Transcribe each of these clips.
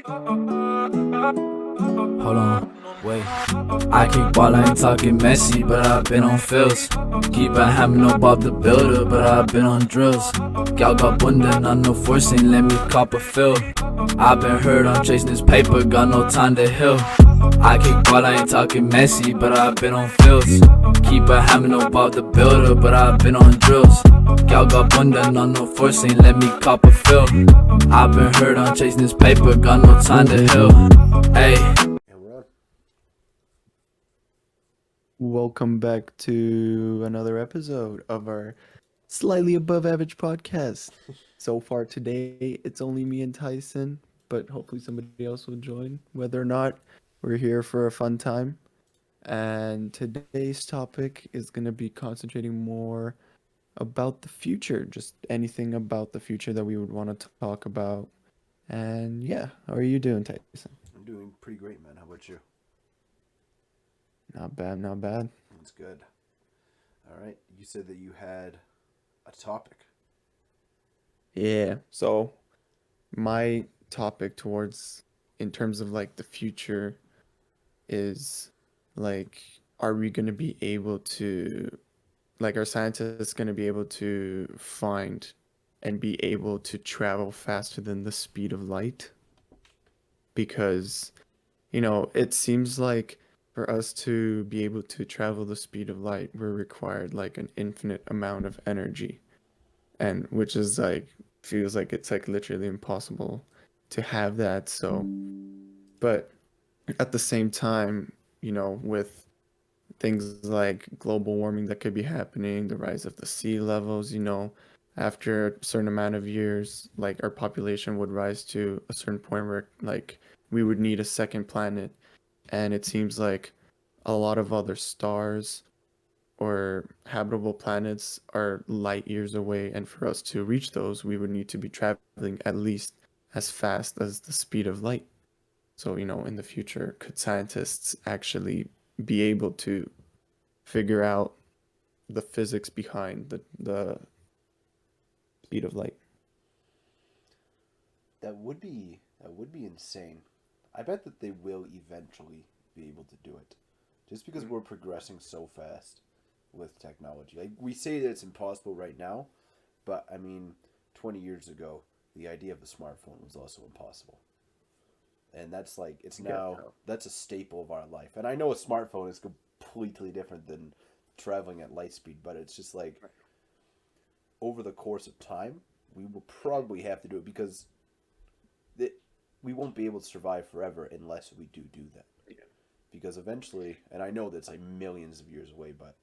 Hold on, wait. I kick ball, I ain't talking messy, but I've been on fields. Keep a hammer, no Bob the Builder, but I've been on drills. Y'all got bunda, not no forcing, let me cop a fill. I've been hurt, I'm chasing this paper, got no time to heal. I kick ball, I ain't talking messy, but I've been on fields. Keep a hammer, no Bob the Builder, but I've been on drills. Y'all got bunda, not no forcing, let me cop a fill. I've been hurt, I'm chasing this paper, got no time to heal. Ayy. Welcome back to another episode of our slightly above average podcast. So far today, it's only me and Tyson, but hopefully somebody else will join. Whether or not, we're here for a fun time. And today's topic is going to be concentrating more about the future, just anything about the future that we would want to talk about. And yeah, how are you doing, Tyson? I'm doing pretty great, man. How about you? Not bad, not bad. That's good. All right. You said that you had a topic. Yeah, so my topic towards in terms of like the future is like are we going to be able to like are scientists going to be able to find and be able to travel faster than the speed of light? Because it seems like for us to be able to travel the speed of light, we're required like an infinite amount of energy, and which is like feels like it's like literally impossible to have that. So but at the same time, with things like global warming that could be happening, the rise of the sea levels, after a certain amount of years, like our population would rise to a certain point where like we would need a second planet. And it seems like a lot of other stars or habitable planets are light years away. And for us to reach those, we would need to be traveling at least as fast as the speed of light. So, in the future, could scientists actually be able to figure out the physics behind the speed of light? That would be insane. I bet that they will eventually be able to do it. Just because we're progressing so fast with technology. Like we say that it's impossible right now, but I mean, 20 years ago, the idea of the smartphone was also impossible. And that's like it's Yeah. now that's a staple of our life. And I know a smartphone is completely different than traveling at light speed, but it's just like over the course of time, we will probably have to do it because it, we won't be able to survive forever unless we do that. Yeah. Because eventually, and I know that's like millions of years away, but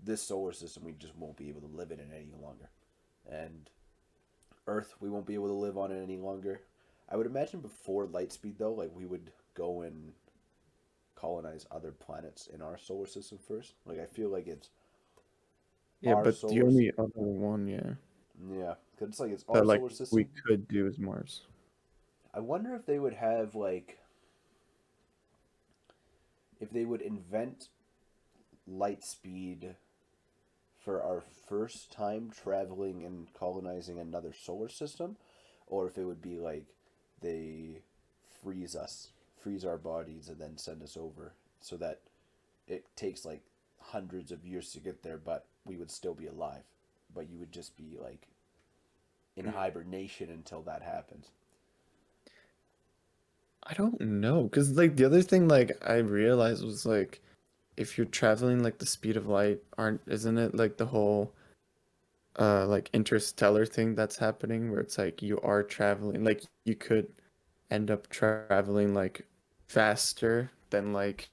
this solar system we just won't be able to live in it any longer. And Earth, we won't be able to live on it any longer. I would imagine before Lightspeed, though, like we would go and colonize other planets in our solar system first. Like I feel like it's Yeah, our but the solar. only other one, yeah, Yeah, because it's like it's that our like solar we system. could do is Mars. I wonder if they would have like if they would invent light speed for our first time traveling and colonizing another solar system, or if it would be like they freeze us, freeze our bodies, and then send us over so that it takes like hundreds of years to get there, but we would still be alive. But you would just be like in hibernation until that happens. I don't know, because like the other thing like I realized was like if you're traveling like the speed of light, aren't isn't it like the whole like interstellar thing that's happening where it's like you are traveling like you could end up traveling like faster than like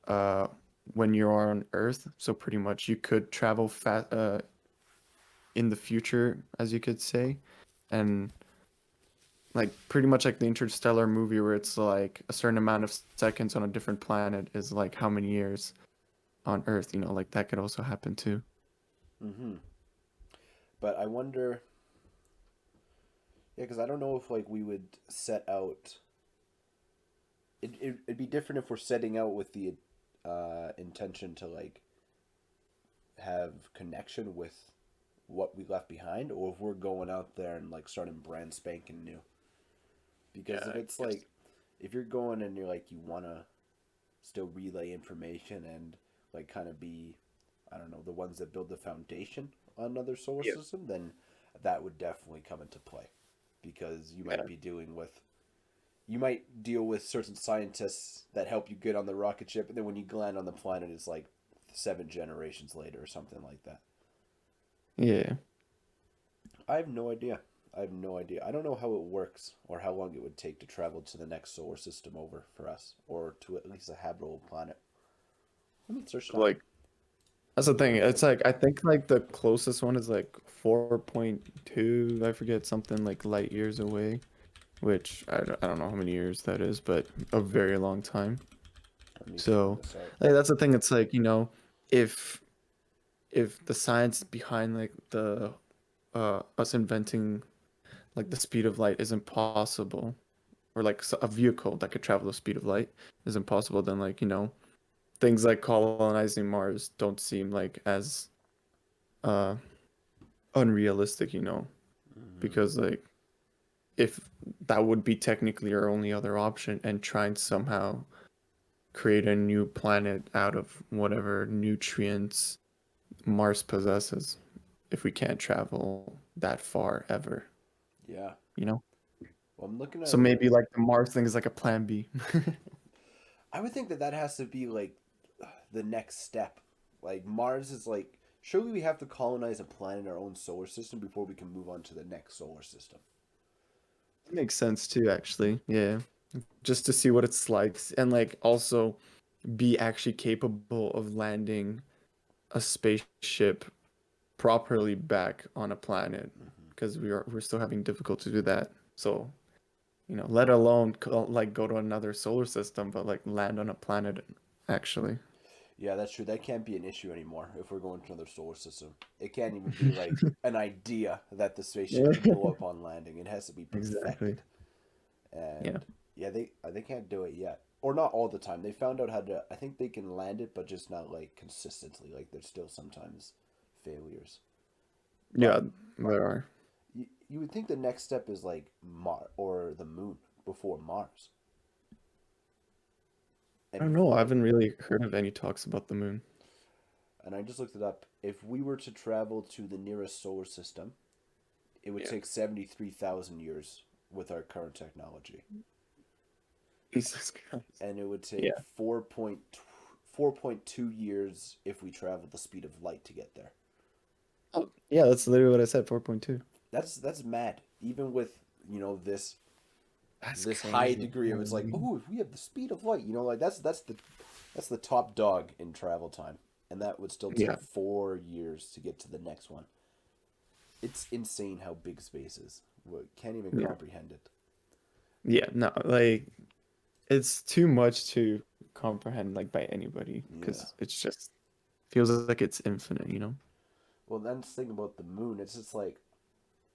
uh when you are on Earth. So pretty much you could travel fast in the future, as you could say, and like pretty much like the Interstellar movie where it's like a certain amount of seconds on a different planet is like how many years on Earth, like that could also happen too. Mm-hmm. But I wonder, yeah, because I don't know if like we would set out. It'd be different if we're setting out with the intention to like have connection with what we left behind, or if we're going out there and like starting brand spanking new. Because Yeah, if I it's guess. like, if you're going and you're like, you want to still relay information and like kind of be, I don't know, the ones that build the foundation on another solar Yeah, system, then that would definitely come into play. Because yeah, you might deal with certain scientists that help you get on the rocket ship, and then when you land on the planet, it's like 7 generations later or something like that. yeah. I have no idea. I have no idea. I don't know how it works or how long it would take to travel to the next solar system over for us, or to at least a habitable planet. Let me search that. Like that's the thing. It's like I think like the closest one is like 4.2. I forget something like light years away, which I don't know how many years that is, but a very long time. Let me figure So, this out. like that's the thing. It's like, if if the science behind like the us inventing like the speed of light isn't possible, or like a vehicle that could travel the speed of light isn't possible, then like, things like colonizing Mars don't seem like as uh unrealistic, Mm-hmm. because like if that would be technically our only other option, and try and somehow create a new planet out of whatever nutrients Mars possesses, if we can't travel that far ever, Yeah. you know? Well, I'm looking at So it. maybe like the Mars thing is like a plan B. I would think that that has to be like the next step. Like Mars is like, surely we have to colonize a planet in our own solar system before we can move on to the next solar system. That makes sense too, actually. Yeah. Just to see what it's like, and like also be actually capable of landing a spaceship properly back on a planet, Mm-hmm. because we're still having difficulty to do that. So, let alone like go to another solar system, but like land on a planet actually. Yeah, that's true. That can't be an issue anymore if we're going to another solar system. It can't even be like an idea that the spaceship Yeah. could blow up on landing. It has to be Exactly. perfected. Yeah. And yeah, they can't do it yet, or not all the time. They found out how to. I think they can land it, but just not like consistently. Like there's still sometimes failures. Yeah, But there are. you would think the next step is like Mars or the moon before Mars. I And don't know. I haven't really heard of any talks about the moon. I just looked it up. If we were to travel to the nearest solar system, it would Yeah. take 73,000 years with our current technology, Jesus Christ. and it would take Yeah. 4.2 years if we traveled the speed of light to get there. Oh, yeah, that's literally what I said, 4.2. That's mad. Even with this That's this high crazy. degree of, it's like, oh, if we have the speed of light, like that's the top dog in travel time, and that would still Yeah. take 4 years to get to the next one. It's insane how big space is. We can't even Yeah. comprehend it. Yeah, no, like it's too much to comprehend like by anybody, Yeah. because it's just feels like it's infinite. Well, then think about the moon. It's just like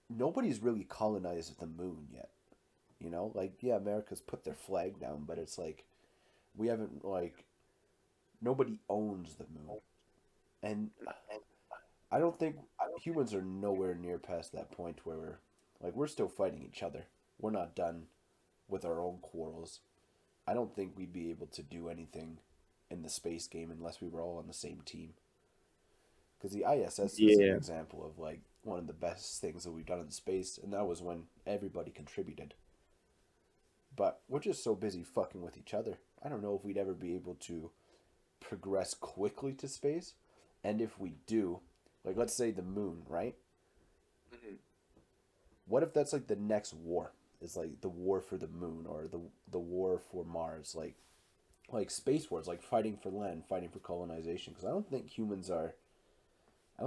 nobody's really colonized the moon yet. Like, yeah, America's put their flag down, but it's like we haven't, like, nobody owns the moon. And I don't think humans are nowhere near past that point where we're still fighting each other. We're not done with our own quarrels. I don't think we'd be able to do anything in the space game unless we were all on the same team. Because the ISS is an Yeah. example of like one of the best things that we've done in space, and that was when everybody contributed. But we're just so busy fucking with each other. I don't know if we'd ever be able to progress quickly to space. And if we do, like let's say the moon, right? Mhm. What if that's like the next war? Is like the war for the moon or the war for Mars, like space wars, like fighting for land, fighting for colonization. Because I don't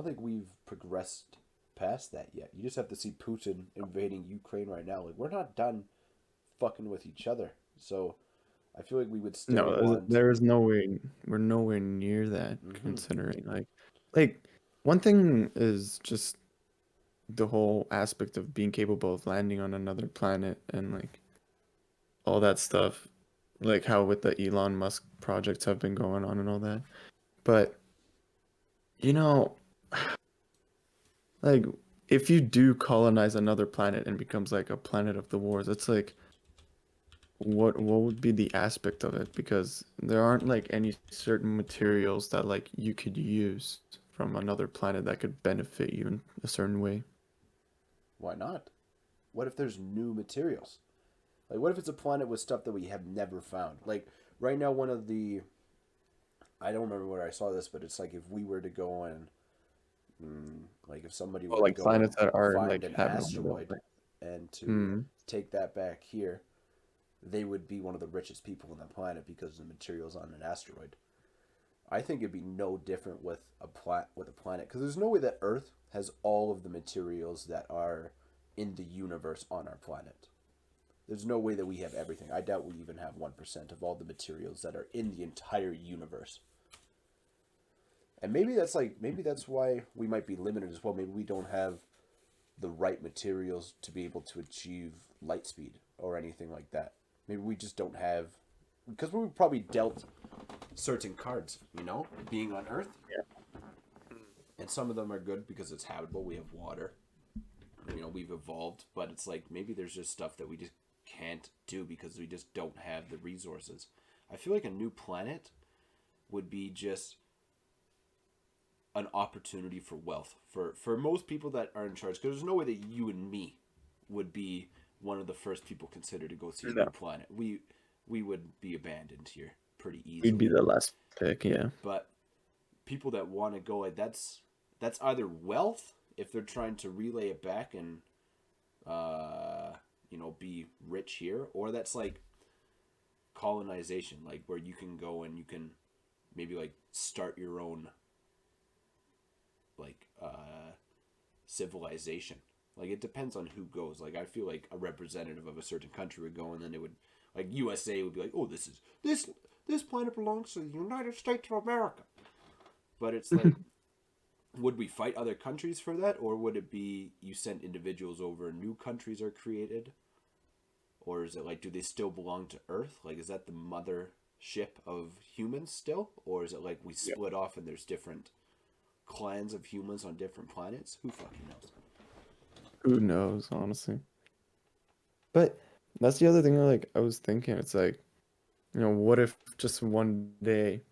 think we've progressed past that yet. You just have to see Putin invading Ukraine right now. Like we're not done fucking with each other. So I feel like we would still No, want. there is no way we're nowhere near that, Mm-hmm. considering like one thing is just the whole aspect of being capable of landing on another planet, and like all that stuff, like how with the Elon Musk projects have been going on and all that. But you know, like if you do colonize another planet and becomes like a planet of the wars, it's like what would be the aspect of it? Because there aren't like any certain materials that like you could use from another planet that could benefit you in a certain way. Why not? What if there's new materials? Like, what if it's a planet with stuff that we have never found? Like, right now, one of the. I don't remember where I saw this, but it's like if we were to go and. Like, if somebody Or were to like go and planets that are find like an habitable. asteroid and to Hmm. take that back here, they would be one of the richest people on the planet because of the materials on an asteroid. I think it'd be no different with a planet because there's no way that Earth has all of the materials that are in the universe on our planet. There's no way that we have everything. I doubt we even have 1% of all the materials that are in the entire universe. And maybe that's why we might be limited as well. Maybe we don't have the right materials to be able to achieve light speed or anything like that. Maybe we just don't have because we were probably dealt certain cards, being on Earth. And some of them are good because it's habitable. We have water. We've evolved, but it's like maybe there's just stuff that we just can't do because we just don't have the resources. I feel like a new planet would be just an opportunity for wealth for most people that are in charge. Because there's no way that you and me would be one of the first people considered to go see a new No, planet. We would be abandoned here pretty we'd be easily. the last pick. Yeah. But people that want to go, like that's either wealth if they're trying to relay it back and be rich here, or that's like colonization, like where you can go and you can maybe like start your own like civilization. Like it depends on who goes. Like I feel like a representative of a certain country would go, and then it would like USA would be like, oh, this planet belongs to the United States of America. But it's like, would we fight other countries for that, or would it be you send individuals over, new countries are created, or is it like, do they still belong to Earth? Like, is that the mother ship of humans still, or is it like we Yeah. split off and there's different clans of humans on different planets? Who fucking knows? Who knows, honestly. But that's the other thing. Like I was thinking, it's like, what if just one day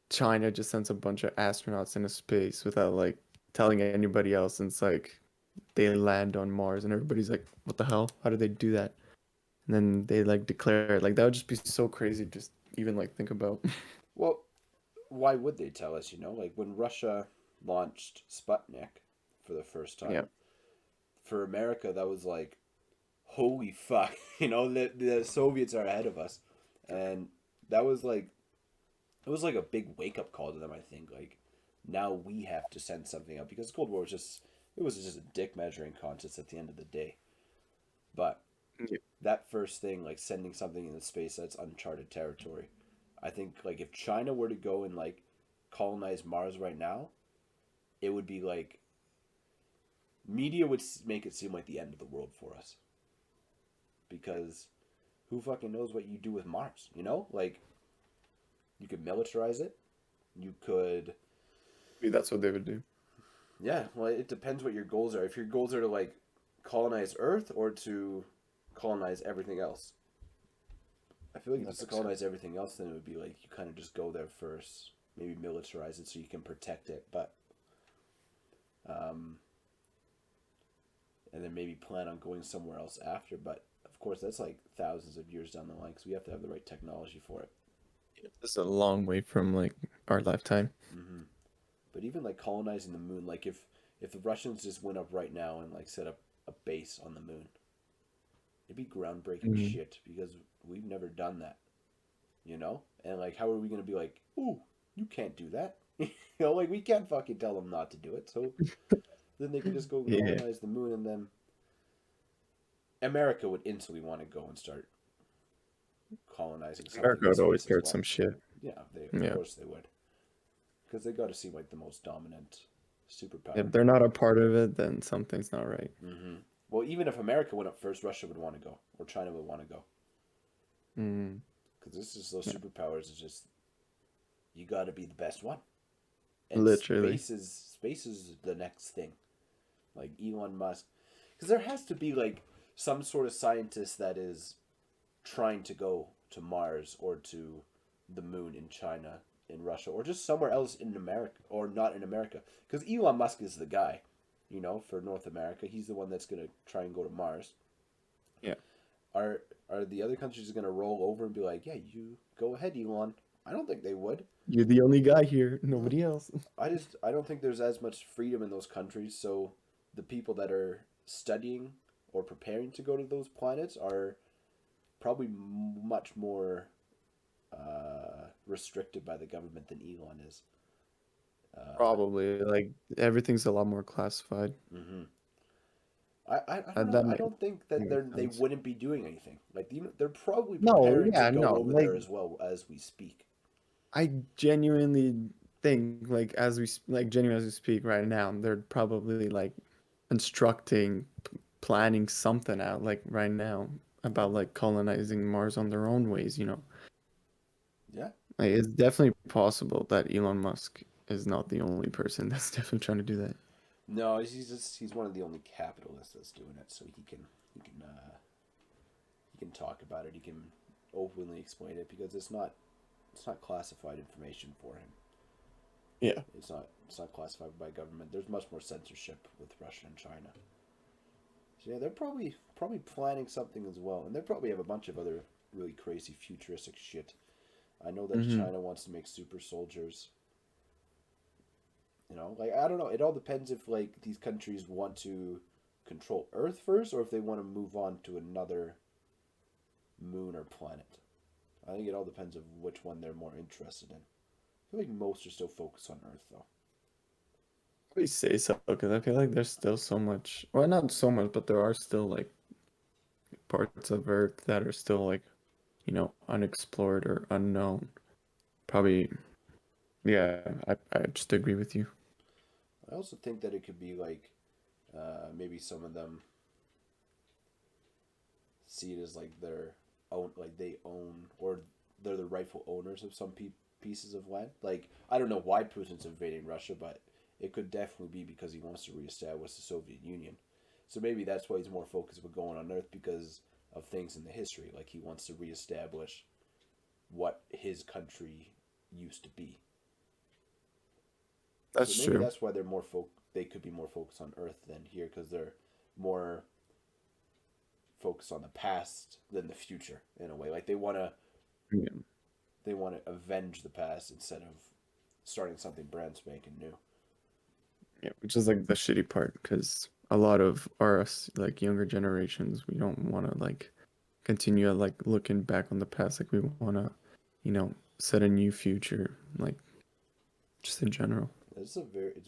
China just sends a bunch of astronauts into space without like telling anybody else, and it's like they land on Mars, and everybody's like, "What the hell? How did they do that?" And then they like declare it. Like that would just be so crazy. Just even like think about. Well, why would they tell us? Like when Russia launched Sputnik for the first Yeah. time, for America, that was like, holy fuck, the Soviets are ahead of us, and that was like it was like a big wake up call to them. I think like now we have to send something out because Cold War was just a dick measuring contest at the end of the day. But Yeah. that first thing, like sending something into space, that's uncharted territory. I think like if China were to go and like colonize Mars right now, it would be like media would make it seem like the end of the world for us because who fucking knows what you do with Mars? Like you could militarize it. You could, Maybe that's what they would do. yeah. Well, it depends what your goals are. If your goals are to like colonize Earth or to colonize everything else, I feel like if That it's to makes sense. colonize everything else, then it would be like you kind of just go there first, maybe militarize it so you can protect it, but um, and then maybe plan on going somewhere else after. But of course, that's like thousands of years down the line because we have to have the right technology for it. This is a long way from like our lifetime. hmm But even like colonizing the moon, like if the Russians just went up right now and like set up a base on the moon, it'd be groundbreaking Mhm. shit because we've never done that. And like, how are we gonna be like, ooh, you can't do that? Like we can't fucking tell them not to do it. So then they could just go Yeah. colonize the moon, and then America would instantly want to go and start colonizing something America in would always space as start well. some shit. Yeah, of Yeah. course they would, because they got to seem like the most dominant superpower. If they're not a part of it, then something's not right. Well, even if America went up first, Russia would want to go, or China would want to go, Mm. because this is those Yeah. superpowers. Is just you got to be the best one, and Literally. space is the next thing. Like Elon Musk, because there has to be like some sort of scientist that is trying to go to Mars or to the moon in China, in Russia, or just somewhere else in America, or not in America. Because Elon Musk is the guy, for North America. He's the one that's going to try and go to Mars. Yeah. Are are the other countries going to roll over and be like, yeah, you go ahead, Elon? I don't think they would. You're the only guy here, No, nobody else. I don't think there's as much freedom in those countries. So the people that are studying or preparing to go to those planets are probably much more restricted by the government than Elon is. Probably. Like everything's a lot more classified. Mm-hmm. I don't And know. that I don't think that makes they sense. wouldn't be doing anything. Like they're probably No, preparing to yeah, go no. over Like there as well as we speak. I genuinely think like like genuinely as we speak right now, they're probably like constructing, planning something out like right now Yeah, about like colonizing Mars on their own ways. yeah. Like it's definitely possible that Elon Musk is not the only person that's definitely trying to do that. No, he's one of the only capitalists that's doing it, so he can talk about it. He can openly explain it because it's not classified information for him. Yeah. It's not classified by government. There's much more censorship with Russia and China. So yeah, they're probably planning something as well, and they probably have a bunch of other really crazy futuristic shit. I know that Hmm. China wants to make super soldiers. Like I don't know. It all depends if like these countries want to control Earth first, or if they want to move on to another moon or planet. I think it all depends of which one they're more interested in. I feel like most are still focused on Earth, though. We say so because I feel like there's still so much, well, not so much, but there are still like parts of Earth that are still like, unexplored or unknown. Probably, yeah, I just agree with you. I also think that it could be like maybe some of them see it as like their own, like they own or they're the rightful owners of some pieces of land. Like I don't know why Putin's invading Russia, but it could definitely be because he wants to reestablish the Soviet Union. So maybe that's why he's more focused with going on Earth because of things in the history. Like he wants to reestablish what his country used to be. So That's maybe true. that's why they're more they could be more focused on Earth than here because they're more focused on the past than the future in a way. Like Yeah, they want to avenge the past instead of starting something brand spanking new. yeah, which is like the shitty part because a lot of our like younger generations, we don't want to like continue like looking back on the past. Like we want to, set a new future, like just in general. It's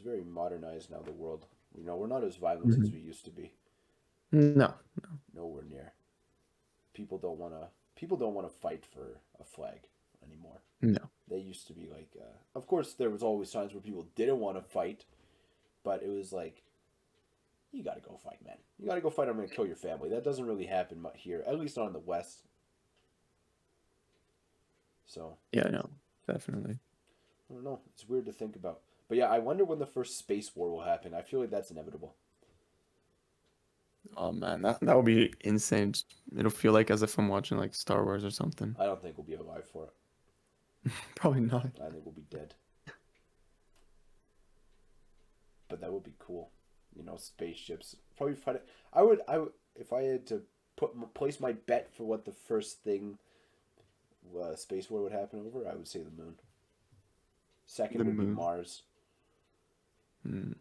very modernized now. The world, we're not as violent as Hmm. we used to be. No, Nowhere near. People don't want to fight for a flag anymore. no. They used to be like, of course, there was always times where people didn't want to fight, but it was like, you got to go fight, man. You got to go fight. I'm going to kill your family. That doesn't really happen much here, at least not in the West. So Yeah, no, definitely. I don't know. It's weird to think about. But yeah, I wonder when the first space war will happen. I feel like that's inevitable. Oh man, that would be insane. It'll feel like as if I'm watching like Star Wars or something. I don't think we'll be alive for it. Probably not. I think we'll be dead. But that would be cool. Spaceships. Probably find it. If I had to place my bet for what the first thing space war would happen over, I would say the moon. The Second would be moon. Mars. Hmm.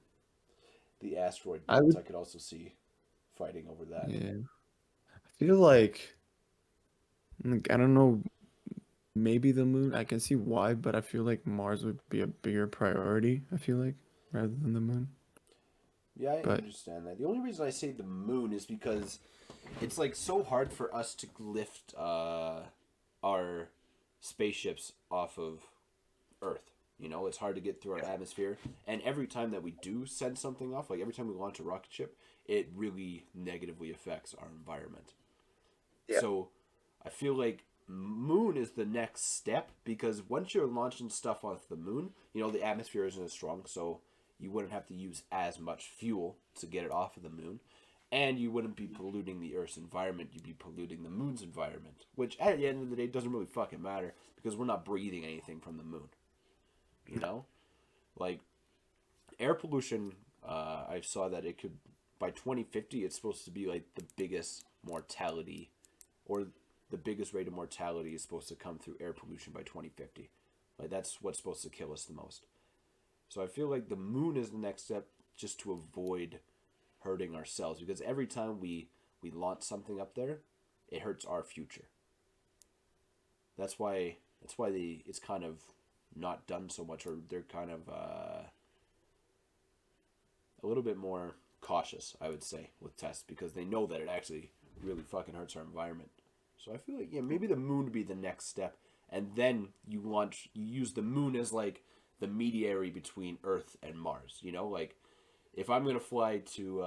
The asteroid I belts, would. I could also see fighting over that. Yeah. I feel like I don't know. Maybe the moon. I can see why, but I feel like Mars would be a bigger priority. I feel like rather than the moon. Yeah, I But understand that. The only reason I say the moon is because it's like so hard for us to lift our spaceships off of Earth. It's hard to get through our atmosphere, and every time that we do send something off, like every time we launch a rocket ship, it really negatively affects our environment. yeah, So I feel like moon is the next step because once you're launching stuff off the moon, the atmosphere isn't as strong, so you wouldn't have to use as much fuel to get it off of the moon. and you wouldn't be polluting the Earth's environment. You'd be polluting the moon's environment, which at the end of the day doesn't really fucking matter because we're not breathing anything from the moon. You know, like air pollution. I saw that it could by 2050 it's supposed to be like the biggest mortality, or the biggest rate of mortality is supposed to come through air pollution by 2050. Like that's what's supposed to kill us the most. So I feel like the moon is the next step just to avoid hurting ourselves because every time we launch something up there, it hurts our future. That's why it's kind of not done so much, or they're kind of a little bit more cautious, I would say, with tests because they know that it actually really fucking hurts our environment. So I feel like yeah, maybe the moon would be the next step, and then you use the moon as like the mediary between Earth and Mars. You know, like if I'm gonna fly to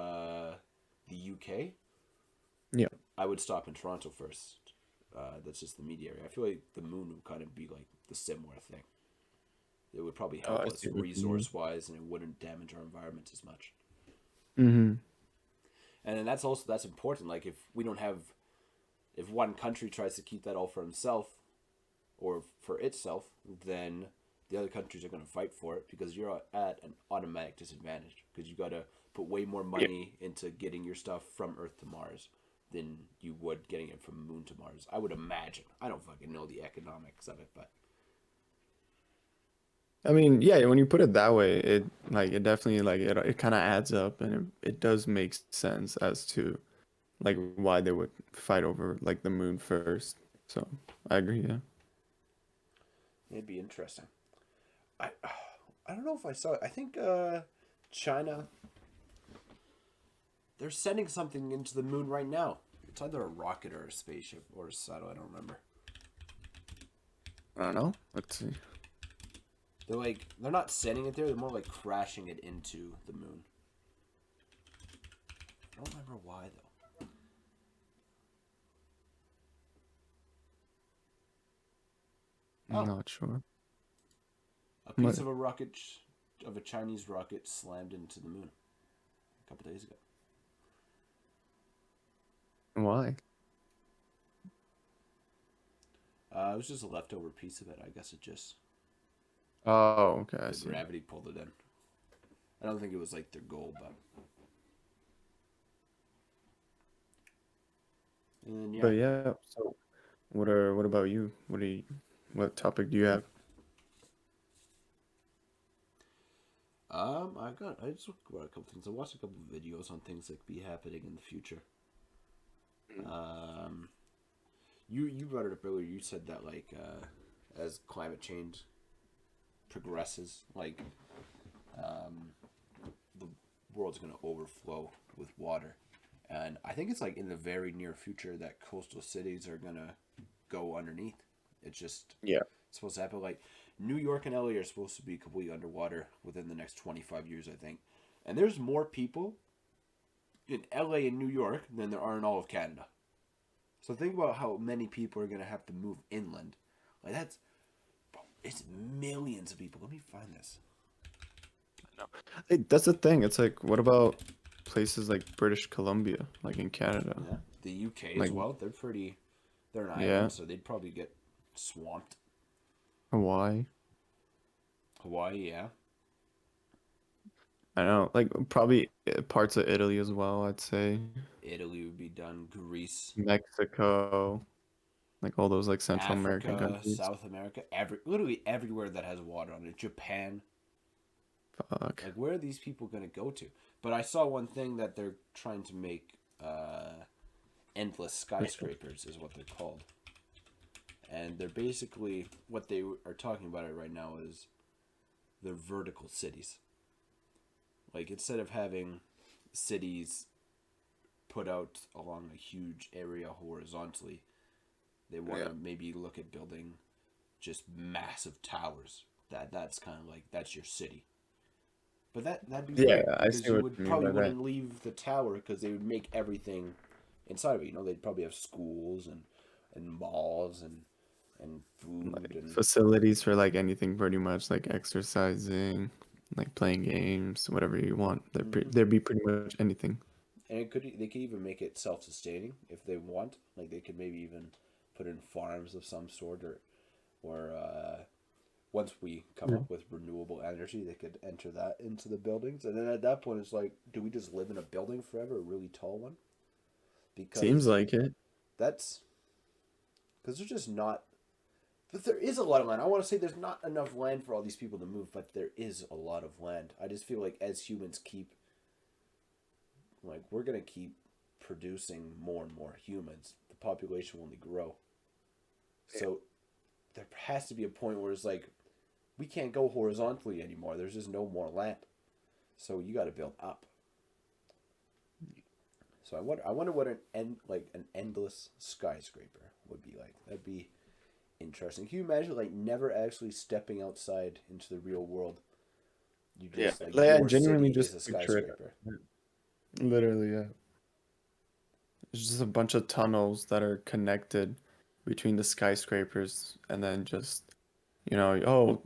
the UK, Yeah. I would stop in Toronto first. That's just the mediary. I feel like the moon would kind of be like the similar thing. It would probably Oh, help I us see what you mean. resource wise, and it wouldn't damage our environment as much. Mm-hmm. And then that's important. Like if one country tries to keep that all for himself or for itself, then the other countries are going to fight for it because you're at an automatic disadvantage because you got to put way more Yeah. money into getting your stuff from Earth to Mars than you would getting it from Moon to Mars. I would imagine. I don't fucking know the economics of it, but I mean, yeah, when you put it that way, it definitely like it kind of adds up and it does make sense as to like why they would fight over like the moon first. So I agree, yeah. it'd be interesting. I I don't know if I saw it. I think China, they're sending something into the moon right now. It's either a rocket or a spaceship or a satellite. I don't remember. I don't know. Let's see. They're not sending it there. They're more like crashing it into the moon. I don't remember why though. I'm Oh, not sure. a piece What? of a rocket of a Chinese rocket slammed into the moon a couple days ago. Why? It was just a leftover piece of it. I guess it just Oh, okay, I the see. gravity pulled it in. I don't think it was like their goal, but and then But yeah. yeah, so what about you? What topic do you have? I just looked about a couple things. I watched a couple of videos on things that could be happening in the future. Um, you brought it up earlier. You said that like as climate change progresses, like um, the world's gonna overflow with water, and I think it's like in the very near future that coastal cities are gonna go underneath. It's just Yeah. supposed to happen. Like New York and LA are supposed to be completely underwater within the next 25 years, I think. And there's more people in LA and New York than there are in all of Canada. So think about how many people are gonna have to move inland. Like it's millions of people. Let me find this. No. Hey, that's the thing. It's like, what about places like British Columbia, like in Canada? Yeah, the UK as Like, well. They're an yeah, island, so they'd probably get swamped. Hawaii. Hawaii, yeah. I don't know, like probably parts of Italy as well, I'd say. Italy would be done. Greece, Mexico, like all those like Central American Africa, countries. South America, literally everywhere that has water on it. Japan. Fuck. Like, where are these people going to go to? But I saw one thing that they're trying to make endless skyscrapers, is what they're called. And they're basically, what they are talking about it right now is they're vertical cities. Like, instead of having cities put out along a huge area horizontally, they want Yeah. to maybe look at building just massive towers. That's kind of like, that's your city. But that'd be Yeah, weird I because see you what would you mean probably by that. wouldn't leave the tower because they would make everything inside of it. You know, they'd probably have schools and malls and food Like and facilities for like anything pretty much, like exercising, like playing games, whatever you want. hmm There'd be pretty much anything. And they could even make it self-sustaining if they want. Like they could maybe even put in farms of some sort, or once we come Yeah. up with renewable energy, they could enter that into the buildings. And then at that point, it's like, do we just live in a building forever, a really tall one? Seems Because like it. that's because there's just not. But there is a lot of land. I want to say there's not enough land for all these people to move, but there is a lot of land. I just feel like as humans keep, like, we're gonna keep producing more and more humans. The population will only grow. So there has to be a point where it's like we can't go horizontally anymore. There's just no more land. So you got to build up. So I wonder what an endless skyscraper would be like. That'd be interesting. Can you imagine like never actually stepping outside into the real world? You Yeah, just like like I your genuinely city is a just picture it. skyscraper. Literally, yeah. It's just a bunch of tunnels that are connected between the skyscrapers, and then just, oh,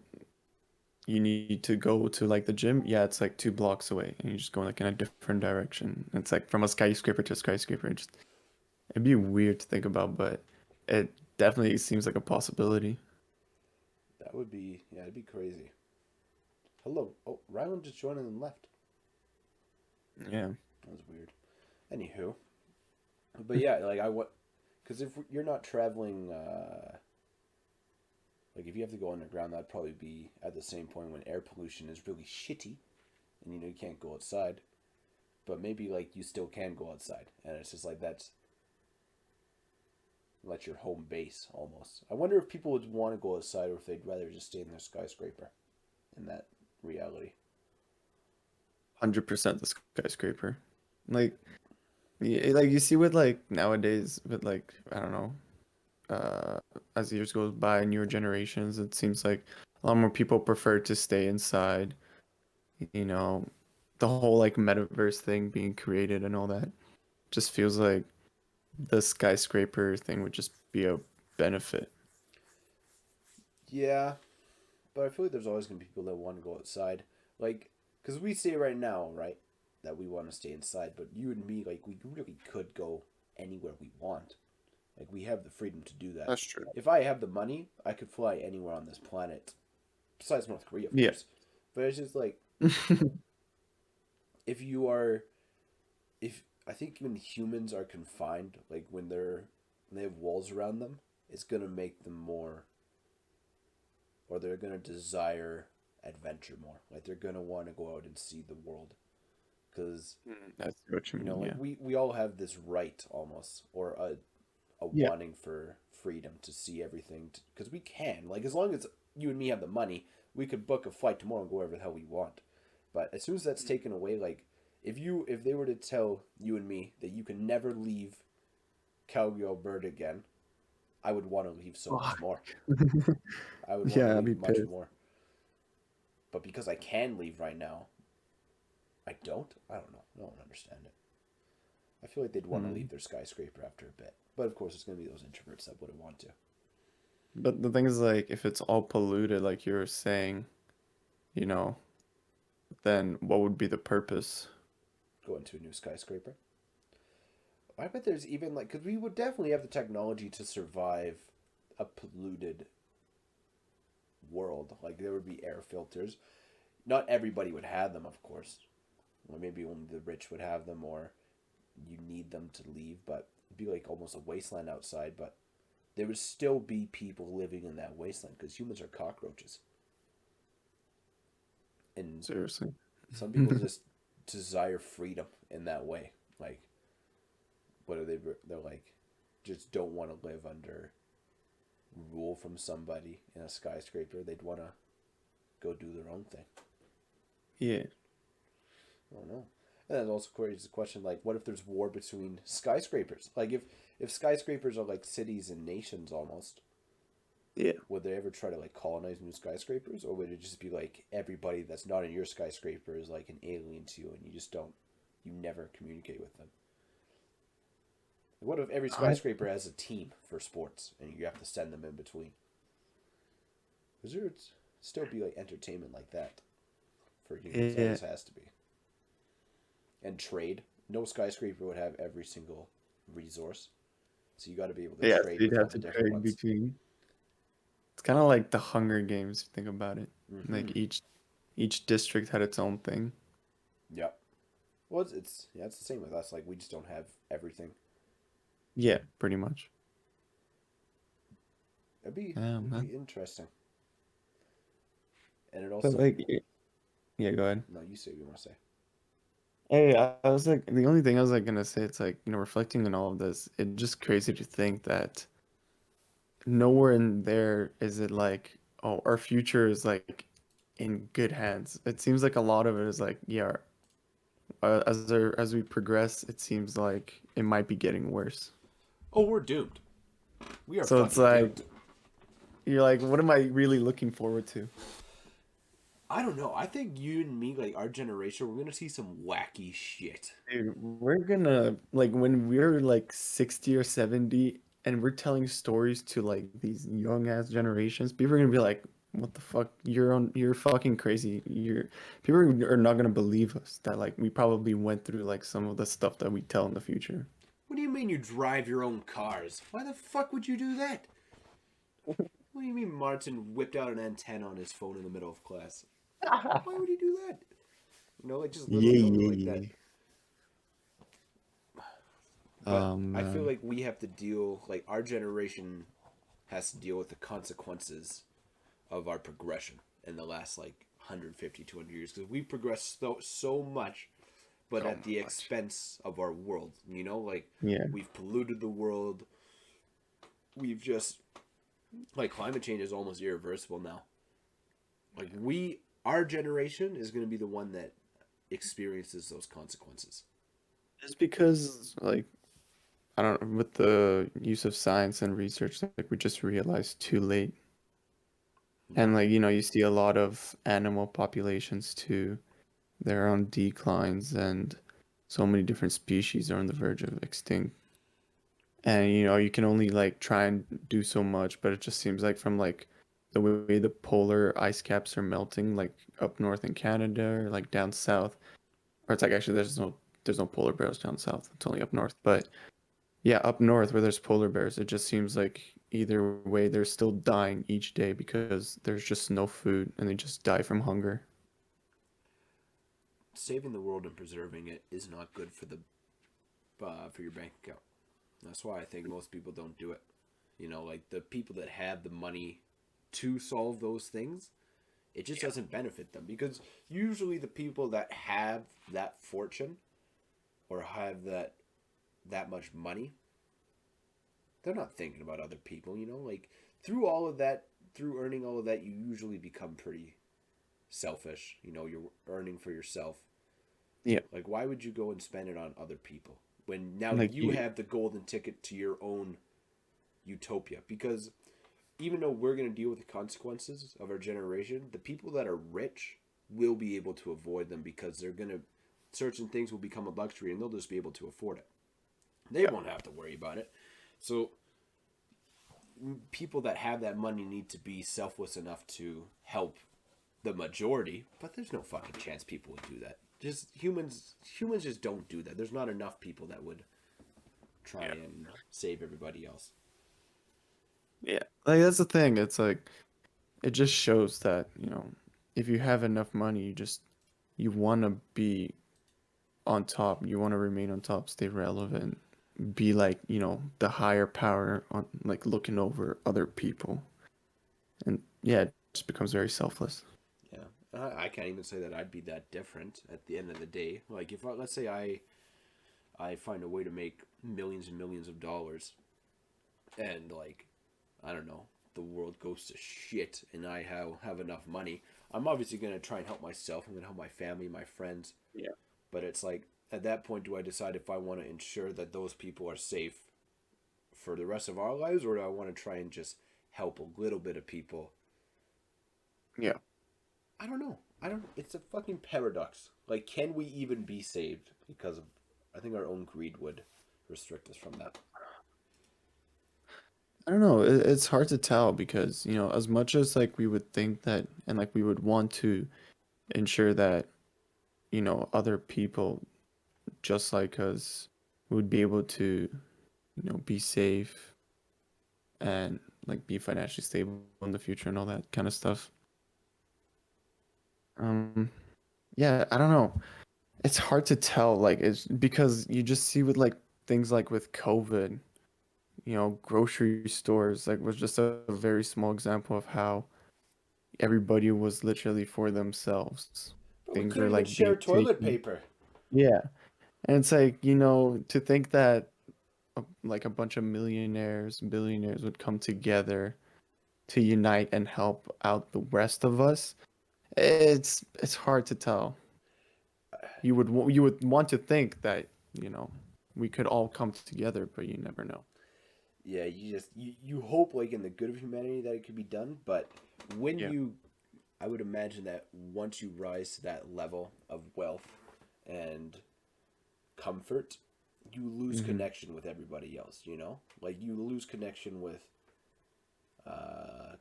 you need to go to like the gym. Yeah, it's like 2 blocks away, and you just go like in a different direction. It's like from a skyscraper to a skyscraper. It'd be weird to think about, but it definitely seems like a possibility. That would be yeah, it'd be crazy. Hello. Oh, Rylan just joined and left. Yeah. That was weird. Anywho, but yeah, like I what, because if you're not traveling, like if you have to go underground, that'd probably be at the same point when air pollution is really shitty, and you can't go outside. But maybe like you still can go outside, and it's just like that's your home base almost. I wonder if people would want to go outside or if they'd rather just stay in their skyscraper in that reality. 100% the skyscraper. Like, like you see with like nowadays with like I don't know, as years goes by, newer generations, it seems like a lot more people prefer to stay inside. You know, the whole like metaverse thing being created and all that just feels like the skyscraper thing would just be a benefit. Yeah, but I feel like there's always gonna be people that want to go outside, like because we say right now, right, that we want to stay inside, but you and me, like we really could go anywhere we want. Like we have the freedom to do that. That's true. If I have the money, I could fly anywhere on this planet, besides North Korea, of Yeah. course. But it's just like if you are, if I think when humans are confined, like when they have walls around them, it's gonna make them more, or they're gonna desire adventure more. Like they're gonna want to go out and see the world, because That's what you mean, like yeah. we all have this right almost, or a Yeah. wanting for freedom to see everything, because we can, like as long as you and me have the money, we could book a flight tomorrow and go wherever the hell we want. But as soon as that's taken away, like if they were to tell you and me that you can never leave Calgary, Alberta again, I would want to leave so much Fuck. more. I would want to Yeah, I'd be leave much pissed. more. But because I can leave right now, I don't. I don't know. I don't understand it. I feel like they'd want to Hmm. leave their skyscraper after a bit. But of course, it's going to be those introverts that wouldn't want to But the thing is, like, if it's all polluted, like you were saying, you know, then what would be the purpose? go into a new skyscraper. I bet there's even like, because we would definitely have the technology to survive a polluted world. Like there would be air filters. Not everybody would have them, of course. Or maybe only the rich would have them, or you need them to leave. But it'd be like almost a wasteland outside. But there would still be people living in that wasteland because humans are cockroaches, and Seriously. some people just desire freedom in that way. Like, what are they? They're like, just don't want to live under rule from somebody in a skyscraper. They'd want to go do their own thing. Yeah. I don't know. And that also raises the question, like, what if there's war between skyscrapers? Like, if skyscrapers are like cities and nations almost, Yeah. would they ever try to like colonize new skyscrapers, or would it just be like everybody that's not in your skyscraper is like an alien to you, and you just don't, you never communicate with them? What if every I skyscraper has a team for sports, and you have to send them in between? Because there would still be like entertainment like that for humans. yeah. Always has to be. And trade. No skyscraper would have every single resource, so you got to be able to Yeah, so trade you'd with all have the to different trade ones. between. It's kind of like the Hunger Games, if you think about it. Mm-hmm. Like each district had its own thing. Yep. Well, it's yeah, it's the same with us. Like we just don't have everything. Yeah, pretty much. It'd be Man. interesting, and it But also. like, yeah, go ahead. No, you say what you want to say. Hey, I was like, the only thing I was like gonna say, it's like, reflecting on all of this, it's just crazy to think that nowhere in there is it like, oh, our future is like in good hands. It seems like a lot of it is like, yeah, as we progress, it seems like it might be getting worse. Oh, we're doomed. We are So it's fucking like doomed. you're like, what am I really looking forward to? I don't know. I think you and me, like our generation, we're gonna see some wacky shit. Dude, we're gonna like when we're like 60 or 70 and we're telling stories to like these young ass generations, people are gonna be like, what the fuck? You're fucking crazy. People are not gonna believe us that like we probably went through like some of the stuff that we tell in the future. What do you mean you drive your own cars? Why the fuck would you do that? What do you mean Martin whipped out an antenna on his phone in the middle of class? Why would he do that? You know, like just little Yeah, things yeah, like that. yeah. But I feel Man. like we have to deal, like our generation has to deal with the consequences of our progression in the last like 150, 200 years because we've progressed so much, but So at the much. expense of our world. You know, like Yeah. we've polluted the world. We've just like climate change is almost irreversible now. Like our generation is going to be the one that experiences those consequences. It's because like I don't know, with the use of science and research, like we just realized too late. Yeah. And like, you see a lot of animal populations too. They're on declines and so many different species are on the verge of extinct. And you can only like try and do so much, but it just seems like from like the way the polar ice caps are melting, like up north in Canada or like down south, or it's like actually there's no polar bears down south. It's only up north. But yeah, up north where there's polar bears, it just seems like either way they're still dying each day because there's just no food and they just die from hunger. Saving the world and preserving it is not good for your bank account. That's why I think most people don't do it. You know, like the people that have the money to solve those things, it just doesn't benefit them because usually the people that have that fortune or have that much money, they're not thinking about other people, you know? Like through all of that, through earning all of that, you usually become pretty selfish. You know, you're earning for yourself. Yeah, Like why would you go and spend it on other people when now like you have the golden ticket to your own utopia? Because even though we're going to deal with the consequences of our generation, the people that are rich will be able to avoid them because they're going to certain things will become a luxury and they'll just be able to afford it. They yeah, won't have to worry about it. So people that have that money need to be selfless enough to help the majority, but there's no fucking chance people would do that. Just humans just don't do that. There's not enough people that would try yeah, and save everybody else. yeah. Like that's the thing. It's like it just shows that, if you have enough money, you want to be on top. You want to remain on top, stay relevant, be like, the higher power on like looking over other people. And yeah, it just becomes very selfless. Yeah, I can't even say that I'd be that different at the end of the day. Like if let's say I find a way to make millions and millions of dollars, and like I don't know, the world goes to shit, and I have enough money. I'm obviously gonna try and help myself. I'm gonna help my family, my friends. Yeah. But it's like at that point, do I decide if I want to ensure that those people are safe for the rest of our lives, or do I want to try and just help a little bit of people? Yeah. I don't know. I don't. It's a fucking paradox. Like, can we even be saved because of? I think our own greed would restrict us from that. I don't know. It's hard to tell because, as much as like we would think that and like we would want to ensure that, other people just like us would be able to, be safe and like be financially stable in the future and all that kind of stuff. Um, yeah, I don't know. It's hard to tell, like it's because you just see with like things like with COVID, grocery stores like was just a very small example of how everybody was literally for themselves. But we Things were couldn't even like share being toilet taken. paper. Yeah. And it's like, to think that like a bunch of millionaires, billionaires would come together to unite and help out the rest of us, it's hard to tell. You would want to think that, you know, we could all come together, but you never know. Yeah, you hope like in the good of humanity that it could be done, but when Yeah. you I would imagine that once you rise to that level of wealth and comfort, you lose Hmm. connection with everybody else, you know? Like you lose connection with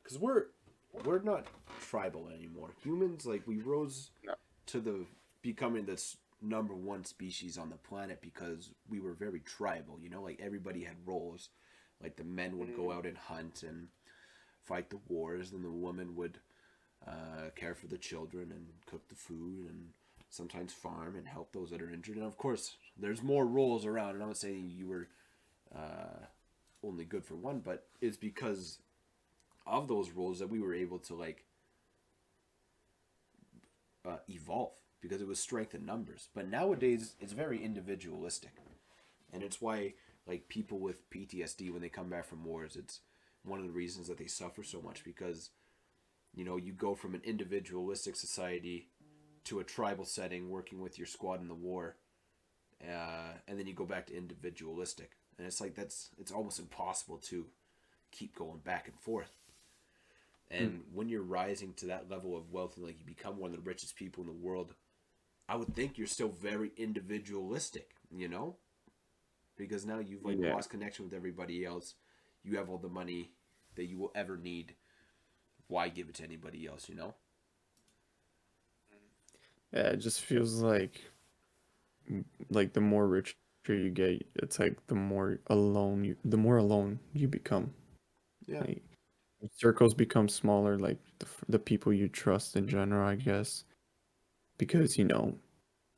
cuz we're not tribal anymore. Humans like we rose No. to the becoming this number one species on the planet because we were very tribal, you know? Like everybody had roles. Like the men would go Mhm. out and hunt and fight the wars, and the woman would care for the children and cook the food and sometimes farm and help those that are injured. And of course, there's more roles around. And I'm not saying you were uh, only good for one, but it's because of those roles that we were able to like evolve because it was strength in numbers. But nowadays, it's very individualistic, and it's why like people with PTSD when they come back from wars, it's one of the reasons that they suffer so much because you go from an individualistic society to a tribal setting working with your squad in the war, and then you go back to individualistic, and it's like it's almost impossible to keep going back and forth. And when you're rising to that level of wealth and like you become one of the richest people in the world, I would think you're still very individualistic, because now you've like Yeah. lost connection with everybody else. You have all the money that you will ever need. Why give it to anybody else? Yeah, it just feels like the more richer you get, it's like the more alone you become. Yeah. Like circles become smaller, like the people you trust in general, I guess, because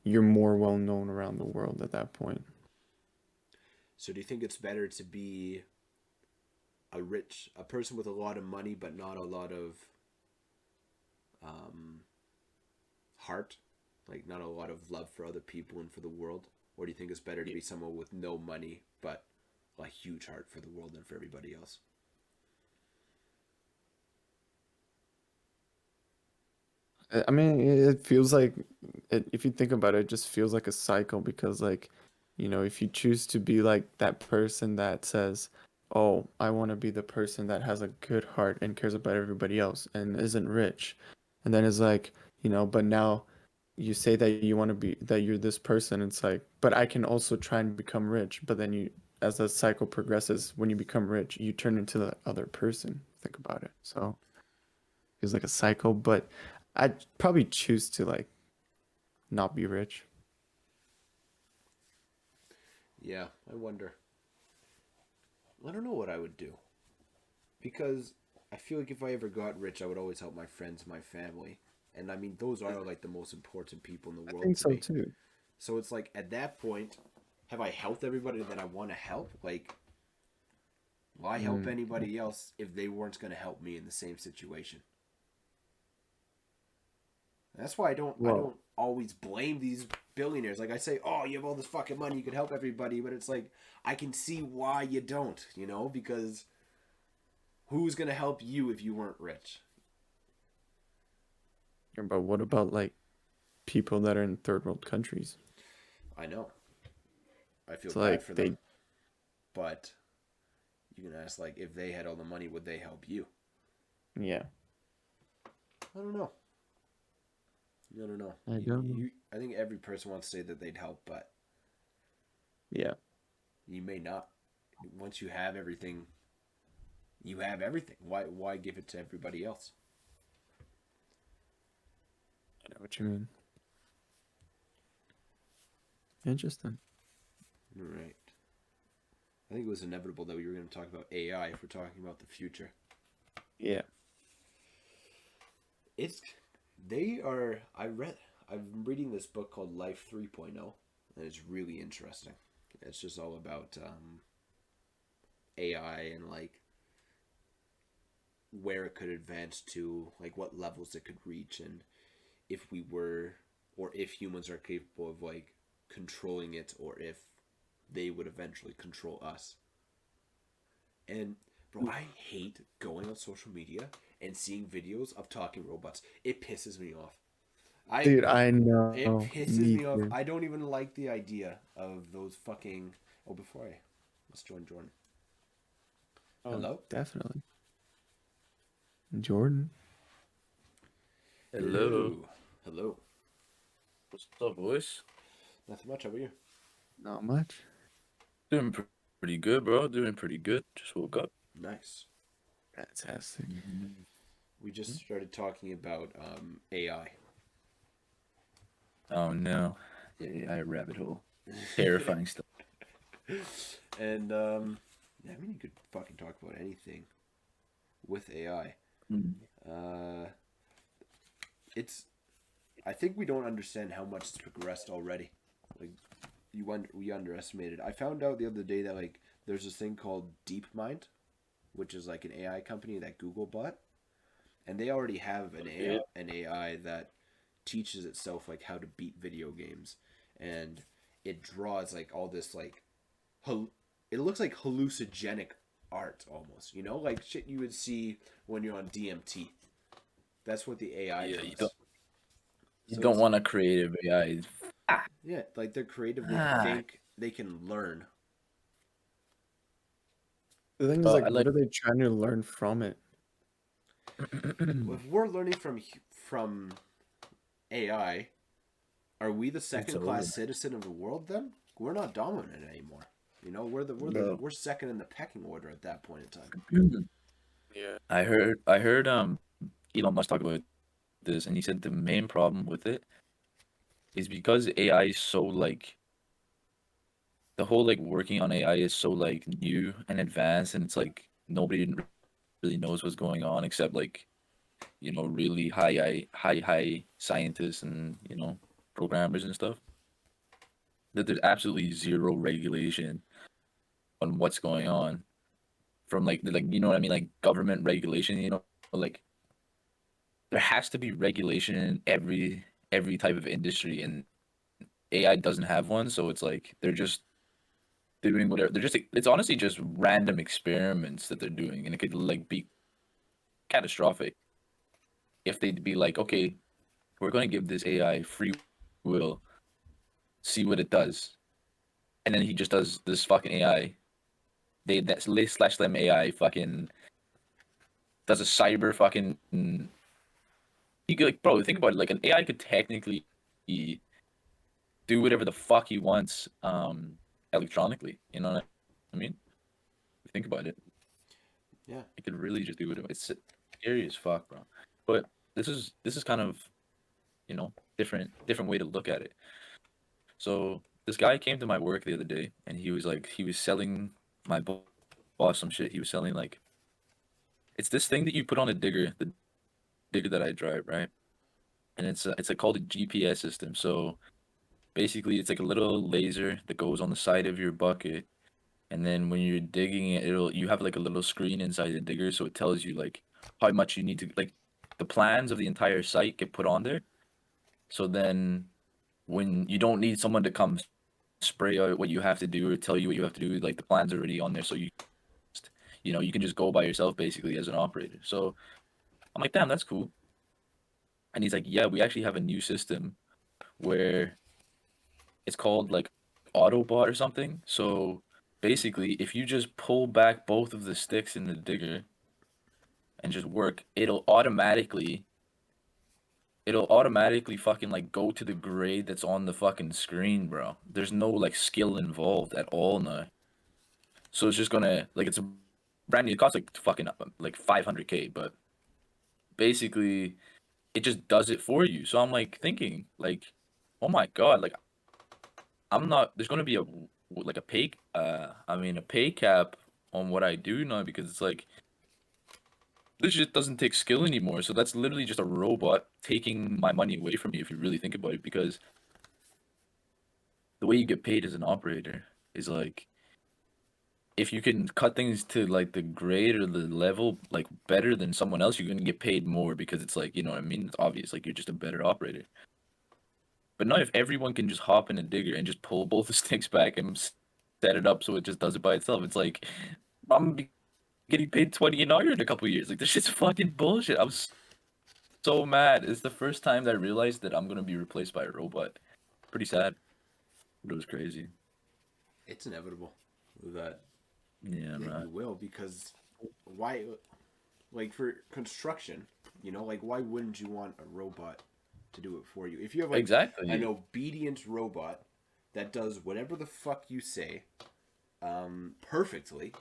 you're more well known around the world at that point. So do you think it's better to be a person with a lot of money but not a lot of um, heart, like not a lot of love for other people and for the world, or do you think it's better to Yeah. be someone with no money but a huge heart for the world and for everybody else? I mean, it feels like if you think about it, it just feels like a cycle because like, if you choose to be like that person that says, "Oh, I want to be the person that has a good heart and cares about everybody else and isn't rich." And then it's like, but now you say that you want to be that you're this person, it's like, but I can also try and become rich, but then as the cycle progresses, when you become rich, you turn into the other person. Think about it. So feels like a cycle, but I'd probably choose to like not be rich. Yeah, I wonder. I don't know what I would do because I feel like if I ever got rich, I would always help my friends, my family, and I mean those are like the most important people in the I world think to so me. too. So it's like at that point, have I helped everybody that I want to help? Like, why help Mm. anybody else if they weren't going to help me in the same situation? That's why I Well, don't always blame these billionaires. Like I say, oh, you have all this fucking money, you could help everybody, but it's like I can see why you don't, because who's gonna help you if you weren't rich? but what about like people that are in third world countries? I know. I feel It's bad like for them, they, but you can ask like if they had all the money, would they help you? yeah, I don't know. I don't know. I don't know. I think every person wants to say that they'd help, but Yeah, you may not. Once you have everything, you have everything. Why give it to everybody else? I know what you mean. Interesting. Right. I think it was inevitable that we were going to talk about AI if we're talking about the future. Yeah. It's they are. I'm reading this book called Life 3.0, and it's really interesting. It's just all about AI and like where it could advance to, like what levels it could reach, and if we were, or if humans are capable of like controlling it, or if they would eventually control us. And bro, I hate going on social media and seeing videos of talking robots. It pisses me off. I Dude, I It know. pisses Me me off. too. I don't even like the idea of those fucking. Oh, before I let's join Jordan. Oh, Hello. definitely. Jordan. Hello. Hello. Hello. What's up, boys? Nothing much. How about you? Not much. Doing pretty good, bro. Doing pretty good. Just woke up. Nice. Fantastic. Mhm. We just started talking about AI. Oh no. Yeah, I rabbit hole. Terrifying stuff. And yeah, I mean, you could fucking talk about anything with AI. Mm. Uh, it's. I think we don't understand how much it's progressed already. Like we underestimated. I found out the other day that like there's this thing called DeepMind, which is like an AI company that Google bought, and they already have Yeah. An AI that teaches itself like how to beat video games, and it draws like all this like it looks like hallucinogenic art almost, you know, like shit you would see when you're on DMT. That's what the AI Yeah, draws. you So don't it's want a creative AI. Ah, yeah, like they're creative. They ah. think they can learn. The thing is, Well, like, I what like are they trying to learn from it? If we're learning from AI, are we the it's second class over. citizen of the world then? We're not dominant anymore. You know, No. we're second in the pecking order at that point in time. Yeah. I heard Elon Musk talk about this, and he said the main problem with it is because AI is so like the whole like working on AI is so like new and advanced, and it's like nobody really knows what's going on except like really high scientists and programmers and stuff. That there's absolutely zero regulation on what's going on from like what I mean, like government regulation. Like there has to be regulation in every type of industry, and AI doesn't have one, so it's like they're just doing whatever. They're just it's honestly just random experiments that they're doing, and it could like be catastrophic if they'd be like, okay, we're going to give this AI free will, see what it does, and then he just does this fucking AI. They slash them AI fucking does a cyber fucking. You could like, bro, think about it. Like an AI could technically do whatever the fuck he wants, electronically. You know what I mean? If you think about it, Yeah, it could really just do whatever. It's scary as fuck, bro. But this is kind of different way to look at it. So this guy came to my work the other day, and he was selling my boss some shit. He was selling like it's this thing that you put on a digger, the digger that I drive, right? And it's like called a GPS system. So basically, it's like a little laser that goes on the side of your bucket, and then when you're digging it, you have like a little screen inside the digger, so it tells you like how much you need to like the plans of the entire site get put on there. So then when you don't need someone to come spray out what you have to do or tell you what you have to do, like the plan's already on there, so just, you can just go by yourself basically as an operator. So I'm like, damn, that's cool. And he's like, yeah, we actually have a new system where it's called like Autobot or something. So basically, if you just pull back both of the sticks in the digger and just work, it'll automatically fucking like go to the grade that's on the fucking screen, bro. There's no like skill involved at all now. So it's just gonna like it's a brand new. It costs like fucking like 500K, but basically it just does it for you. So I'm like thinking like, oh my god, like I'm not. There's gonna be a like a pay. A pay cap on what I do now because it's like this just doesn't take skill anymore. So that's literally just a robot taking my money away from me if you really think about it. Because the way you get paid as an operator is like if you can cut things to like the grade or the level like better than someone else, you're gonna get paid more because it's like, you know what I mean? It's obvious, like you're just a better operator. But not if everyone can just hop in a digger and just pull both the sticks back and set it up so it just does it by itself. It's like I'm gonna be getting paid 20 an hour in a couple years. Like this shit's fucking bullshit. I was so mad. It's the first time that I realized that I'm gonna be replaced by a robot. Pretty sad. But it was crazy. It's inevitable that Yeah, that man. you will, because why, like for construction, like why wouldn't you want a robot to do it for you? If you have like an Exactly. obedient robot that does whatever the fuck you say perfectly,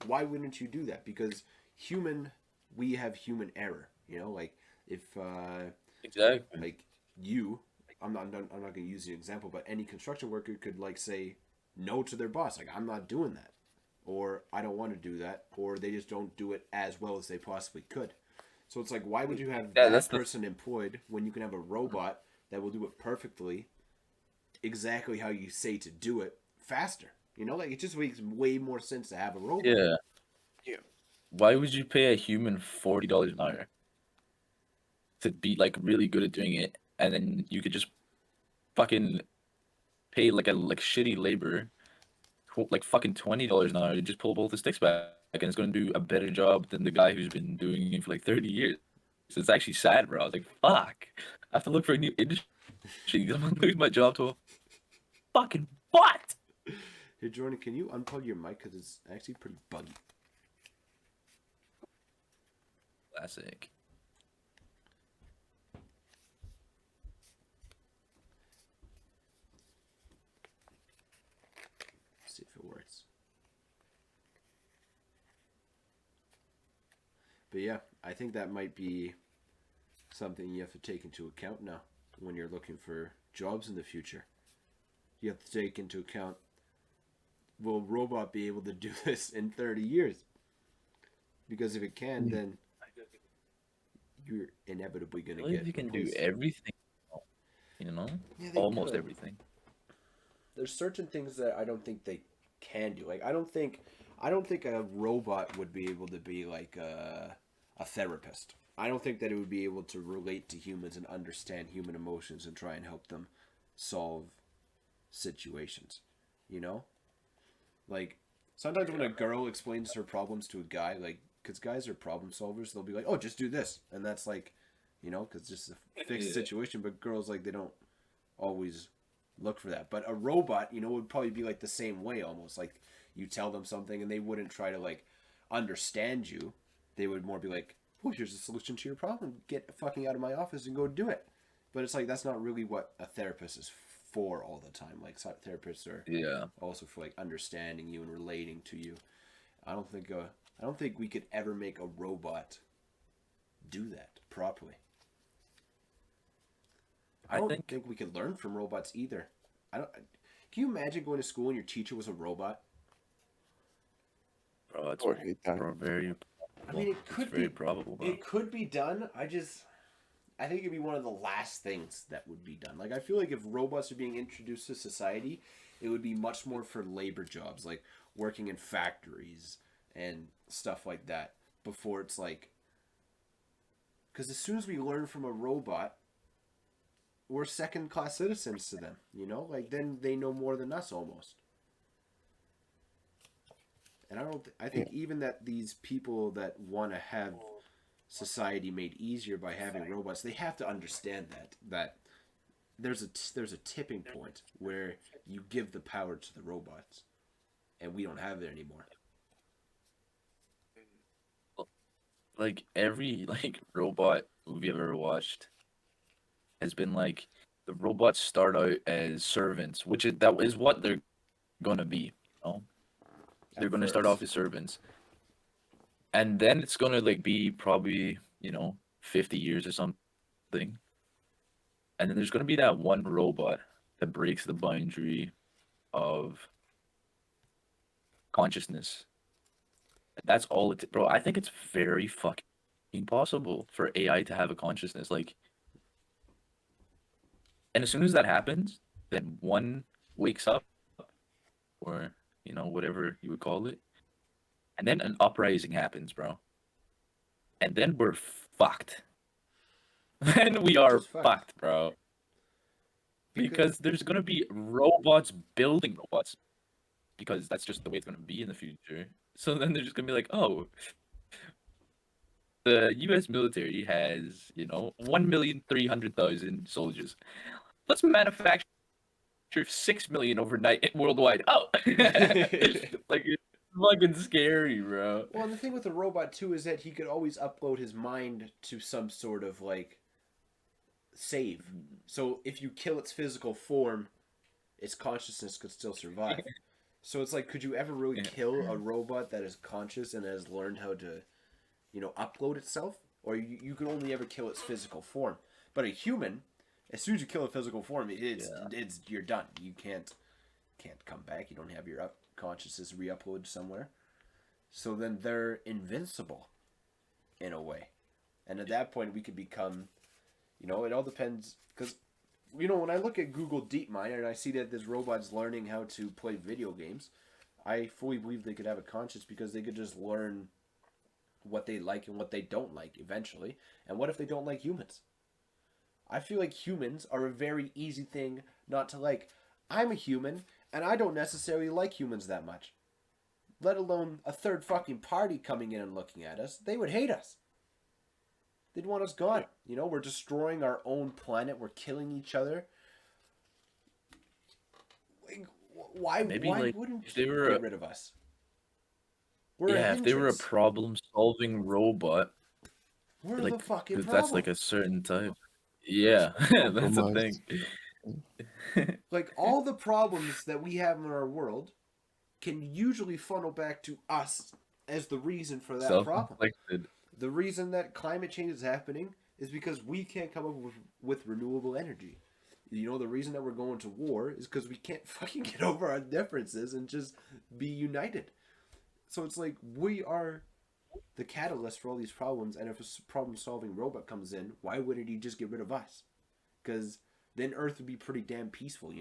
why wouldn't you do that? Because human, we have human error, like if Exactly. like you, I'm not going to use the example, but any construction worker could like say no to their boss, like I'm not doing that, or I don't want to do that, or they just don't do it as well as they possibly could. So it's like, why would you have Yeah, that that's the person employed when you can have a robot that will do it perfectly, exactly how you say to do it, faster? Like it just makes way more sense to have a robot. yeah. Why would you pay a human $40 an hour to be like really good at doing it, and then you could just fucking pay like a like shitty labor, like fucking $20 an hour to just pull both the sticks back, and it's gonna do a better job than the guy who's been doing it for like 30 years. So it's actually sad, bro. I was like, fuck. I have to look for a new industry because I'm gonna lose my job to a fucking bot. Hey Jordan, can you unplug your mic because it's actually pretty buggy? Classic. Let's see if it works. But yeah, I think that might be something you have to take into account now when you're looking for jobs in the future. You have to take into account, will robot be able to do this in 30 years? Because if it can, then you're inevitably going I to believe get you can do replaced. everything, you know? Yeah, they Almost could. everything. There's certain things that I don't think they can do. Like I don't think a robot would be able to be like a therapist. I don't think that it would be able to relate to humans and understand human emotions and try and help them solve situations. You know? Like sometimes when a girl explains her problems to a guy, like cuz guys are problem solvers, they'll be like, "Oh, just do this." And that's like, cuz it's just a fixed Yeah. situation, but girls like they don't always look for that. But a robot, would probably be like the same way almost. Like you tell them something and they wouldn't try to like understand you. They would more be like, "Oh, here's a solution to your problem. Get fucking out of my office and go do it." But it's like that's not really what a therapist is for all the time. Like therapists are Yeah. also for like understanding you and relating to you. I don't think we could ever make a robot do that properly. I I don't think, think we could learn from robots either. I don't. Can you imagine going to school and your teacher was a robot? bro, it's I would hate that. very I mean, probable. It's very probable, bro. it could be done. I think it'd be one of the last things that would be done. Like, I feel like if robots are being introduced to society, it would be much more for labor jobs, like working in factories and stuff like that. Before it's like, because as soon as we learn from a robot, we're second class citizens to them. Like then they know more than us almost. And I don't. I Yeah. think even that these people that want to have society made easier by having robots, they have to understand that there's a tipping point where you give the power to the robots, and we don't have it anymore. Like every like robot movie I've ever watched has been like the robots start out as servants, which is that is what they're gonna be, They're At gonna start off first, as servants. And then it's gonna like be probably, 50 years or something. And then there's gonna be that one robot that breaks the boundary. of consciousness. That's all it, bro. I think it's very fucking possible for AI to have a consciousness. Like, and as soon as that happens, then one wakes up, or whatever you would call it, and then an uprising happens, bro. And then we're fucked. Then we are Just fucked. fucked, bro. Because there's gonna be robots building robots. Because that's just the way it's gonna be in the future. So then they're just gonna be like, oh, the U.S. military has 1,300,000 soldiers. Let's manufacture 6 million overnight worldwide. Oh, like it's fucking scary, bro. Well, and the thing with the robot too is that he could always upload his mind to some sort of like save. So if you kill its physical form, its consciousness could still survive. So it's like, could you ever really Yeah. kill a robot that is conscious and has learned how to, upload itself? Or you can only ever kill its physical form. But a human, as soon as you kill a physical form, it's you're done. You can't come back. You don't have your consciousness re-uploaded somewhere. So then they're invincible, in a way. And at that point, we could become, it all depends. Because, when I look at Google DeepMind and I see that this robot's learning how to play video games, I fully believe they could have a conscience because they could just learn what they like and what they don't like eventually. And what if they don't like humans? I feel like humans are a very easy thing not to like. I'm a human, and I don't necessarily like humans that much. Let alone a third fucking party coming in and looking at us. They would hate us. They'd want us gone. We're destroying our own planet. We're killing each other. Like, why Maybe why like wouldn't if they you were get rid of us? We're a if they were a hindrance. problem-solving robot, We're the like fucking 'cause that's problem. like a certain type. Yeah, that's the Compromise. thing. Like, all the problems that we have in our world can usually funnel back to us as the reason for that problem. Self-inflicted. The reason that climate change is happening is because we can't come up with renewable energy. The reason that we're going to war is because we can't fucking get over our differences and just be united. So it's like we are the catalyst for all these problems, and if a problem-solving robot comes in, why wouldn't he just get rid of us? Because then Earth would be pretty damn peaceful.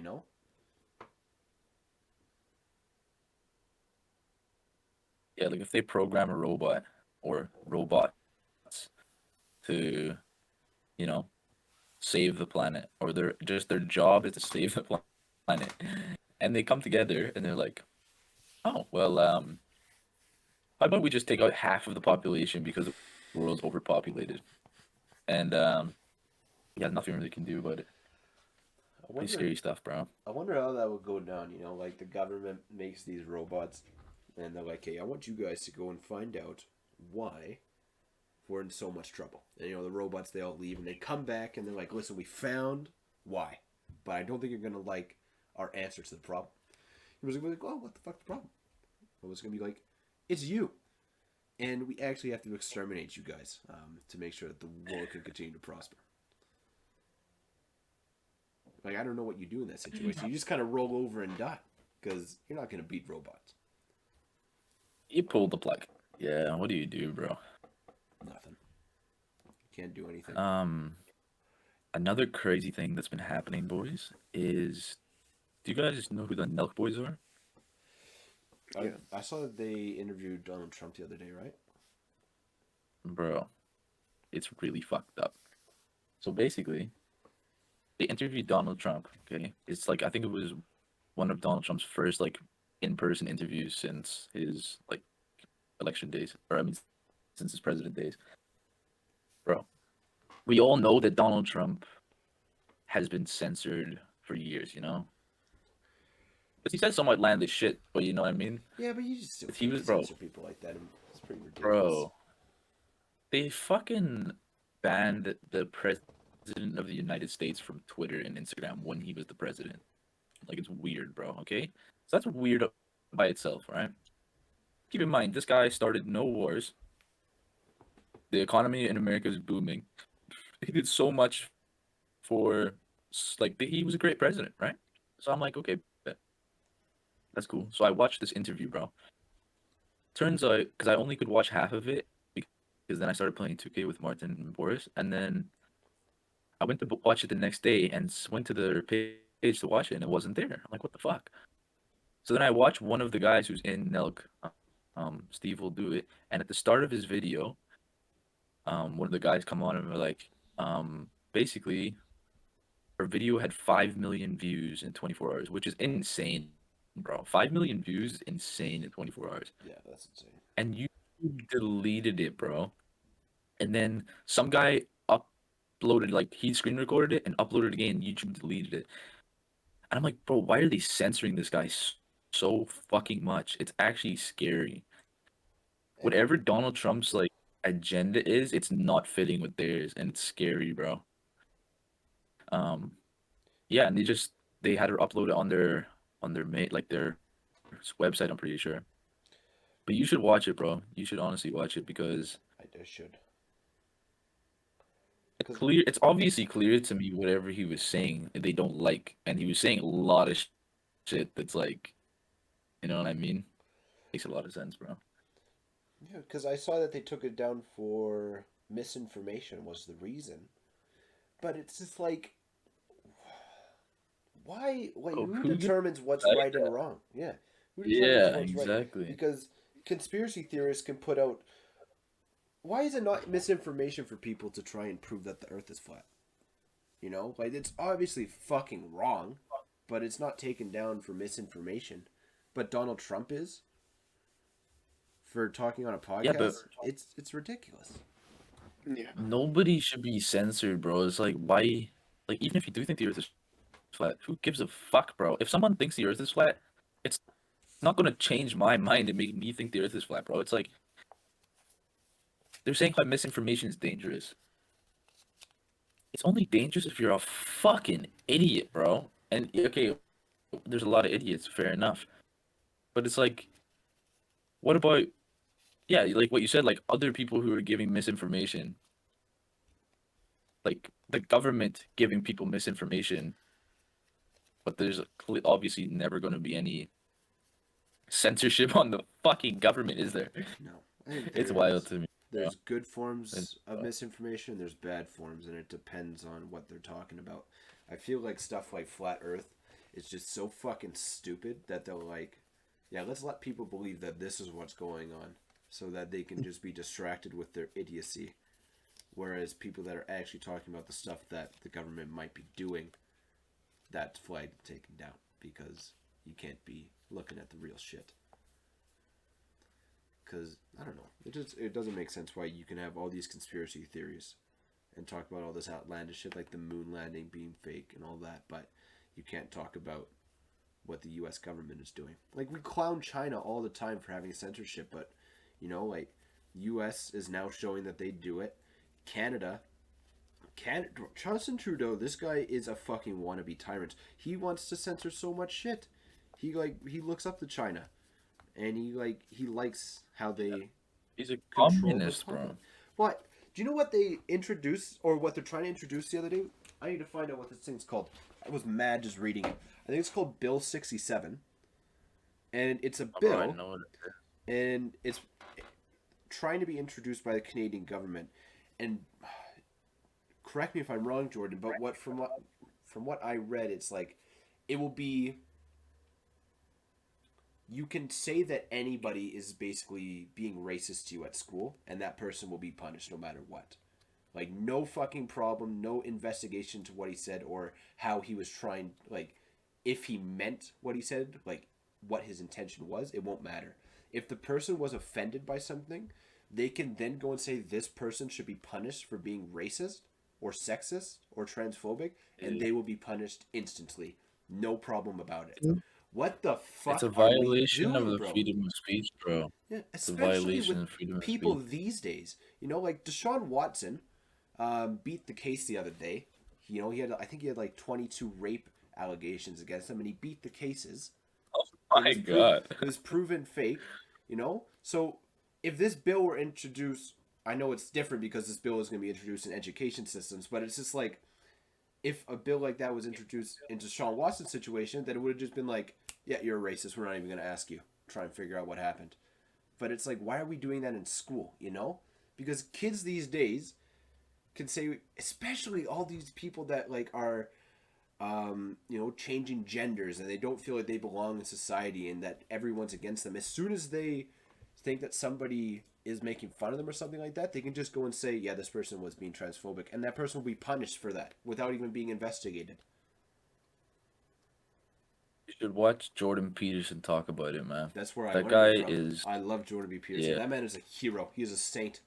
Yeah, like if they program a robot or robots to, you know, save the planet, or their job is to save the planet, and they come together and they're like, oh well, how about we just take out half of the population because the world's overpopulated, and yeah, nothing really can do about it. I Pretty wonder. scary stuff, bro. I wonder how that would go down. Like the government makes these robots, and they're like, "Hey, I want you guys to go and find out why we're in so much trouble." And the robots, they all leave, and they come back, and they're like, "Listen, we found why, but I don't think you're gonna like our answer to the problem." He was like, "Oh, what the fuck's the problem?" It was gonna be like, "It's you, and we actually have to exterminate you guys to make sure that the world can continue to prosper." Like, I don't know what you do in that situation. You just kind of roll over and die because you're not gonna beat robots. You pulled the plug. Yeah, what do you do, bro? Nothing. Can't do anything. Another crazy thing that's been happening, boys, is do you guys know who the Nelk Boys are? Yeah. I saw that they interviewed Donald Trump the other day, right? Bro, it's really fucked up. So basically, they interviewed Donald Trump, okay? It's like I think it was one of Donald Trump's first like in-person interviews since his like election days, or I mean since his president days. Bro, we all know that Donald Trump has been censored for years, you know? Because he said some outlandish shit, but you know what I mean? Yeah, but you just still But he can't was, bro, censor people like that. It's pretty ridiculous. bro, they fucking banned the president of the United States from Twitter and Instagram when he was the president. Like, it's weird, bro, okay? So that's weird by itself, right? Keep in mind, this guy started no wars. The economy in America is booming. He did so much for, like, he was a great president, right? So I'm like, okay, bet. That's cool. So I watched this interview, bro. Turns out, because I only could watch half of it, because then I started playing 2K with Martin and Boris, and then I went to watch it the next day and went to their page to watch it, and it wasn't there. I'm like, what the fuck? So then I watched one of the guys who's in Nelk, Steve will do it, and at the start of his video, one of the guys come on and were like, basically, our video had 5 million views in 24 hours, which is insane, bro. 5 million views is insane in 24 hours. Yeah, that's insane. And you deleted it, bro. And then some guy uploaded, like, he screen recorded it and uploaded it again. YouTube deleted it. And I'm like, bro, why are they censoring this guy so fucking much? It's actually scary. And Whatever Donald Trump's like agenda is, it's not fitting with theirs, and it's scary, bro. Um, yeah, and they had her upload it on their mate like their website. I'm pretty sure. But you should watch it, bro. You should honestly watch it because I should. it's Because clear. It's obviously clear to me whatever he was saying they don't like, and he was saying a lot of shit that's like, you know what I mean? Makes a lot of sense, bro. yeah, because I saw that they took it down for misinformation was the reason. But it's just like, why? Like, Oh, who who gets determines what's like right and that? wrong? Yeah, who determines Yeah, what's right? exactly. Because conspiracy theorists can put out. Why is it not misinformation for people to try and prove that the Earth is flat? You know, like it's obviously fucking wrong, but it's not taken down for misinformation. But Donald Trump is for talking on a Yeah, but podcast. It's ridiculous. Yeah. nobody should be censored, bro. It's like why, like even if you do think the Earth is flat, who gives a fuck, bro? If someone thinks the Earth is flat, it's not gonna change my mind and make me think the Earth is flat, bro. It's like they're saying how misinformation is dangerous. It's only dangerous if you're a fucking idiot, bro. And okay, there's a lot of idiots, fair enough. But it's like, what about yeah, like what you said, like other people who are giving misinformation, like the government giving people misinformation, but there's obviously never going to be any censorship on the fucking government, is there? No, I think It's there wild is. to me, bro. There's good It's forms of misinformation. There's bad forms, and it depends on what they're talking about. I feel like stuff like flat Earth is just so fucking stupid that they'll like, yeah, let's let people believe that this is what's going on, so that they can just be distracted with their idiocy. Whereas people that are actually talking about the stuff that the government might be doing, that flag taken down because you can't be looking at the real shit. Because I don't know, it doesn't make sense why you can have all these conspiracy theories and talk about all this outlandish shit like the moon landing being fake and all that, but you can't talk about what the U.S. government is doing. Like we clown China all the time for having censorship, but you know, like U.S. is now showing that they do it. Canada Justin Trudeau, this guy is a fucking wannabe tyrant. He wants to censor so much shit. He looks up to China, and he likes how they he's a control the communist, public. bro. What? Do you know what they introduced or what they're trying to introduce the other day? I need to find out what this thing's called. I was mad just reading it. I think it's called Bill 67, and it's a Bro, I bill, know it. and it's trying to be introduced by the Canadian government. And correct me if I'm wrong, Jordan, but from what I read, it's like it will be. You can say that anybody is basically being racist to you at school, and that person will be punished no matter what. Like no fucking problem, no investigation to what he said or how he was trying. Like if he meant what he said, like what his intention was, it won't matter. If the person was offended by something, they can then go and say this person should be punished for being racist or sexist or transphobic, and Yeah. they will be punished instantly. No problem about it. What the It's a fuck are we violation of doing, the bro? freedom of speech, bro. Yeah, It's a especially violation with of freedom of people speech. these days. You know, like Deshaun Watson beat the case the other day. You know, I think he had like 22 rape allegations against him, and he beat the cases. Oh It my was proven. god. It was proven fake. You know, so if this bill were introduced, I know it's different because this bill is going to be introduced in education systems, but it's just like if a bill like that was introduced into Sean Watson's situation, then it would have just been like, yeah, you're a racist. We're not even going to ask you. Try and figure out what happened. But it's like, why are we doing that in school? You know, because kids these days can say, especially all these people that like are, changing genders and they don't feel like they belong in society and that everyone's against them. As soon as they think that somebody is making fun of them or something like that, they can just go and say, yeah, this person was being transphobic, and that person will be punished for that without even being investigated. You should watch Jordan Peterson talk about it, man. That's where I That learned guy it from. is, I love Jordan B. Peterson. yeah, That man is a hero. He is a saint.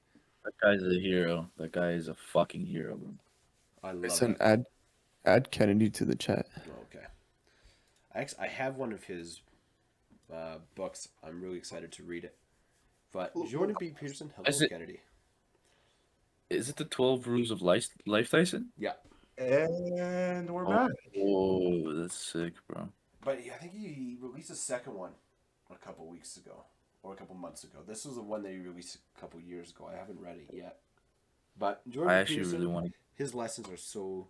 that guy's a hero. That guy is a fucking hero, bro. I I love sent it. add Kennedy to the chat. Okay. I have one of his books. I'm really excited to read it. But Jordan B. Peterson, hello, Is it- Kennedy. Is it the 12 Rules of Life, Tyson? Yeah. And we're Oh, back. oh, that's sick, bro. But I think he released a second one a couple weeks ago or a couple months ago. This was the one that he released a couple years ago. I haven't read it yet. But Jordan I actually Peterson, really want to. his lessons are so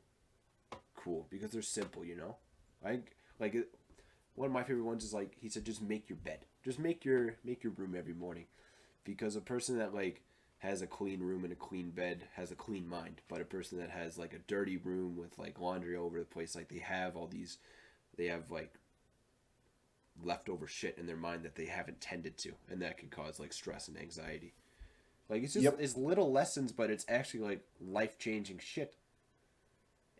cool because they're simple, you know? One of my favorite ones is like he said just make your bed. Just make your room every morning. Because a person that like has a clean room and a clean bed has a clean mind, but a person that has like a dirty room with like laundry all over the place, like they have like leftover shit in their mind that they haven't tended to, and that can cause like stress and anxiety. Like it's just it's little lessons, but it's actually like life changing shit.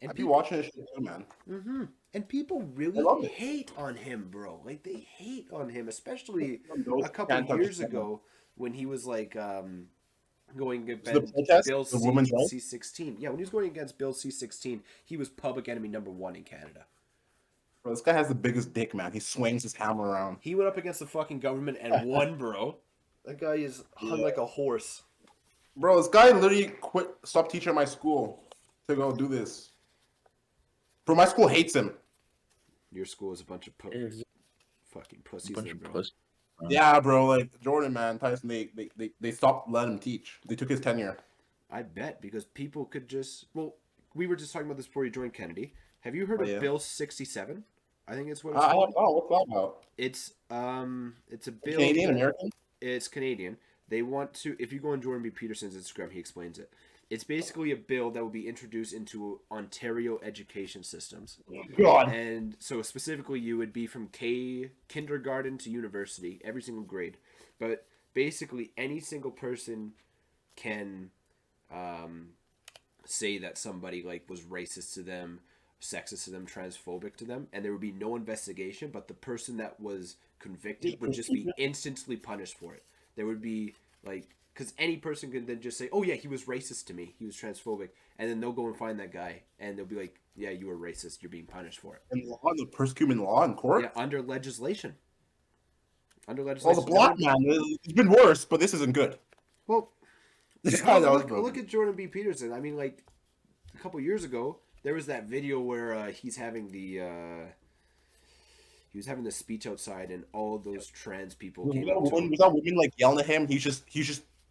And I'd be watching this shit too, man. Mm-hmm. And people I really love it. hate on him, bro. Like they hate on him, especially Those a couple can't touch years the camera. ago when he was like going The against protest, Bill the women's rights? C-16. Yeah, when he was going against Bill C-16, he was public enemy number one in Canada. Bro, this guy has the biggest dick, man. He swings his hammer around. He went up against the fucking government and won, bro. That guy is hung like a horse. Bro, this guy literally stopped teaching at my school to go do this. Bro, my school hates him. Your school is a bunch of fucking pussies, Bunch then, of bro. puss. Yeah, bro, like Jordan, man, Tyson, they stopped letting him teach. They took his tenure. I bet because people could just we were just talking about this before you joined Kennedy. Have you heard Oh, of yeah. Bill 67? I think it's what it's I don't called. know, what's that about? It's a bill. Canadian, that- American? It's Canadian. They want to. If you go on Jordan B. Peterson's Instagram, he explains it. It's basically a bill that will be introduced into Ontario education systems. God. And so specifically, you would be from kindergarten to university, every single grade. But basically, any single person can say that somebody like was racist to them, sexist to them, transphobic to them, and there would be no investigation. But the person that was convicted would just be instantly punished for it. There would be like. Because any person can then just say, oh, yeah, he was racist to me. He was transphobic. And then they'll go and find that guy. And they'll be like, yeah, you were racist. You're being punished for it. In law, the persecuting law in court? Yeah, under legislation. Under Oh, legislation. the black man. It's been worse, but this isn't good. Well, I know, look at Jordan B. Peterson. I mean, like, a couple years ago, there was that video where he's having the... he was having the speech outside, and all those trans people came up to him. Was that women like yelling at him? He's just.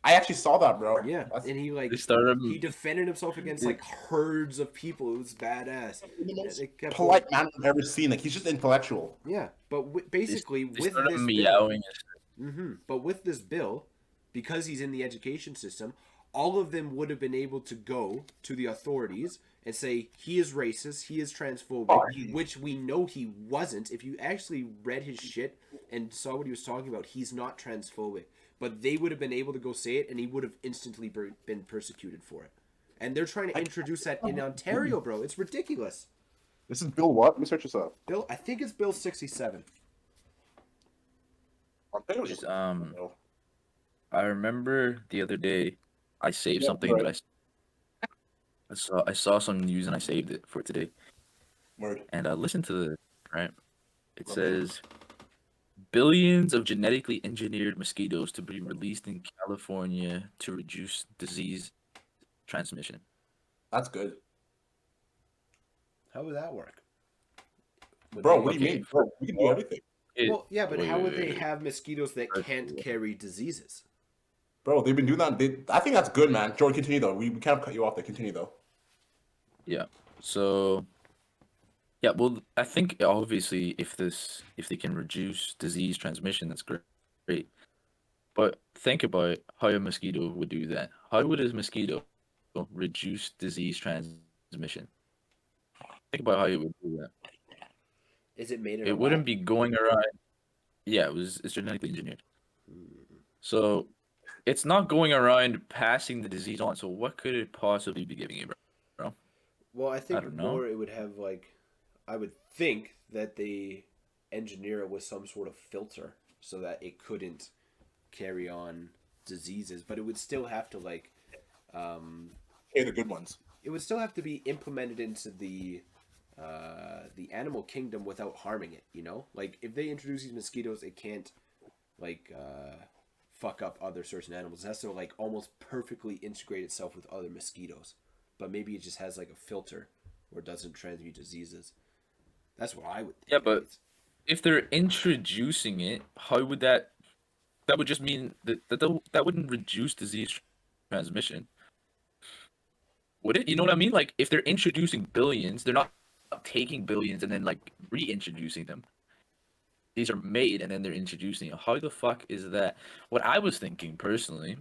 I actually saw that, bro. Yeah, That's and he like They started. he defended himself against like herds of people. It was badass. the most They kept polite man I've ever seen. Like he's just intellectual. Yeah, but basically They with started this bill, meowing. but with this bill, because he's in the education system, all of them would have been able to go to the authorities and say he is racist, he is transphobic, which we know he wasn't. If you actually read his shit and saw what he was talking about, he's not transphobic. But they would have been able to go say it, and he would have instantly been persecuted for it. And they're trying to introduce that in Ontario, bro. It's ridiculous. This is Bill what? Let me search this up. Bill, I think it's Bill 67. Just, I remember the other day, I saved Yeah, something right. that I saw some news and I saved it for today. Word. And I listened to the right. It Okay. says billions of genetically engineered mosquitoes to be released in California to reduce disease transmission. That's good. How would that work? Bro, what do you Okay. mean? Bro, we can do everything. Well, yeah, but Wait, how would wait, they wait. have mosquitoes that First can't of all- carry diseases? Bro, they've been doing that. I think that's good, man. Jordan, continue though. We can't cut you off there. Continue though. Yeah. So Yeah, well, I think obviously if they can reduce disease transmission, that's great. But think about how a mosquito would do that. How would a mosquito reduce disease transmission? Think about how it would do that. Is it made in a It wouldn't lab? be going around. Yeah, it's genetically engineered. Hmm. So it's not going around passing the disease on. So what could it possibly be giving you, bro? Well, I I think don't know. more it would have like, I would think that they engineer it with some sort of filter so that it couldn't carry on diseases, but it would still have to like, um, Hey, the good ones. it would still have to be implemented into the animal kingdom without harming it. You know, like if they introduce these mosquitoes, it can't like fuck up other certain animals. It has to like almost perfectly integrate itself with other mosquitoes, but maybe it just has like a filter where it doesn't transmute diseases. That's what I would Yeah, think, at but least. if they're introducing it, how would that would just mean that wouldn't reduce disease transmission, would it? You know what I mean? Like if they're introducing billions, they're not taking billions and then like reintroducing them. These are made and then they're introducing it. How the fuck is that? What I was thinking personally,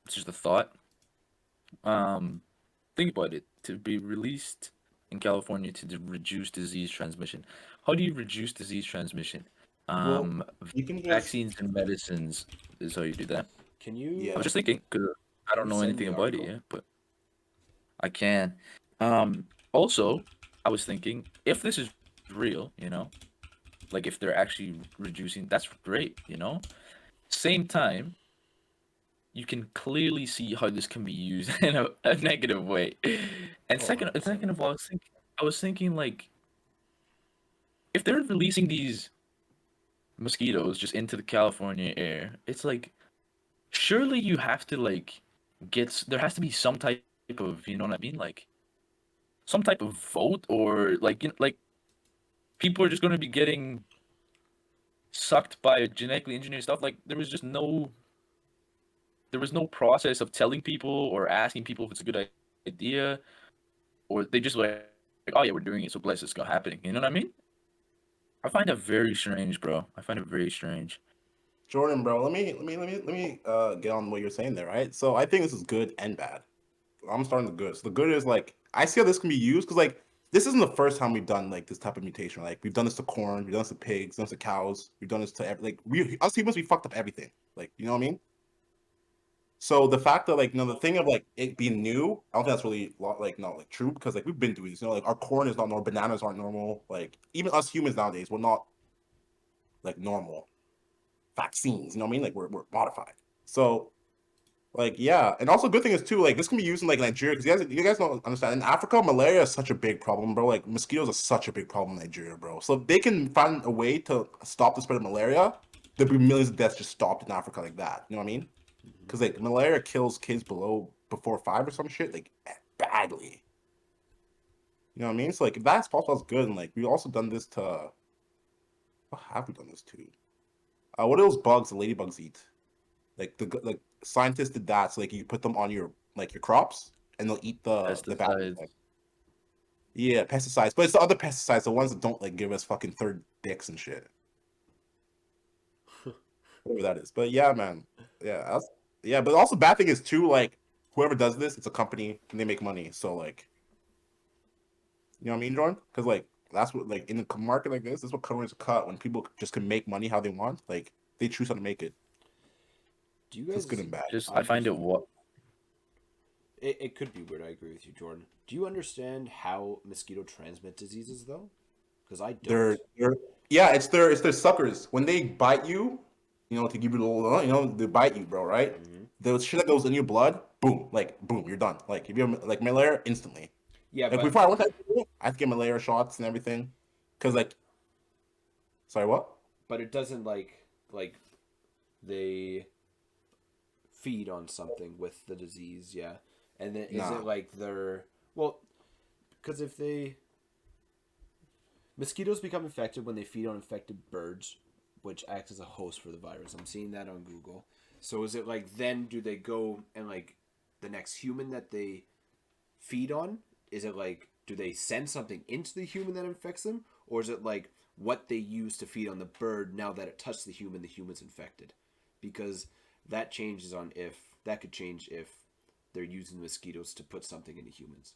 it's just a thought. Um, think about it. To be released in California reduce disease transmission. How do you reduce disease transmission? Well, Um, you can just Vaccines and medicines is how you do that. Can I you was yeah. just thinking because I can don't you know send me anything the about it article? yet, but I can. Also, I was thinking if this is real, like if they're actually reducing, that's great, Same time, you can clearly see how this can be used in a negative way. And Oh, second 100%. of all, I was thinking like if they're releasing these mosquitoes just into the California air, it's like surely you have to like there has to be some type of, you know what I mean? Like some type of vote or like like people are just going to be getting sucked by genetically engineered stuff. Like there was no process of telling people or asking people if it's a good idea, or they just like, oh yeah, we're doing it, so bless it's gonna happening. You know what I mean? I find that very strange, bro. I find it very strange. Jordan, bro. Let me get on what you're saying there, right? So I think this is good and bad. I'm starting the good. So the good is like I see how this can be used because like this isn't the first time we've done like this type of mutation. Like we've done this to corn, we've done this to pigs, done this to cows, we've done this to like we us humans we fucked up everything. Like you know what I mean? So the fact that like the thing of like it being new, I don't think that's really like not like true because like we've been doing this. Like our corn is not normal, bananas aren't normal. Like even us humans nowadays, we're not like normal vaccines. You know what I mean? Like we're modified. So like yeah, and also good thing is too like this can be used in like Nigeria because you guys don't understand in Africa malaria is such a big problem, bro. Like mosquitoes are such a big problem in Nigeria, bro. So if they can find a way to stop the spread of malaria, there'll be millions of deaths just stopped in Africa like that. You know what I mean? Hmm. Because like malaria kills kids before 5 or some shit like badly. You know what I mean? So like if that's possible, that's good. And like we also done this to what have we done this to? What are those bugs the ladybugs eat? Like scientists did that so like you put them on your like your crops and they'll eat the bad Pesticides. stuff. Yeah, pesticides, but it's the other pesticides, the ones that don't like give us fucking third dicks and shit, whatever that is. But yeah, man, yeah, yeah. But also bad thing is too like whoever does this, it's a company and they make money. So like you know what I mean, Jordan? Because like that's what like in a market like this is what companies cut when people just can make money how they want. Like they choose how to make it. Do you So it's good guys and bad. Just I find it understand? what It could be weird. I agree with you, Jordan. Do you understand how mosquito transmit diseases, though? Because I don't. They're yeah, it's their suckers. When they bite you, to give you a little, they bite you, bro, right? Hmm. The shit that goes in your blood, boom, like boom, you're done. Like if you have like malaria, instantly. Yeah, Like but before I went to I had to get malaria shots and everything, cause like, sorry, what? it doesn't like they feed on something with the disease, yeah. And then is it Nah, like they're well, because if they mosquitoes become infected when they feed on infected birds, which acts as a host for the virus. I'm seeing that on Google. So is it like then do they go and like the next human that they feed on? Is it like do they send something into the human that infects them, or is it like what they use to feed on the bird? Now that it touched the human's infected, because that changes on if that could change if they're using mosquitoes to put something into humans.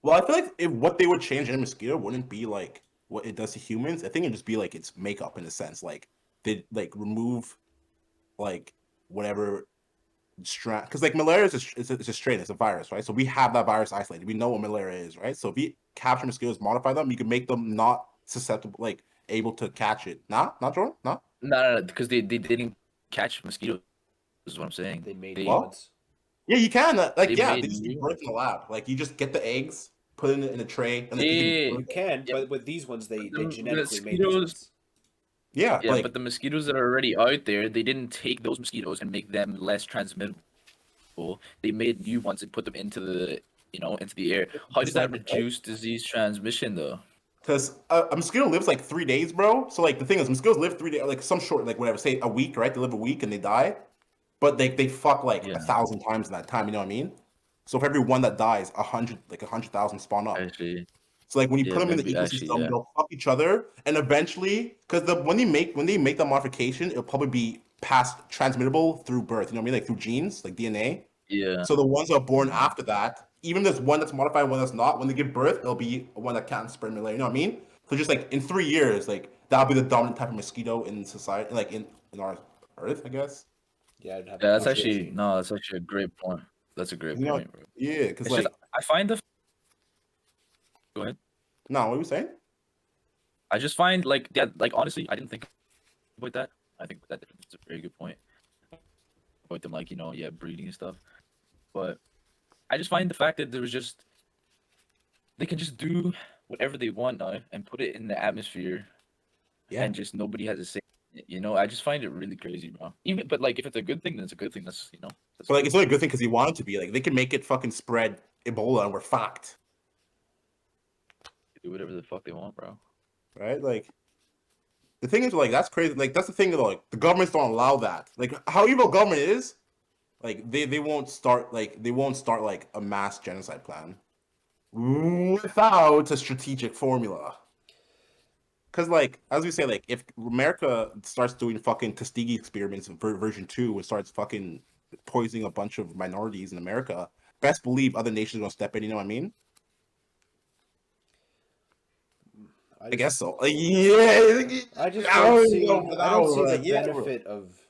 Well, I feel like if what they would change in a mosquito wouldn't be like what it does to humans. I think it'd just be like its makeup in a sense. Like they like remove like whatever strand, because like malaria is it's a strain, it's a virus, right? So we have that virus isolated. We know what malaria is, right? So if we capture mosquitoes, modify them, you can make them not susceptible, like able to catch it. Nah, not Jordan, nah. No, because they didn't catch mosquitoes. Is what I'm saying. They made new They Well, ones. yeah, you can. Like, they yeah, made they just give new birth ones. in the lab. Like, you just get the eggs, put it in a tray, and then you can. Yeah, You can, yeah. but with these ones, they The genetically made these mosquitoes. ones. Yeah, Yeah, but like the mosquitoes that are already out there, they didn't take those mosquitoes and make them less transmissible. They made new ones and put them into the into the air. How does that reduce disease transmission though? because a mosquito lives like 3 days, bro. So like the thing is, mosquitoes live 3 days, like some short, like whatever, say a week, right? They live a week and they die, but they fuck like Yeah, 1,000 times in that time. You know what I mean? So for every one that dies, 100,000 spawn up. actually, So like when you yeah, put them in the maybe actually, ecosystem, yeah, they'll fuck each other, and eventually, because when they make that modification, it'll probably be passed transmittable through birth. You know what I mean? Like through genes, like DNA. yeah. So the ones that are born Mhm. after that, even if there's one that's modified, one that's not, when they give birth, it'll be one that can't spread malaria. You know what I mean? So just like in 3 years, like that'll be the dominant type of mosquito in society, like in our Earth, I guess. Yeah, I'd have a Yeah, that's dominant actually gene. no, that's actually a great point. That's a great You know, point, bro. yeah, because It's just like, I find the go ahead. no, what are you saying? I just find like yeah, like honestly, I didn't think about that. I think that's a very good point about them, like yeah, breeding and stuff. But I just find the fact that there was just they can just do whatever they want now and put it in the atmosphere, Yeah. and just nobody has a say. I just find it really crazy, bro. Even but like if it's a good thing, then it's a good thing. That's But like, good. it's only a good thing because he wanted to be. Like, they can make it fucking spread Ebola, and we're fucked, Do whatever the fuck they want, bro. right? Like, the thing is, like, that's crazy. Like, that's the thing. Like, the governments don't allow that. Like, how evil government is, like, they won't start like a mass genocide plan without a strategic formula. Because, like, as we say, like, if America starts doing fucking Tuskegee experiments in version 2 and starts fucking poisoning a bunch of minorities in America, best believe other nations are gonna step in. You know what I mean? I guess so. Like, yeah, I just I don't don't even see. know for I that don't one, see but the like, yeah, bro. benefit of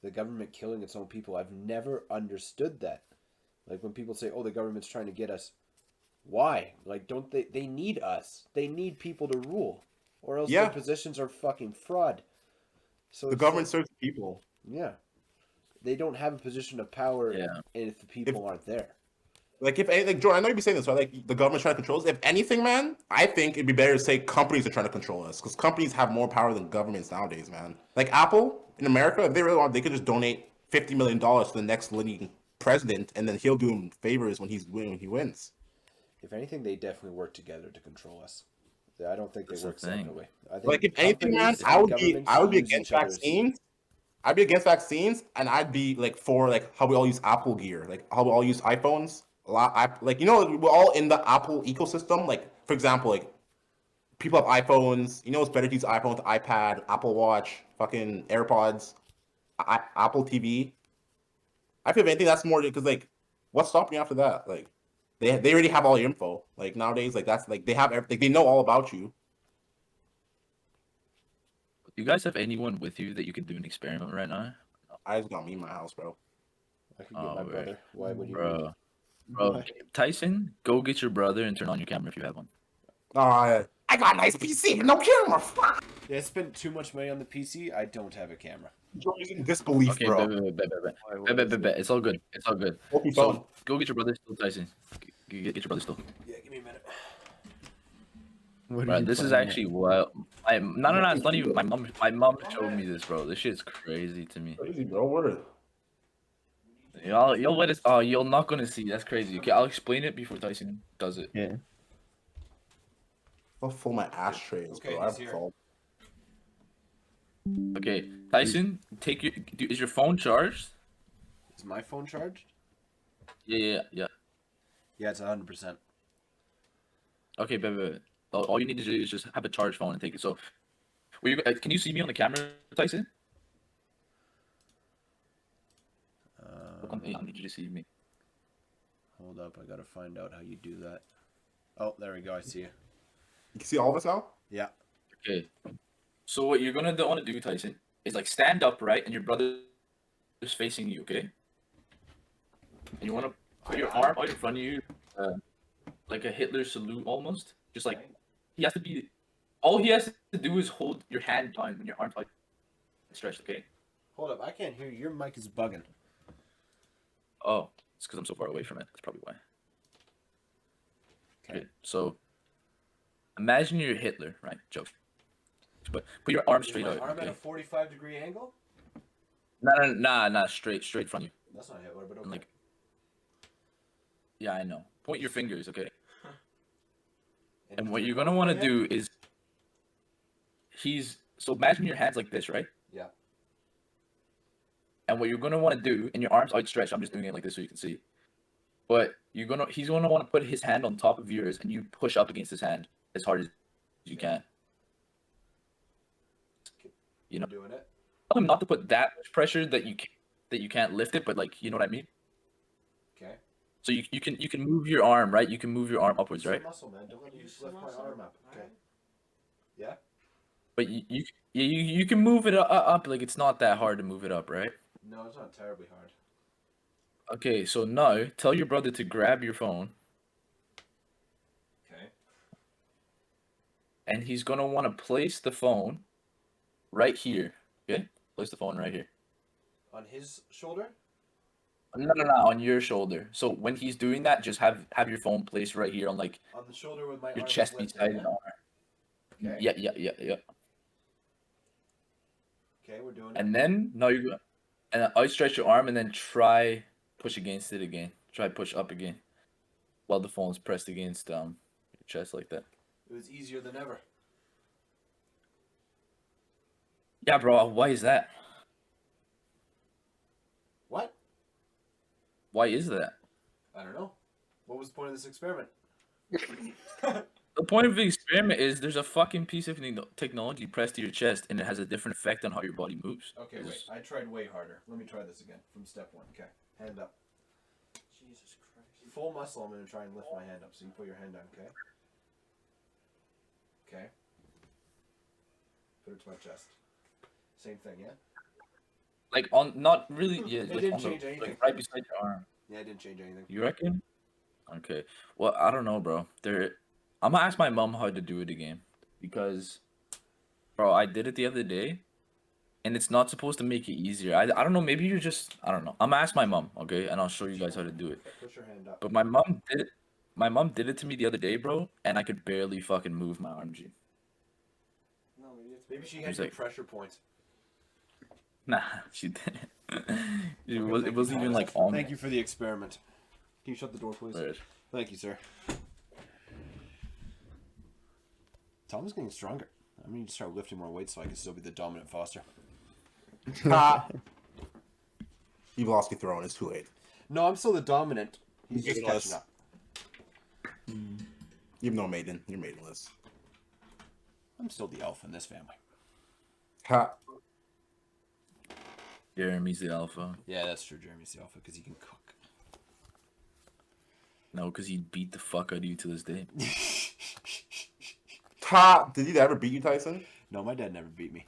the government killing its own people. I've never understood that. Like when people say, "Oh, the government's trying to get us," why? Like, don't they? They need us. They need people to rule, or else their Yeah, positions are fucking fraud. So the it's government like, serves the people. yeah, they don't have a position of power Yeah, if the If people aren't there. like if like Jordan, I know you'd be saying this, right? Like the government's trying to control us. If anything, man, I think it'd be better to say companies are trying to control us because companies have more power than governments nowadays, man. Like Apple in America, if they really want, they could just donate $50 million to the next living president, and then he'll do him favors when he wins. If anything, they definitely work together to control us. I don't think they that's the work thing. separately. I Like if think anything, man, companies and governments I would be use against each other's. vaccines. I'd be against vaccines, and I'd be like for like how we all use Apple gear, like how we all use iPhones. A lot, like we're all in the Apple ecosystem. Like for example, like people have iPhones. You know, it's better to use iPhone, iPad, Apple Watch, fucking AirPods, Apple TV. I feel if anything, that's more because like, what's stopping you after that? Like, they already have all your info. Like nowadays, like that's like they have everything. They know all about you. Do you guys have anyone with you that you could do an experiment right now? I just got me in my house, bro. I could get my Oh, right. brother. Why would you need? Bro, Why? Tyson, go get your brother and turn on your camera if you have one. I got a nice PC, no camera. Fuck. Yeah, I spent too much money on the PC. I don't have a camera. You're using disbelief, Okay, bro. bet. It's all good. It's all good. Hope you So phone. go get your brother still, Tyson. Get your brother still. Yeah, give me a minute. What are Bro, you this is playing? actually wild. No. It's not even my mom. My mom showed me this, bro. This shit's crazy to me. Crazy, bro. Word. You'll let us. Oh, you're not gonna see. That's crazy. Okay, I'll explain it before Tyson does it. Yeah. I'll fill my ashtrays, Okay, bro. he's I've here. called. Okay, Tyson, is your phone charged? Is my phone charged? Yeah. Yeah, it's 100%. Okay, but all you need to do is just have a charged phone and take it. So, can you see me on the camera, Tyson? Look on, I need you to see me. Hold up, I gotta find out how you do that. Oh, there we go. I see you. You can see all of us now? Yeah. Okay. So what you're gonna want to do, Tyson, is like stand up, right, and your brother is facing you, okay? And you want to put your arm out in front of you, like a Hitler salute almost. Just like he has to be. All he has to do is hold your hand down when your arm's out stretched, okay? Hold up, I can't hear you. Your mic is bugging. Oh, it's because I'm so far away from it. That's probably why. Okay. So imagine you're Hitler, right? Joke. But put your arm straight Is my out. arm Okay? at a 45-degree angle? Nah, straight from you. That's not Hitler, but okay. And like, yeah, I know. Point your fingers, okay? And what you're gonna want to do is, so imagine your hands like this, right? Yeah. And what you're gonna want to do, and your arms outstretched. I'm just doing it like this so you can see. But he's gonna want to put his hand on top of yours, and you push up against his hand as hard as you can. You know, Doing it. tell him not to put that much pressure that you can't lift it, but like, you know what I mean? Okay. So you can move your arm, right? You can move your arm upwards, right? Muscle, man. Don't let me just lift my arm up. Okay. Yeah. But you can move it up. Like, it's not that hard to move it up, right? No, it's not terribly hard. Okay, so now tell your brother to grab your phone, Okay. and he's gonna want to place the phone right here. Okay, place the phone right here. On his shoulder? No, on your shoulder. So when he's doing that, just have your phone placed right here on like On the shoulder with my your arm chest lifted, beside yeah? your arm. Okay. Yeah. Okay, we're doing it. And then now you go and outstretch your arm, and then try push against it again. Try push up again, while the phone's pressed against your chest like that. It was easier than ever. Yeah, bro. Why is that? What? Why is that? I don't know. What was the point of this experiment? The point of the experiment is there's a fucking piece of technology pressed to your chest, and it has a different effect on how your body moves. Okay, wait. I tried way harder. Let me try this again from step one. Okay, hand up. Jesus Christ. Full muscle. I'm gonna try and lift my hand up. So you put your hand down. Okay. Okay. Put it to my chest. Same thing, yeah. Like on, not really. Yeah, It like didn't on change anything. like right beside your arm. Yeah, it didn't change anything. You reckon? Okay. Well, I don't know, bro. I'm gonna ask my mom how to do it again, because, bro, I did it the other day, and it's not supposed to make it easier. I don't know. Maybe you're just, I don't know. I'm gonna ask my mom, okay, and I'll show you guys how to do it. Push your hand up. But my mom did it. My mom did it to me the other day, bro, and I could barely fucking move my arm, G. No, maybe she had He's good like- pressure points. Nah, she didn't. It wasn't even like on. Thank you for the experiment. Can you shut the door, please? Right. Thank you, sir. Tom's getting stronger. I need to start lifting more weight so I can still be the dominant Foster. You've lost your throne. It's too late. No, I'm still the dominant. He's just Ridiculous. catching up. You've no maiden. You're maidenless. I'm still the alpha in this family. Ha. Jeremy's the alpha. Yeah, that's true. Jeremy's the alpha because he can cook. No, because he beat the fuck out of you to this day. Ha. Did he ever beat you, Tyson? No, my dad never beat me.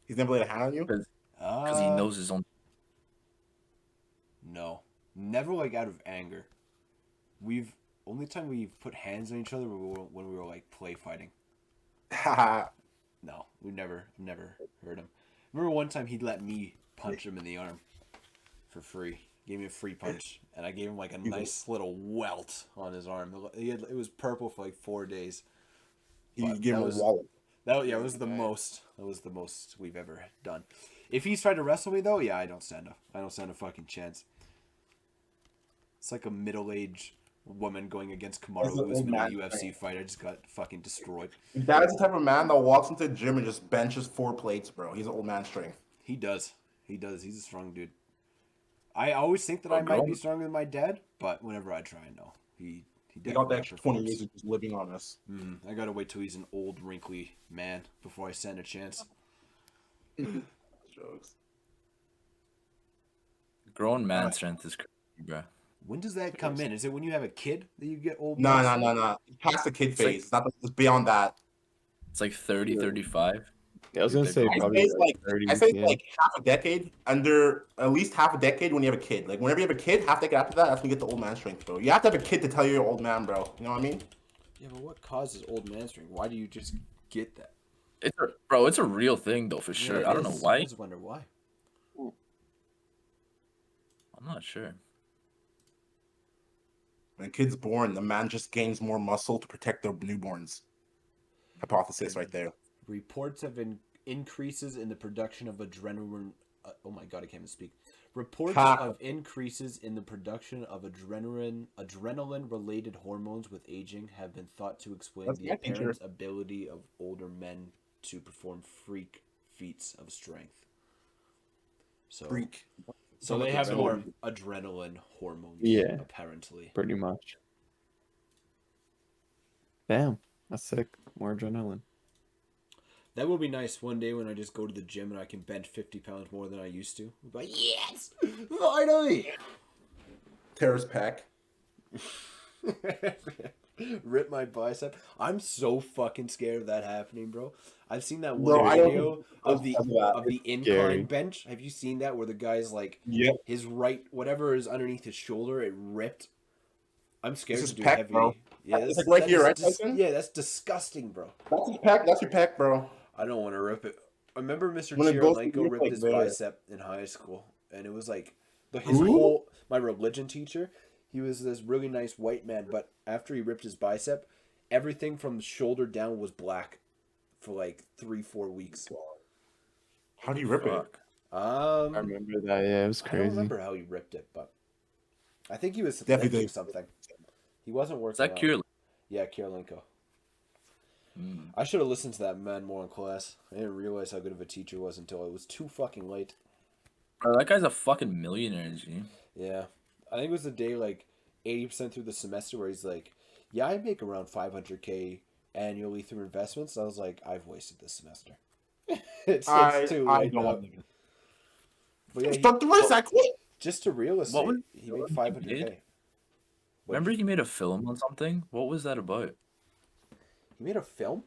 He's never laid a hand on you? Because he knows his own. No, never like out of anger. Only time we've put hands on each other when we were like play fighting. Ha. No, we've never hurt him. Remember one time he let me punch him in the arm for free. Gave me a free punch, and I gave him like a nice little welt on his arm. It was purple for like 4 days. You But give him that a wallet. It was the most. That was the most we've ever done. If he's tried to wrestle me though, yeah, I don't stand up. I don't stand a fucking chance. It's like a middle-aged woman going against He's Kamaru an old Usman in a man UFC thing. fight. I just got fucking destroyed. That is the type of man that walks into the gym and just benches 4 plates, bro. He's an old man strength. He does. He's a strong dude. I always think that Oh, I might be girl. stronger than my dad, but whenever I try, no, he He got definitely the extra 20 outperforms. years of just living on us. I gotta wait till he's an old, wrinkly man before I stand a chance. Jokes. Grown man Alright. strength is crazy, bro. When does that come in? Is it when you have a kid that you get old? No, man no, strength? no, no. Past the kid It's like- phase. It's not. It's beyond that. It's like 30, 35. Yeah, I was Dude, gonna they're say grown. I probably say it's like 30. I say it's Yeah. like half a decade, under at least half a decade when you have a kid. Like whenever you have a kid, half a decade after that, that's when you get the old man strength, bro. You have to have a kid to tell you you're old man, bro. You know what I mean? Yeah, but what causes old man strength? Why do you just get that? It's a real thing though for sure. Yeah, it I don't know is. why. I just wonder why. I'm not sure. When a kid's born, the man just gains more muscle to protect their newborns. Hypothesis right there. Reports of increases in the production of adrenaline. Oh my god, I can't even speak. Reports Ha. of increases in the production of adrenaline-related hormones with aging have been thought to explain That's the my teacher. apparent ability of older men to perform freak feats of strength. So, Freak. so they have more adrenaline hormones. Yeah. Apparently. Pretty much. Damn, that's sick. More adrenaline. That will be nice one day when I just go to the gym and I can bench 50 pounds more than I used to. I'll be like, yes! Finally! Terrace pack. Rip my bicep. I'm so fucking scared of that happening, bro. I've seen that Bro, one I don't video think of the of that. of the It's incline scary. bench. Have you seen that where the guy's like Yep. his right whatever is underneath his shoulder, it ripped. I'm scared This to is do pec, heavy. bro. Yeah, It's that's, like right that here, is right, Tyson? yeah, that's disgusting, bro. That's your pec. That's your pec, bro. I don't want to rip it. I remember Mr. When it goes to Chierenko look ripped like his this. bicep in high school, and it was like his Who? whole my religion teacher. He was this really nice white man, but after he ripped his bicep, everything from the shoulder down was black for like 3-4 weeks. How do you rip it? Fuck. I remember that. Yeah, it was I don't crazy. remember how he ripped it, but I think he was Definitely lifting did. something. He wasn't working. Is that out. Kierland? Yeah, Kierlenko. Mm. I should have listened to that man more in class. I didn't realize how good of a teacher he was until it was too fucking late. Bro, that guy's a fucking millionaire, G. Yeah. I think it was the day like 80% through the semester where he's like, yeah, I make around 500K annually through investments. I was like, I've wasted this semester. it's too I late don't now. want to. But yeah, Start the race, I quit. just to real estate, was- he what made was he 500K. made? What, Remember he made a film on something? What was that about? he made a film?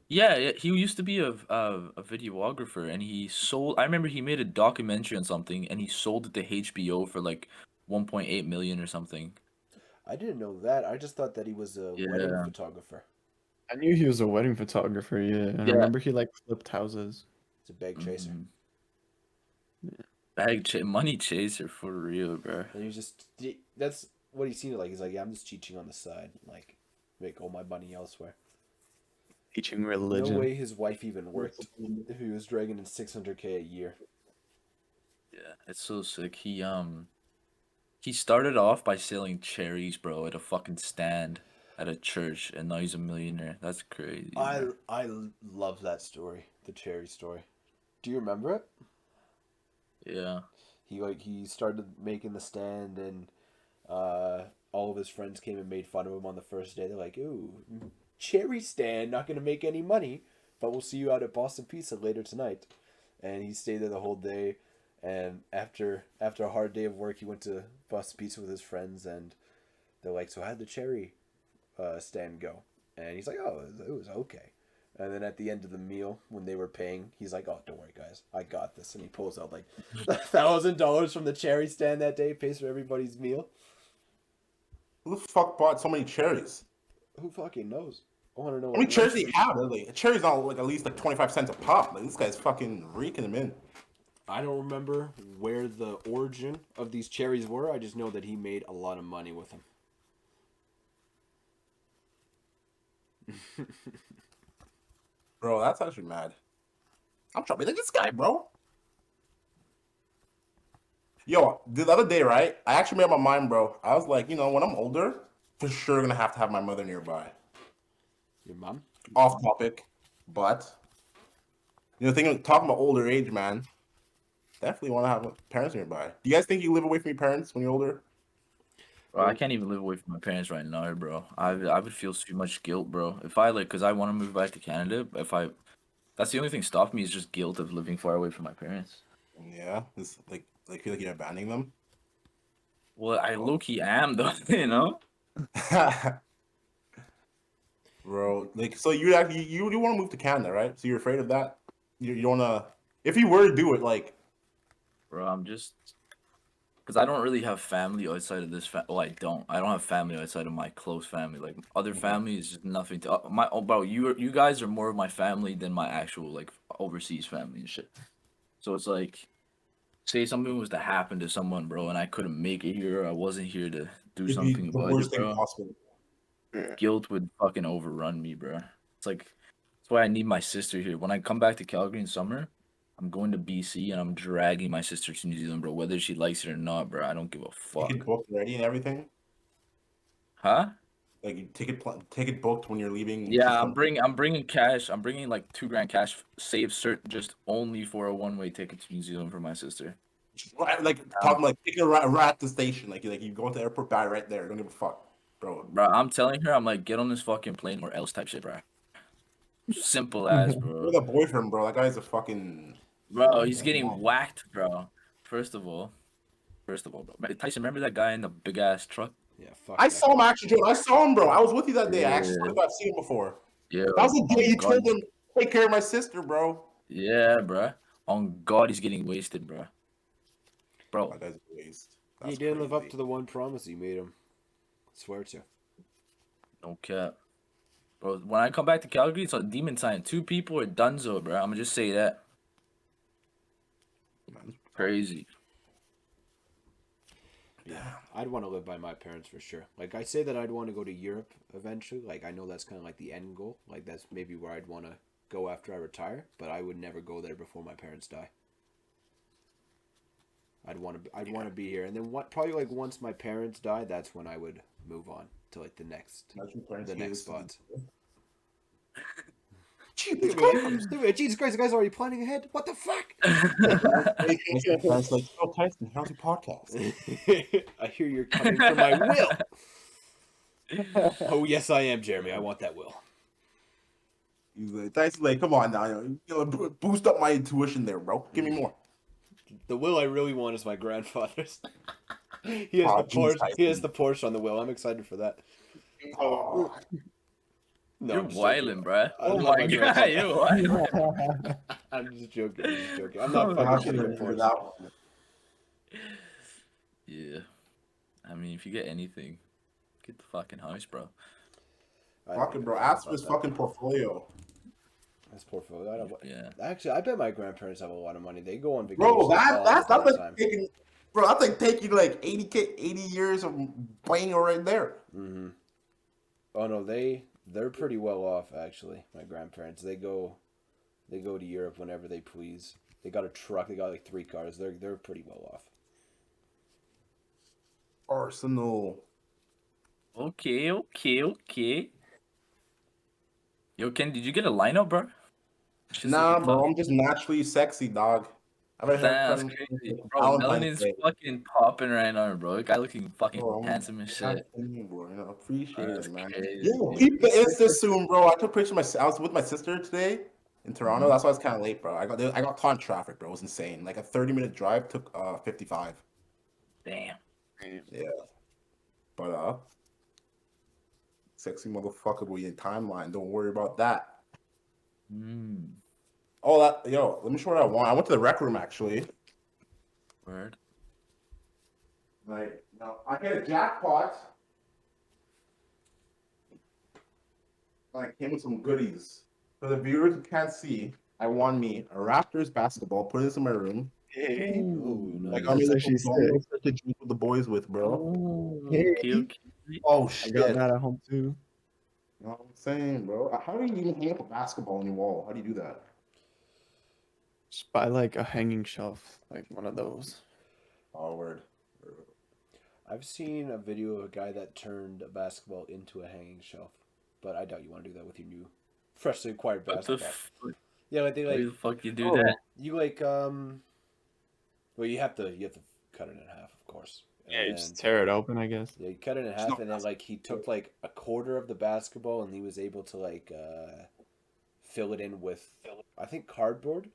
Yeah, he used to be a videographer, and he sold. I remember he made a documentary on something, and he sold it to HBO for like 1.8 million or something. I didn't know that. I just thought that he was a wedding Yeah. photographer. I knew he was a wedding photographer. Yeah, and I Yeah. remember he like flipped houses. It's a bag chaser. Money chaser for real, bro. And he was just, that's what he seemed like. He's like, yeah, I'm just teaching on the side. Like, make all my money elsewhere. Teaching religion. No way his wife even worked if he was dragging in 600K a year. Yeah, it's so sick. He started off by selling cherries, bro, at a fucking stand at a church, and now he's a millionaire. That's crazy. bro. I love that story, the cherry story. Do you remember it? Yeah. He started making the stand, and all of his friends came and made fun of him on the first day. They're like, "Ooh, cherry stand, not gonna make any money, but we'll see you out at Boston Pizza later tonight." And he stayed there the whole day. And after a hard day of work, he went to Boston Pizza with his friends, and they're like, "So how'd the cherry stand go?" And he's like, "Oh, it was okay." And then at the end of the meal, when they were paying, he's like, "Oh, don't worry, guys, I got this." And he pulls out like $1,000 from the cherry stand that day, pays for everybody's meal. Who the fuck bought so many cherries? Who fucking knows? I want to know. How many cherries do you have? Really? A cherry's not like at least like 25 cents a pop. Like this guy's fucking raking them in. I don't remember where the origin of these cherries were. I just know that he made a lot of money with them. Bro, that's actually mad. I'm trying to be like this guy, bro. Yo, the other day, right? I actually made up my mind, bro. I was like, when I'm older, for sure gonna have my mother nearby. Your mom? Off topic, but talking about older age, man. definitely want to have parents nearby. Do you guys think you live away from your parents when you're older? Bro, I can't even live away from my parents right now, bro. I would feel so much guilt, bro. If I like, cause I want to move back to Canada. That's the only thing stopping me is just guilt of living far away from my parents. Yeah, it's feel like you're abandoning them. Well, I low key am though, you know. Bro, like, so you actually you want to move to Canada, right? So you're afraid of that? You don't wanna. If you were to do it, like, Bro, I'm just because I don't really have family outside of this. Well, I don't. I don't have family outside of my close family. Like other family is just nothing to my. Oh, bro, you guys are more of my family than my actual like overseas family and shit. So it's like, say something was to happen to someone, bro, and I couldn't make it here, or I wasn't here to do it'd be something the about it, worst thing bro. possible. Guilt would fucking overrun me, bro. It's like that's why I need my sister here. When I come back to Calgary in summer, I'm going to BC and I'm dragging my sister to New Zealand, bro. Whether she likes it or not, bro, I don't give a Ticket fuck. booked already and everything. Huh? Like you ticket booked when you're leaving. Yeah, She's I'm coming. bringing cash. I'm bringing like 2 grand cash, saved cert just only for a one-way ticket to New Zealand for my sister. Right, like talking like taking right at the station. Like you go to the airport, buy right there. Don't give a fuck, bro. Bro, I'm telling her, I'm like, get on this fucking plane or else type shit, bro. Simple as, You're bro. the boyfriend, bro. That guy's a fucking. Bro, he's getting whacked, bro. First of all, bro. Tyson, remember that guy in the big ass truck? Yeah, fuck. I that saw him guy. actually, Joe. I saw him, bro. I was with you that day. I actually Yeah. swear to God, I've seen him before. Yeah. That was the day On you God. told him take care of my sister, bro. Yeah, bro. On God, he's getting wasted, bro. Bro, That guy's a waste. He That's didn't live up crazy. to the one promise he made him. Swear to. no cap. Bro, when I come back to Calgary, it's a demon sign. 2 people are donezo, bro. I'm gonna just say that. Man, Crazy. Yeah, I'd want to live by my parents for sure. Like I say that I'd want to go to Europe eventually. Like I know that's kind of like the end goal. Like that's maybe where I'd want to go after I retire. But I would never go there before my parents die. I'd want to be here, and then probably like once my parents die, that's when I would move on to like the next spot. Jesus Jesus Christ, the guy's already planning ahead. What the fuck? Christ, like, oh, Tyson, how's your podcast? I hear you're coming for my will. Oh yes, I am, Jeremy. I want that will. He's like, Tyson, like, come on now, boost up my intuition there, bro. Give me more. The will I really want is my grandfather's. He has Oh, the jeez, Porsche. He has Tyson. the Porsche on the will. I'm excited for that. Oh, No, You're I'm just joking. wildin', bro. I Oh love my my God, grandfather. you're wildin'. I'm just joking. I'm just joking. I'm not Oh, fucking I getting a should Porsche. that one. Yeah. I mean, if you get anything, get the fucking house, bro. I don't Fucking give bro, a fuck ask for about his that. fucking portfolio. That's portfolio. I don't. Yeah. Actually, I bet my grandparents have a lot of money. They go on vacation Bro, that's all the like time. taking, bro. That's like taking like 80 years of playing right there. Mm-hmm. Oh no, they're pretty well off actually. My grandparents. They go to Europe whenever they please. They got a truck. They got like 3 cars. They're pretty well off. Arsenal. Okay. Yo, Ken, did you get a lineup, bro? Shit's Nah, looking bro, tough. I'm just naturally sexy, dog. I've been That's haircut crazy. for Bro, Valentine's melanin's Day. fucking popping right now, bro. Guy looking fucking Bro, handsome as I'm shit. bro. Appreciate That's it, man. crazy. Yo, keep the Insta soon, bro. I took pictures of I was with my sister today in Toronto. Mhm. That's why I was kind of late, bro. I got caught in traffic, bro. It was insane. Like a 30-minute drive took 55. Damn. Yeah. But sexy motherfucker with your timeline. Don't worry about that. Mm. Oh, let me show you what I want. I went to the rec room actually. Word. Like, I hit a jackpot. I came with some goodies. For the viewers who can't see, I won me a Raptors basketball. Put this in my room. Hey, Ooh, I nice. got me That's a actually little dongle sick. set to drink with the boys with, bro. Oh, Hey. okay. Oh I shit! got that at home too. You know what I'm saying, bro? How do you even hang up a basketball on your wall? How do you do that? Just buy like a hanging shelf, like one of those. Oh, word. I've seen a video of a guy that turned a basketball into a hanging shelf, but I doubt you want to do that with your new, freshly acquired What the basketball. fuck? Yeah, like they Why like the fuck you do Oh. that? you like Well, you have to cut it in half, of course, Yeah, and you then just tear it open, I guess. yeah, you cut it in There's half, no and then like he took like a quarter of the basketball, and he was able to like fill it in with I think cardboard,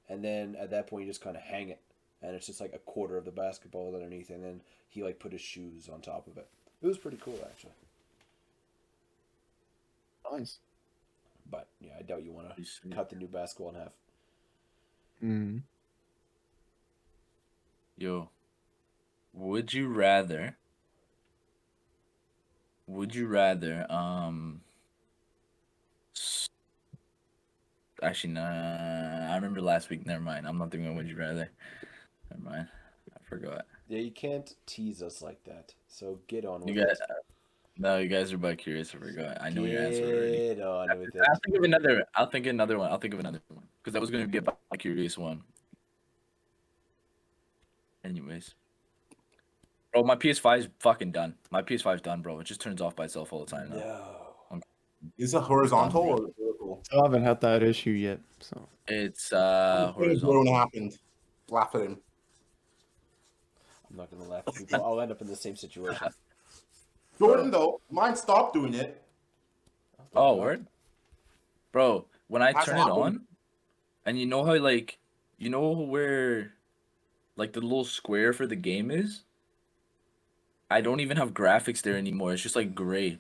and then at that point you just kind of hang it, and it's just like a quarter of the basketball underneath, and then he like put his shoes on top of it. It was pretty cool actually, Nice. but yeah, I doubt you want Pretty to sweet. cut the new basketball in half. Mm. Yo, would you rather? Would you rather? s- Actually, nah. I remember last week. Never mind. I'm not doing a would you rather. Never mind. I forgot. Yeah, you can't tease us like that. So get on You with guys, it. no, you guys are about curious. I forgot. I know your answer already. Get on with I'll it. think of another. I'll think of another one. I'll think of another one because that was gonna be about a curious one. Anyways, bro, my PS5 is fucking done. My PS5 is done, bro. It just turns off by itself all the time now. No. Is it It's done, horizontal bro. or vertical? Still haven't had that issue yet, so. It's When it horizontal. happened, laugh at him. I'm not gonna laugh at people. I'll end up in the same situation. Jordan though, mine stopped doing it. Oh, word, bro. When I Has turn it happened. on, and you know how like, you know where, like the little square for the game is. I don't even have graphics there anymore. It's just like gray.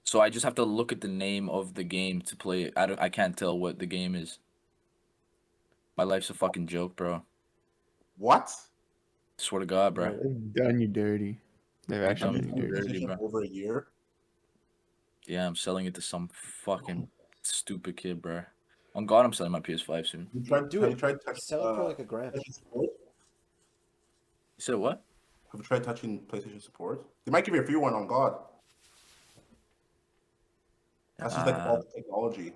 So I just have to look at the name of the game to play it. I can't tell what the game is. My life's a fucking joke, bro. What? Swear to God, bro. Bro, they've done you dirty. They've They Have actually done you me done you had so a dirty. dirty, PlayStation bro. for over a year? Yeah, I'm selling it to some fucking stupid kid, bro. On God, I'm selling my PS5 soon. You Yeah, tried? do Have you it. tried touching Sell it for like a grand. PlayStation support? You said what? Have you tried touching PlayStation support? They might give you a free one on God. That's just like Uh, all technology.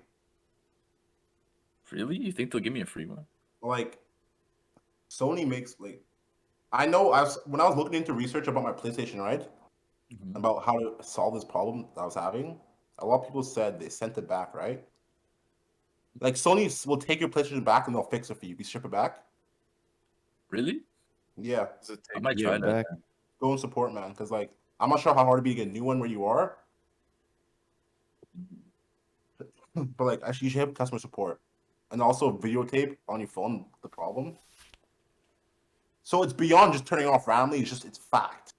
really? You think they'll give me a free one? Like Sony makes like I know I was when I was looking into research about my PlayStation, right? Mhm. About how to solve this problem that I was having. A lot of people said they sent it back, right? Like Sony will take your PlayStation back and they'll fix it for you. You ship it back. Really? Yeah, Does it I take might to try get that back? then. go and support, man. Because like I'm not sure how hard it'd be to get a new one where you are, but like actually you should have customer support and also videotape on your phone the problem. So it's beyond just turning off randomly. It's just it's fact.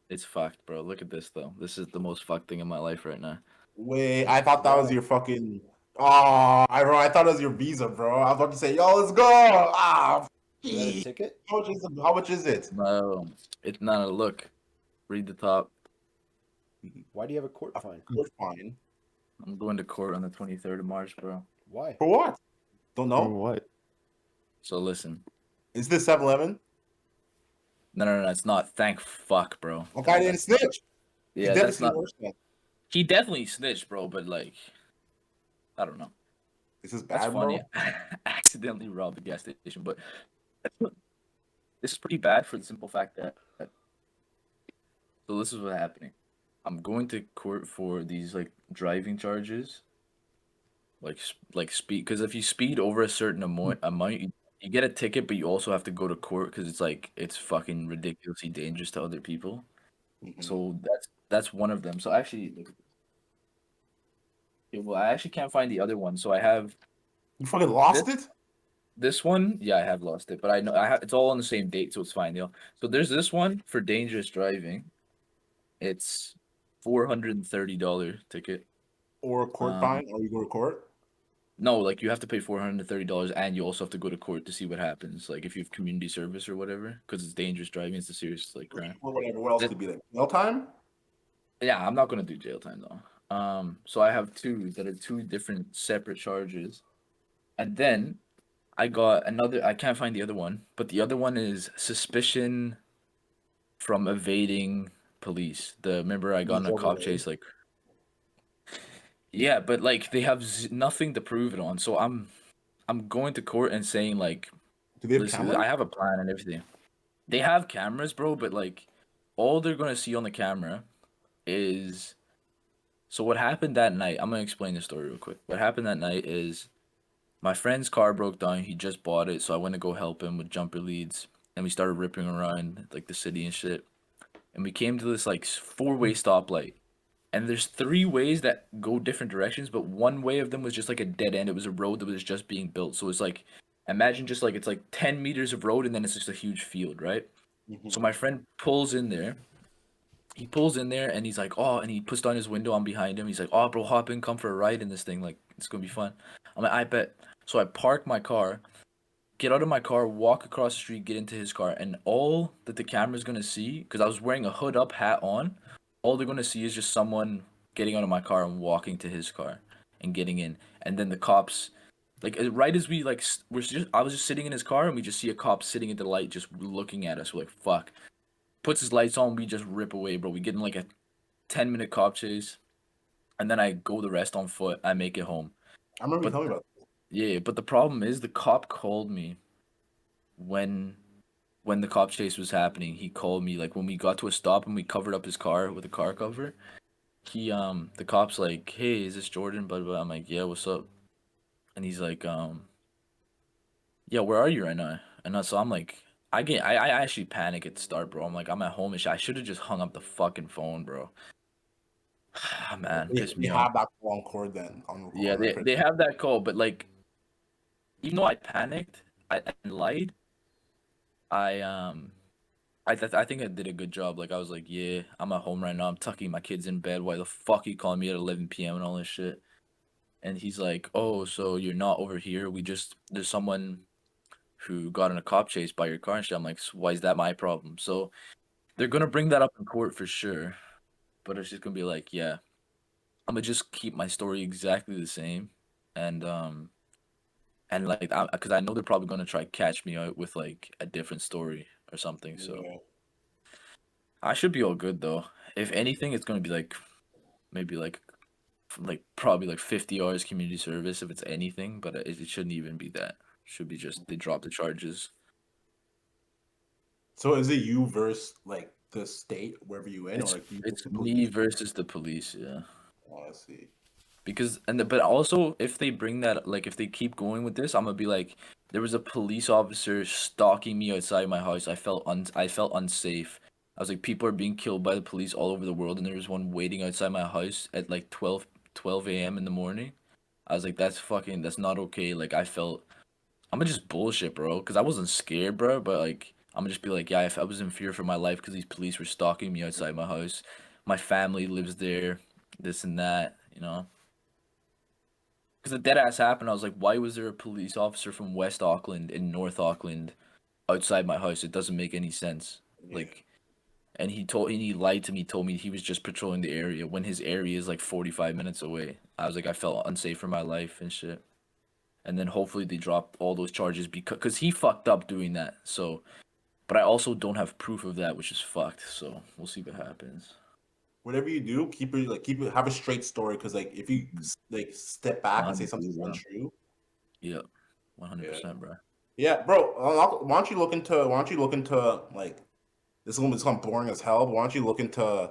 It's fucked, bro. Look at this though. This is the most fucked thing in my life right now. Wait, I thought that was Why? your fucking. Oh, I thought it was your visa, bro. I was about to say, yo, let's go. Ah, Is that a ticket? how much is it? How much is it? No, it's not a look. Read the top. Why do you have a court fine? We're fine. I'm going to court on the 23rd of March, bro. Why? For what? Don't For know. what? So listen. Is this 7-Eleven? No, it's not. Thank fuck, bro. That guy didn't That's not. snitch. He's Yeah, definitely that's seen not. worse than. He definitely snitched, bro. But like, I don't know. This is That's bad, funny. bro. I accidentally robbed a gas station, but this is pretty bad for the simple fact that. So this is what's happening. I'm going to court for these like driving charges, like speed. Because if you speed over a certain amount, you get a ticket, but you also have to go to court because it's fucking ridiculously dangerous to other people. Mhm. So that's one of them. So actually, well, I actually can't find the other one. So I have You fucking this lost it. this one. Yeah, I have lost it, but I know I have. It's all on the same date, so it's fine, yo. So there's this one for dangerous driving. It's $430 ticket. Or a court Um, fine, or you go to court. no, like you have to pay $430, and you also have to go to court to see what happens. Like if you have community service or whatever, because it's dangerous driving. It's a serious like crime. Or whatever. What else That- could be like? Mail time? yeah, I'm not gonna do jail time though. So I have two that are two different separate charges, and then I got another. I can't find the other one, but the other one is suspicion from evading police. Remember I got in a cop chase like. Yeah, but like they have nothing to prove it on, so I'm going to court and saying like, Do they have listen, cameras? I have a plan and everything. They have cameras, bro, but like all they're gonna see on the camera is so what happened that night. I'm gonna explain the story real quick. What happened that night is my friend's car broke down. He just bought it, so I went to go help him with jumper leads. and we started ripping around like the city and shit. And we came to this like four-way stoplight. And there's three ways that go different directions, but one way of them was just like a dead end. It was a road that was just being built. So it's like imagine just like it's like 10 meters of road and then it's just a huge field, right? So Mhm. my friend pulls in there. He pulls in there and he's like, oh, and he puts down his window. I'm behind him. He's like, oh, bro, hop in, come for a ride in this thing. Like, it's gonna be fun. I'm like, I bet. So I park my car, get out of my car, walk across the street, get into his car, and all that the camera's gonna see, because I was wearing a hood up hat on, all they're gonna see is just someone getting out of my car and walking to his car and getting in, and then the cops, like right as we like I was just sitting in his car and we just see a cop sitting at the light just looking at us. We're like, fuck. Puts his lights on, we just rip away, bro. We get in like a 10-minute cop chase, and then I go the rest on foot. I make it home. I remember you But telling me about. yeah, but the problem is the cop called me when the cop chase was happening. He called me like when we got to a stop and we covered up his car with a car cover. He the cop's like, "Hey, is this Jordan?" But I'm like, "Yeah, what's up?" And he's like, "Yeah, where are you right now?" And so I'm like, I actually panic at the start, bro. I'm like, I'm at home and shit. I should have just hung up the fucking phone, bro. Man, pissed They me off. have that long cord then on the Yeah, car, right? they have that call, but like, even though I panicked, I lied. I I think I did a good job. Like I was like, yeah, I'm at home right now. I'm tucking my kids in bed. Why the fuck you calling me at 11 p.m. and all this shit? And he's like, oh, so you're not over here? There's someone who got in a cop chase by your car and shit. I'm like, "So why is that my problem?" So they're gonna bring that up in court for sure. But it's just gonna be like, yeah, I'm gonna just keep my story exactly the same, and like, because I know they're probably gonna try catch me out with like a different story or something. So Yeah. I should be all good though. If anything, it's gonna be like maybe like probably like 50 hours community service if it's anything, but it shouldn't even be that. Should be just they drop the charges. So is it you versus like the state wherever you in, or It's like you versus it's the me police? versus the police, yeah. Oh, I see. Because but also if they bring that like if they keep going with this, I'm gonna be like there was a police officer stalking me outside my house. I felt unsafe. I was like people are being killed by the police all over the world and there was one waiting outside my house at like 12 a.m. in the morning. I was like that's not okay. Like I'm gonna just bullshit, bro, because I wasn't scared, bro, but like I'm gonna just be like, yeah, if I was in fear for my life because these police were stalking me outside my house. My family lives there, this and that, you know. Because the dead ass happened, I was like, why was there a police officer from West Auckland and North Auckland outside my house? It doesn't make any sense. Yeah. Like, and he lied to me, told me he was just patrolling the area when his area is like 45 minutes away. I was like, I felt unsafe for my life and shit. And then hopefully they drop all those charges because he fucked up doing that. So, but I also don't have proof of that, which is fucked. So we'll see what happens. Whatever you do, keep it have a straight story because like if you like step back and say 100, something's bro. untrue, Yep, yeah, 100%, bro. yeah, bro. Why don't you look into like this gonna boring as hell, but why don't you look into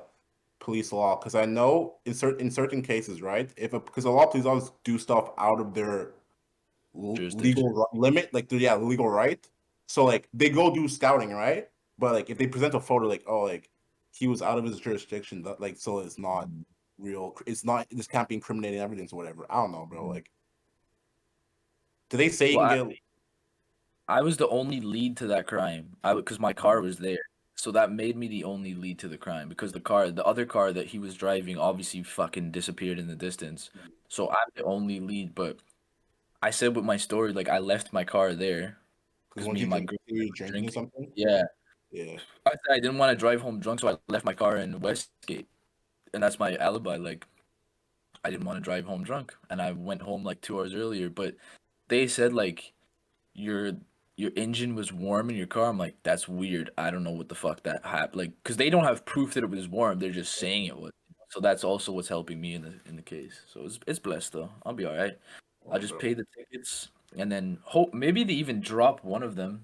police law? Because I know in certain cases, right? Because a lot of police officers do stuff out of their Jurisdiction. limit, like yeah, legal right. So like they go do scouting, right? But like if they present a photo, like oh, like he was out of his jurisdiction, that like so it's not real. It's not. This can't be incriminating evidence or whatever. I don't know, bro. Like, do they say you Well, can get? I was the only lead to that crime. Because my car was there. So that made me the only lead to the crime because the other car that he was driving obviously fucking disappeared in the distance. So I'm the only lead, but I said with my story like I left my car there Because because once me you and my drink, girl you were drinking drinking. something. Yeah. Yeah. I said I didn't want to drive home drunk, so I left my car in Westgate. And that's my alibi. Like I didn't want to drive home drunk, and I went home like 2 hours earlier. But they said like your your engine was warm in your car. I'm like, that's weird. I don't know what the fuck that happened. Like, because they don't have proof that it was warm. They're just saying it was. So that's also what's helping me in the case. So it's blessed though. I'll be all right. I'll Oh, just bro. pay the tickets and then hope maybe they even drop one of them.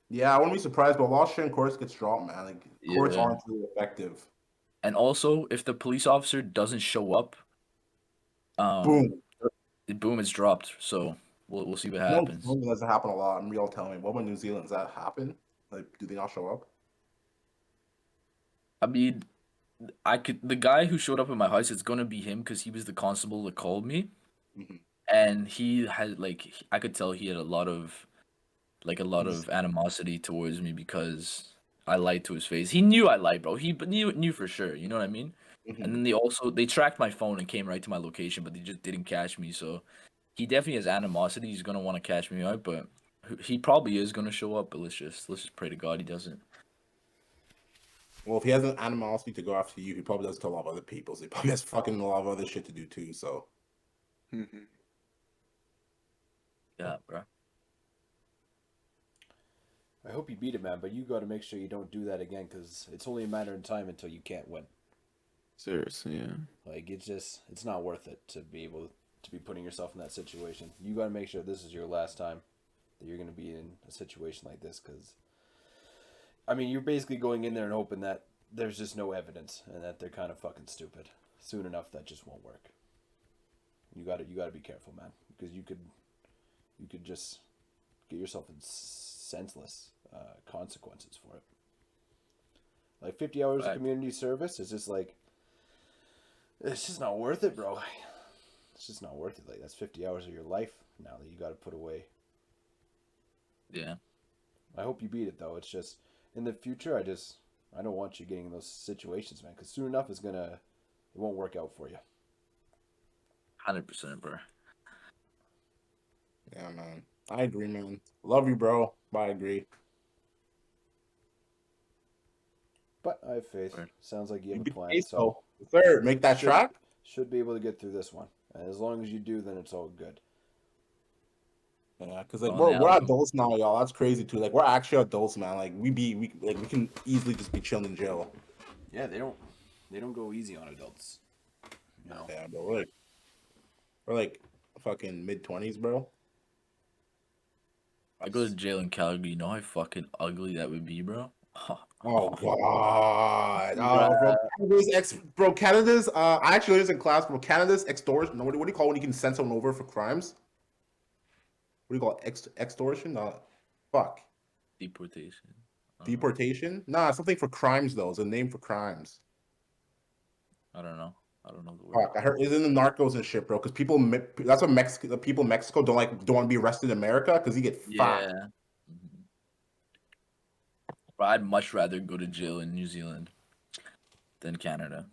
Yeah, I wouldn't be surprised, but a lot of shit in courts gets dropped, man. Like courts Yeah. aren't really effective. And also, if the police officer doesn't show up, um, Boom. boom, it's dropped. So we'll see what No, happens. doesn't happen a lot. And we all tell me, what about New Zealand? Does that happen? Like, do they not show up? I mean, the guy who showed up at my house, it's gonna be him because he was the constable that called me, Mhm. and he had like I could tell he had a lot of animosity towards me because I lied to his face. He knew I lied, bro. He knew for sure. You know what I mean? And Mhm. then they tracked my phone and came right to my location, but they just didn't catch me. So he definitely has animosity. He's gonna want to catch me out, but he probably is gonna show up. But let's just pray to God he doesn't. Well, if he has an animosity to go after you, he probably does to a lot of other people. So he probably has fucking a lot of other shit to do too. So Mhm. Yeah, bro. I hope you beat it, man, but you got to make sure you don't do that again because it's only a matter of time until you can't win. Seriously, yeah. Like it's not worth it to be able to be putting yourself in that situation. You got to make sure this is your last time that you're going to be in a situation like this because I mean, you're basically going in there and hoping that there's just no evidence and that they're kind of fucking stupid. Soon enough that just won't work. You got to be careful, man, because you could just get yourself in senseless consequences for it. Like 50 hours of Right. community service is just like it's just not worth it, bro. It's just not worth it. Like that's 50 hours of your life now that you got to put away. Yeah. I hope you beat it though. It's just in the future. I don't want you getting in those situations, man. Because soon enough, it won't work out for you. 100%, bro. yeah, man. I agree, man. Love you, bro. But I agree. But I have faith. Word. Sounds like you You have a beat plan. Ace, So though. Third, make that should track. should be able to get through this one. And as long as you do, then it's all good. Yeah, because like On the we're album. adults now, y'all. That's crazy too. Like we're actually adults, man. Like we can easily just be chilling in jail. Yeah, they don't go easy on adults. You know. Yeah, bro. We're like fucking mid-20s, bro. I go to jail in Calgary. You know how fucking ugly that would be, bro? Oh god. Oh, bro. Bruh. Canada's I actually was in class, bro. Canada's extortion. No, what do you call when you can send someone over for crimes? What do you call it? Extortion? Fuck. Deportation. I don't know. Deportation? Nah, something for crimes though. It's a name for crimes. I don't know. I don't know the word. Fuck, I heard it's in the narcos and shit, bro. Because that's what Mexico, the people in Mexico don't want to be arrested in America because you get fucked. Yeah. Mhm. But I'd much rather go to jail in New Zealand than Canada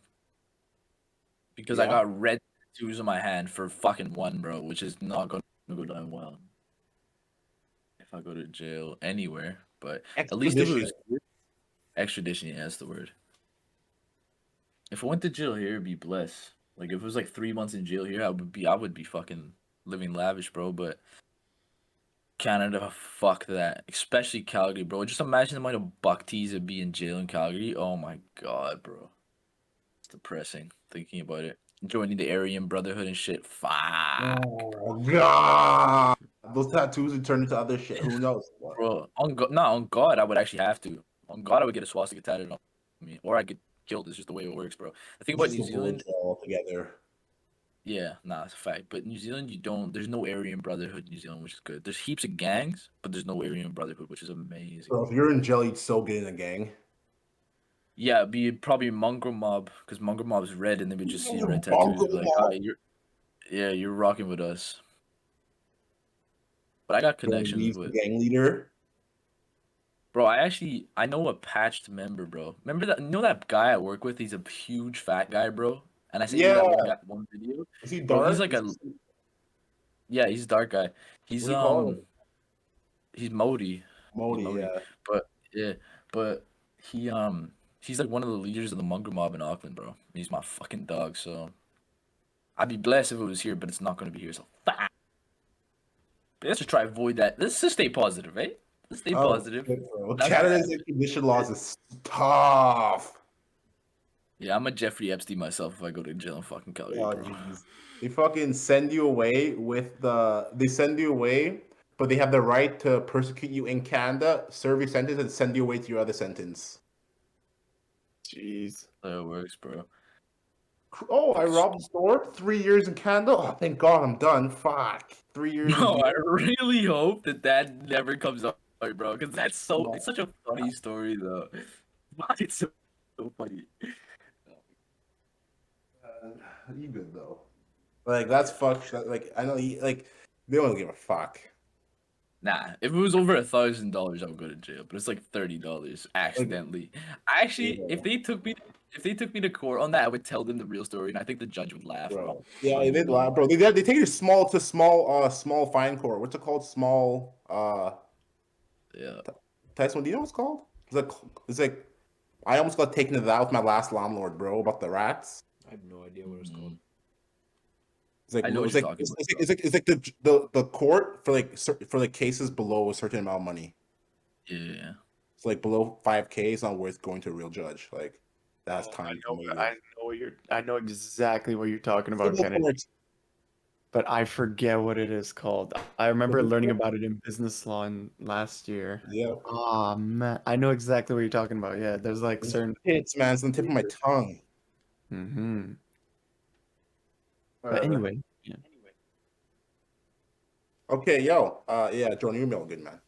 because I Yeah. got red tattoos on my hand for fucking one, bro, which is not going to go down well if I go to jail anywhere. But at least if it Extradition. was extradition, yeah, that's the word. If I went to jail here, it'd be bliss. Like if it was like 3 months in jail here, I would be fucking living lavish, bro. But Canada, fuck that. Especially Calgary, bro. Just imagine the amount of buck-tees that'd be in jail in Calgary. Oh my god, bro. It's depressing thinking about it. Joining the Aryan Brotherhood and shit. Fuck. Oh god. Those tattoos would turn into other shit. Who knows? What? Bro, on God, I would actually have to. On God, I would get a swastika tattooed on me. Or I get killed. It's just the way it works, bro. The thing It's about just New the words Zealand, all together. yeah, nah, it's a fact. But New Zealand, there's no Aryan Brotherhood in New Zealand, which is good. There's heaps of gangs, but there's no Aryan Brotherhood, which is amazing. Bro, if you're in jail, you'd still get in a gang. Yeah, it'd be probably mongrel mob, because mongrel mob is red, and they would just see red tattoos. Bungle Be like, mob. hi, you're rocking with us. But I got Johnny connections V's the with, gang leader. bro. I know a patched member, bro. Remember that? You know that guy I work with? He's a huge fat guy, bro. And I sent you Yeah. that one video, Is he bro. He's dark? like yeah, he's a dark guy. What He's do you call him? he's Modi. He's Modi, Modi. yeah. But yeah, but he he's like one of the leaders of the mongrel mob in Auckland, bro. He's my fucking dog, so I'd be blessed if it was here, but it's not gonna be here, so fuck. But let's just try to avoid that. Let's just stay positive, right? Let's stay Oh positive. shit, bro. Not gonna Canada's happen. extradition laws is tough. Yeah, I'm a Jeffrey Epstein myself if I go to jail in fucking Calgary, Oh bro. jeez. They fucking send you away they send you away, but they have the right to persecute you in Canada, serve your sentence, and send you away to your other sentence. Jeez. That works, bro. Oh, I robbed the store. 3 years in Canada. Oh, thank God, I'm done. Fuck. 3 years in No, I jail. really hope that never comes up Sorry, bro, because it's such a funny story though. Why it's so funny. You good though? Like that's fucked. Like I know, like they don't give a fuck. Nah, if it was over $1,000, I would go to jail. But it's like $30 accidentally. Actually, if they took me to court on that, I would tell them the real story, and I think the judge would laugh, bro. Bro, yeah, they did lie, bro. They take you small fine court. What's it called? Small Yeah. Tyson. Do you know what it's called? It's like I almost got taken to that with my last landlord, bro, about the rats. I have no idea what it's called. It's like I know what it's you're like talking about. it's like the court for like cases below a certain amount of money. Yeah. It's like below 5K. It's not worth going to a real judge. Like that's Oh, time. I know exactly what you're talking about, Civil Kennedy. court. But I forget what it is called. I remember learning about it in business law last year. Yeah. Oh man, I know exactly what you're talking about. Yeah, there's like certain. Hits, man. It's on the tip of my tongue. Mm-hmm. But anyway, yeah. Okay, yo. Yeah, Jordan, you're a good man.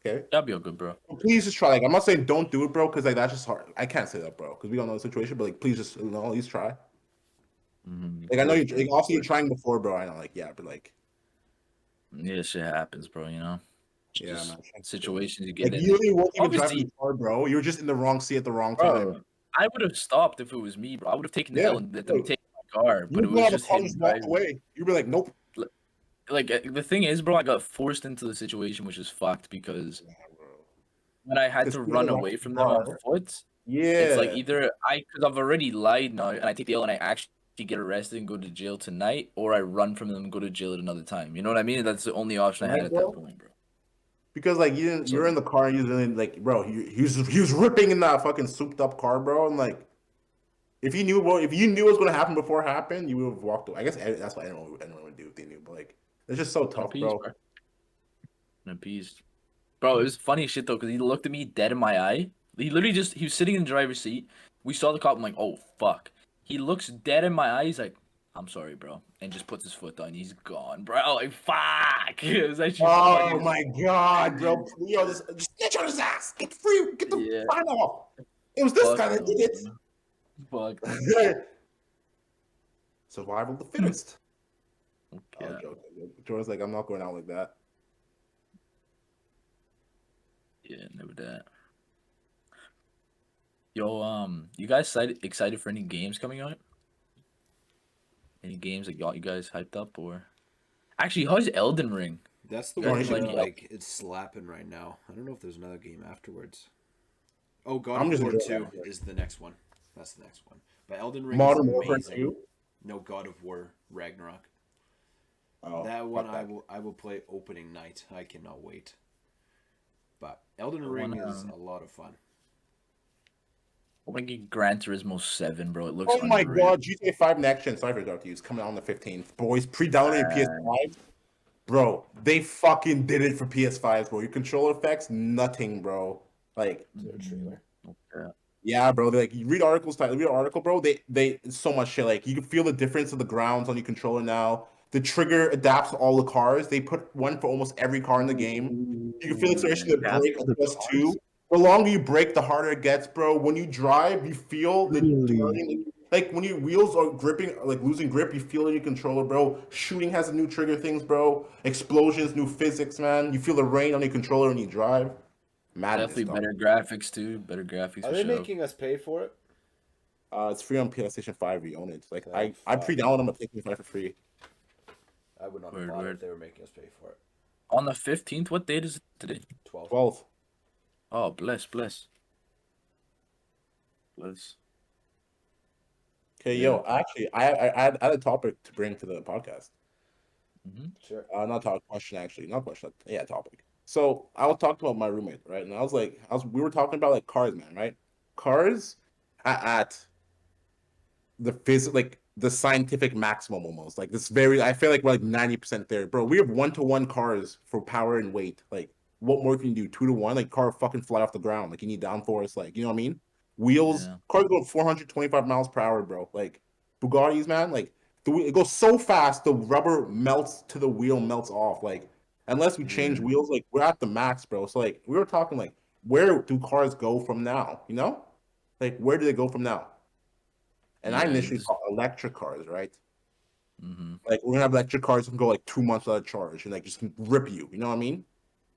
Okay. That'd be all good, bro. Please just try. Like, I'm not saying don't do it, bro, because like that's just hard. I can't say that, bro, because we don't know the situation. But like, please just at least try. Like, I know you're like, also you're trying before, bro. I know, like, yeah, but like, Yeah, shit happens, bro, you know? yeah, Just man. situations you Like, get in. you really weren't even driving Obviously, the car, bro. You were just in the wrong seat at the wrong time. bro, I would have stopped if it was me, bro. I would have taken the Yeah, L and let them take my car, you but it would was have a just car him just walk driving. away. You'd be like, nope. Like, the thing is, bro, I got forced into the situation, which is fucked because Yeah, bro. when I had Because to you had run the away wrong from them on car. foot, it's like Yeah. either because I've already lied now and I take the L and I actually get arrested and go to jail tonight, or I run from them and go to jail at another time. You know what I mean? That's the only option I had Right, at that bro? point, bro. Because like you didn't, So you're in the car and you didn't like, bro. He was ripping in that fucking souped up car, bro. And like, if you knew what was gonna happen before it happened, you would have walked away. I guess that's what anyone would do if they knew. But like, it's just so in a tough, piece, bro. bro. In a piece. Bro, it was funny shit though, because he looked at me dead in my eye. He was sitting in the driver's seat. We saw the cop. I'm like, oh fuck. He looks dead in my eye. He's like, I'm sorry, bro, and just puts his foot down. He's gone, bro. Like fuck. It was actually funny. Oh my god, bro! Yo, just snitch on his ass. Get free. Get the Yeah. fine off. It was this Fuck guy that no, did bro. Fuck. it. Survival of the fittest. Okay. Oh, Jordan's like, I'm not going out like that. Yeah, never that. Yo, you guys excited for any games coming out? Any games that got you guys hyped up or? Actually, how's Elden Ring? That's the Yeah, one you should where be like it's slapping right now. I don't know if there's another game afterwards. Oh, God I'm of just War enjoying 2 is the next one. That's the next one. But Elden Ring Modern is Warfare amazing. 2. No, God of War Ragnarok. Oh, That one fuck that. I will play opening night. I cannot wait. But Elden I Ring wanna- is a lot of fun. I want to get Gran Turismo 7, bro. It looks Oh my unreal. god, GTA 5 next gen. Sorry for interrupting you. It's coming out on the 15th. Boys, pre-downloading PS5. Bro, they fucking did it for PS5, bro. Your controller effects, nothing, bro. Like, Is there a trailer? Okay. yeah, bro. They, like, you read articles, read an article, bro. They so much shit. Like, you can feel the difference of the grounds on your controller now. The trigger adapts to all the cars. They put one for almost every car in the game. You can feel the acceleration of the That's brake for the plus cars? two. The longer you brake, the harder it gets, bro. When you drive, you feel the Really? turning. Like when your wheels are gripping, like losing grip, you feel it in your controller, bro. Shooting has a new trigger things, bro. Explosions, new physics, man. You feel the rain on your controller when you drive. Madness, Definitely dog. better graphics too. Better graphics Are for they sure. making us pay for it? It's free on PlayStation 5. We own it. Like Oh, I fuck. pre-downloaded them on PlayStation 5 for free. I would not Word, have bought it word. if they were making us pay for it. On the 15th, what date is it today? 12. 12. Oh, bless. Bless. Okay, Yeah. yo, actually, I had a topic to bring to the podcast. Mm-hmm. Sure. Not talk question actually, not question. Yeah, topic. So I was talking about my roommate, right? And we were talking about like cars, man, right? Cars at like the scientific maximum almost. Like this very, I feel like we're like 90% there, bro. We have 1-to-1 cars for power and weight. Like, what more can you do? 2-to-1, like car fucking fly off the ground. Like you need downforce, like you know what I mean? Wheels, Yeah. cars go 425 miles per hour, bro. Like Bugattis, man, like it goes so fast the rubber melts to the wheel melts off. Like unless we change Yeah. wheels, like we're at the max, bro. So like we were talking like where do cars go from now? You know, like where do they go from now? And I Yeah. initially thought electric cars, right? Mm-hmm. Like we're gonna have electric cars that can go like 2 months without a charge and like just rip you. You know what I mean?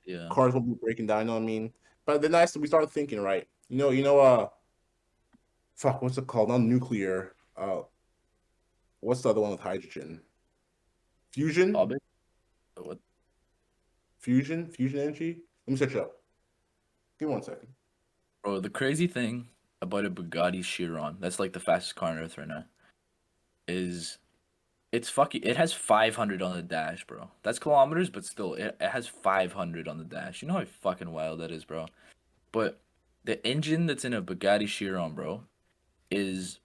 Yeah. Cars won't be breaking down. You know what I mean? But then we started thinking, right? Fuck, what's it called? Not nuclear. What's the other one with hydrogen? Fusion, Hobbit? What? fusion energy. Let me search it up. Give me 1 second. Bro, the crazy thing about a Bugatti Chiron, that's like the fastest car on earth right now, is it has 500 on the dash, bro. That's kilometers, but still, it has 500 on the dash. You know how fucking wild that is, bro. But the engine that's in a Bugatti Chiron, bro, is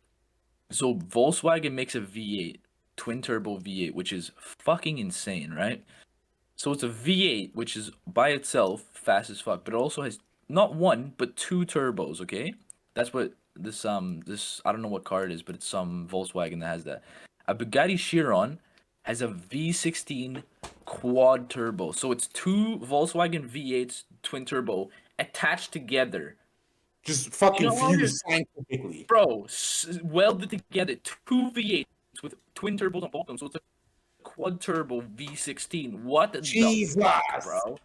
so Volkswagen makes a V8, twin turbo V8, which is fucking insane, right? So it's a V8, which is by itself fast as fuck, but it also has not one but two turbos. Okay, that's what this I don't know what car it is, but it's some Volkswagen that has that. A Bugatti Chiron has a V16 quad turbo, so it's two Volkswagen V8s twin turbo attached together. Just You fucking know how fused scientifically. bro, welded together, two V8s with twin turbos on both of them, so it's a quad turbo V16. What the fuck, Jesus, bro?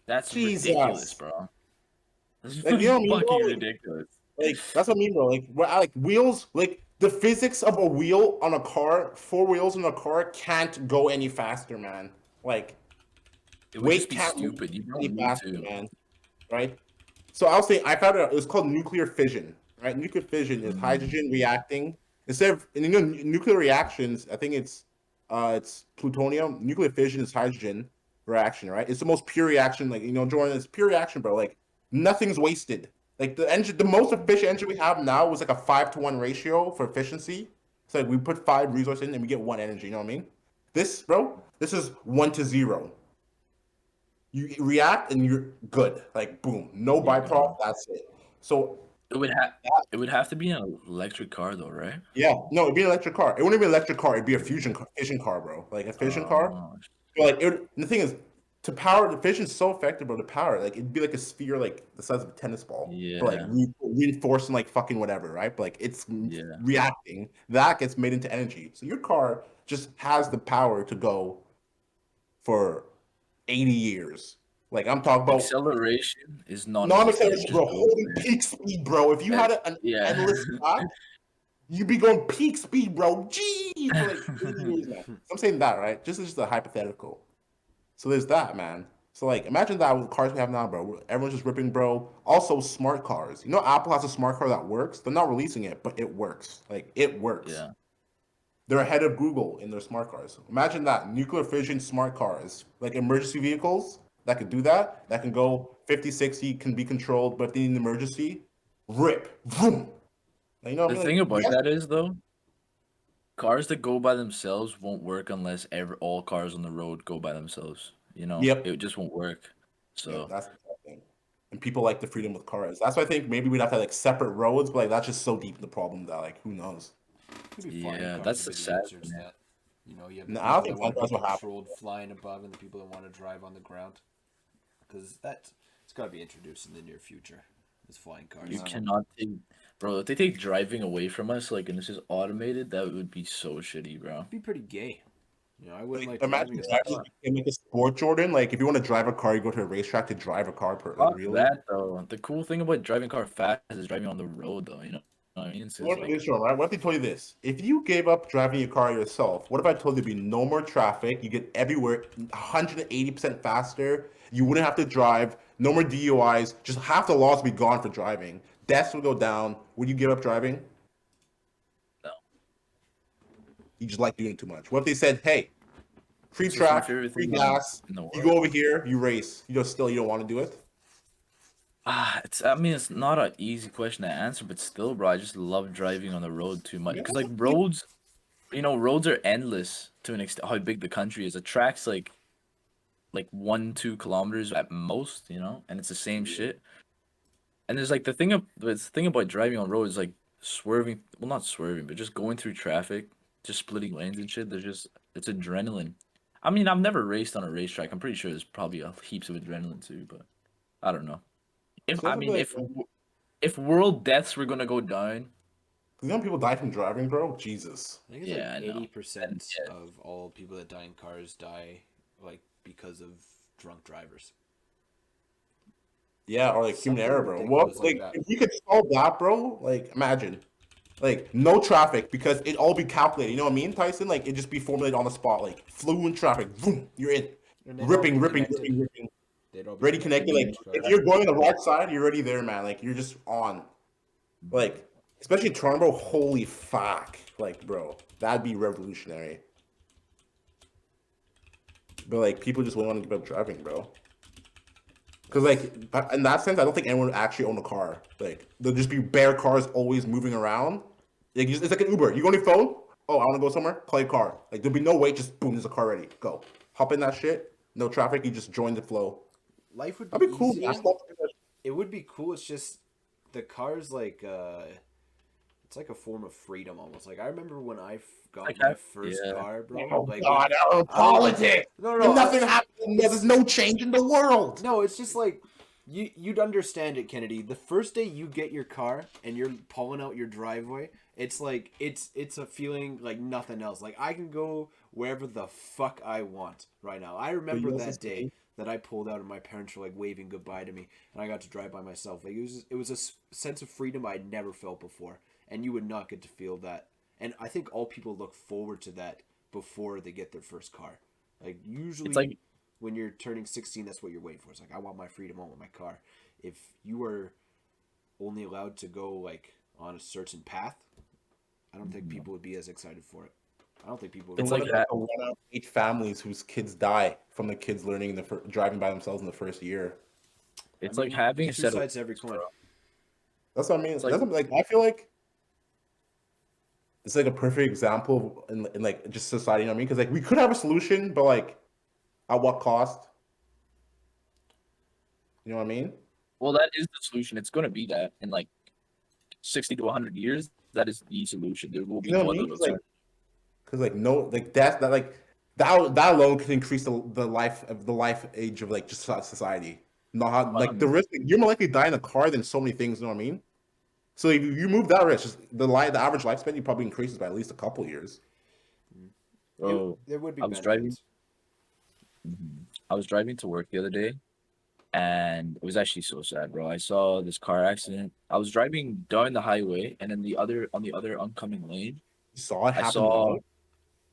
That's ridiculous, Jesus. bro. That's Like you know what I mean, bro? fucking ridiculous. Like that's what I mean, bro. Like wheels, like the physics of a wheel on a car, four wheels on a car can't go any faster, man. Like It would just weight be can't move stupid. You any don't need faster, to. man. Right? So I was saying I found out it was called nuclear fission. Right? Nuclear fission is Mm, hydrogen reacting instead of and nuclear reactions. I think it's plutonium. Nuclear fission is hydrogen reaction. Right? It's the most pure reaction. Like Jordan, it's pure reaction, bro. Like nothing's wasted. Like the engine, the most efficient engine we have now was like a 5-to-1 ratio for efficiency. So like we put 5 resources in and we get 1 energy. You know what I mean? This, bro, this is 1-to-0. You react and you're good. Like boom, no yeah. byproduct. That's it. So It would have. that, It would have to be an electric car, though, right? yeah, no, it'd be an electric car. It wouldn't be an electric car. It'd be a fission car, bro. Like a fission car. Oh, So like the thing is, to power the fission's so effective, bro. To power, like it'd be like a sphere, like the size of a tennis ball, but like yeah, reinforcing like fucking whatever, right? But like it's yeah. reacting. That gets made into energy. So your car just has the power to go for 80 years. Like I'm talking about Acceleration is non-existent. It non-acceleration, just bro. goes Holding there. peak speed, bro. If you had an Yeah. endless path, you'd be going peak speed, bro. Gee, for like 80 years, man. I'm saying that, right? Just a hypothetical. So there's that, man. So like, imagine that with the cars we have now, bro. Everyone's just ripping, bro. Also, smart cars. You know, Apple has a smart car that works. They're not releasing it, but it works. Like it works. Yeah. They're ahead of Google in their smart cars. Imagine that nuclear fission smart cars, like emergency vehicles that could do that, that can go 50, 60, can be controlled, but if they need an emergency, rip, boom. Like, you know what The I mean? thing Like, about yes, that is, though, cars that go by themselves won't work unless all cars on the road go by themselves. You know, yep, it just won't work. yep, So that's the thing. And people like the freedom with cars. That's why I think maybe we'd have to have like separate roads, but like that's just so deep in the problem that like who knows? Maybe flying yeah, cars that's would the be the sad answer thing, to man. that. You know, you have the No, I don't people that think want to be that's what happened. controlled flying above and the people that want to drive on the ground. Because it's got to be introduced in the near future, is flying cars. You Yeah. cannot take, bro. If they take driving away from us, like, and this is automated, that would be so shitty, bro. It'd be pretty gay. You know, I wouldn't Like, like imagine driving a driving car. became like a sport, Jordan. Like if you want to drive a car, you go to a racetrack to drive a car. Like Fuck really? that though. The cool thing about driving car fast is driving on the road, though. You know what I mean? It's just What if like, this one, right? What if they told you this? If you gave up driving your car yourself, what if I told you there'd be no more traffic? You get everywhere 180% faster. You wouldn't have to drive. No more DUIs. Just half the laws would be gone for driving. Deaths would go down. Would you give up driving? no. You just like doing it too much. What if they said, "Hey, free It's just my track, favorite free thing gas. in the You world. go over here, you race. You don't want to do it." I mean, it's not an easy question to answer, but still, bro, I just love driving on the road too much. Yeah. Because, like, roads are endless to an extent, how big the country is. A track's like 1, 2 kilometers at most, and it's the same shit. And there's like the thing about driving on roads, like swerving, well, not swerving, but just going through traffic, just splitting lanes and shit. It's adrenaline. I mean, I've never raced on a racetrack. I'm pretty sure there's probably heaps of adrenaline too, but I don't know. If So I that's mean, like, if world deaths were gonna go down, you know, people die from driving, bro. Jesus. I think it's yeah, like I know. eighty And percent yeah, of all people that die in cars die like because of drunk drivers. Yeah, or like human Something error, bro. Well, ridiculous like like that. if we could solve that, bro, like imagine. Like no traffic because it all be calculated. You know what I mean, Tyson? Like it just be formulated on the spot. Like fluent traffic, boom, you're in. And they'd all be Ripping, connected. ripping. They'd all be Ready connected connected. to Like each if car. you're going on the right side, you're already there, man. Like you're just on. Like especially Toronto, bro. Holy fuck, like bro, that'd be revolutionary. But like people just wouldn't want to give up driving, bro. Because like in that sense, I don't think anyone would actually own a car. Like there'll just be bare cars always moving around. Like it's like an Uber. You go on your phone. Oh, I want to go somewhere. Call your car. Like there'll be no wait. Just boom, there's a car ready. Go. Hop in that shit. No traffic. You just join the flow. Life would be That'd be cool. easier. Man. I love to do that. It would be cool. It's just the cars like it's like a form of freedom almost. Like I remember when I got like my that. first Yeah. car, bro. Oh Like God, when, I don't, politics. no, When no, nothing happens. There's no change in the world. no. It's just like you'd understand it, Kennedy. The first day you get your car and you're pulling out your driveway, it's like it's a feeling like nothing else. Like I can go wherever the fuck I want right now. I remember you that also day that I pulled out and my parents were like waving goodbye to me and I got to drive by myself. Like it was a sense of freedom I'd never felt before, and you would not get to feel that. And I think all people look forward to that before they get their first car. Like usually It's like when you're turning 16, that's what you're waiting for. It's like I want my freedom, I want my car. If you were only allowed to go like on a certain path, I don't think people would be as excited for it. I don't think people would It's want like it. that. The 1 out of 8 families whose kids die from the kids learning driving by themselves in the first year. It's I like mean, having a there's two set of sides to every coin. That's what I mean. It's like That's what, like I feel like it's like a perfect example in like just society. You know what I mean? Because like we could have a solution, but like at what cost? You know what I mean? well, that is the solution. It's gonna be that in like 60 to 100 years. That is the solution. There will You be know what no I other mean? alternative. Because like no, like that like that alone could increase the life age of like just society. Not how like the 100. risk. You're more likely to die in a car than so many things. You know what I mean? So if you move that risk, just the average lifespan you probably increases by at least a couple years. So There would be I was driving. benefits. I was driving to work the other day, and it was actually so sad, bro. I saw this car accident. I was driving down the highway, and then on the other oncoming lane, You saw it I happen saw. live.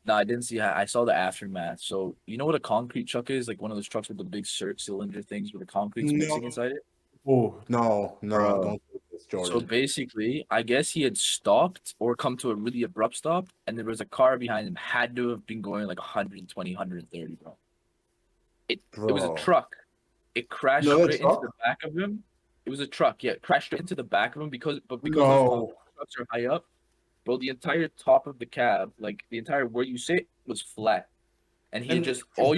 No, I didn't see. I saw the aftermath. So you know what a concrete truck is? Like one of those trucks with the big cylinder things where the concrete's mixing No. inside it, Oh no! bro. Don't do this, So Jordan. basically, I guess he had stopped or come to a really abrupt stop, and there was a car behind him. Had to have been going like 120, 130, bro. It was a Bro, truck. It crashed no straight into the truck. back of him. It was a truck, yeah. It crashed straight into the back of him because those concrete No. trucks are high up, bro. The entire top of the cab, like the entire where you sit, was flat, and he had And just all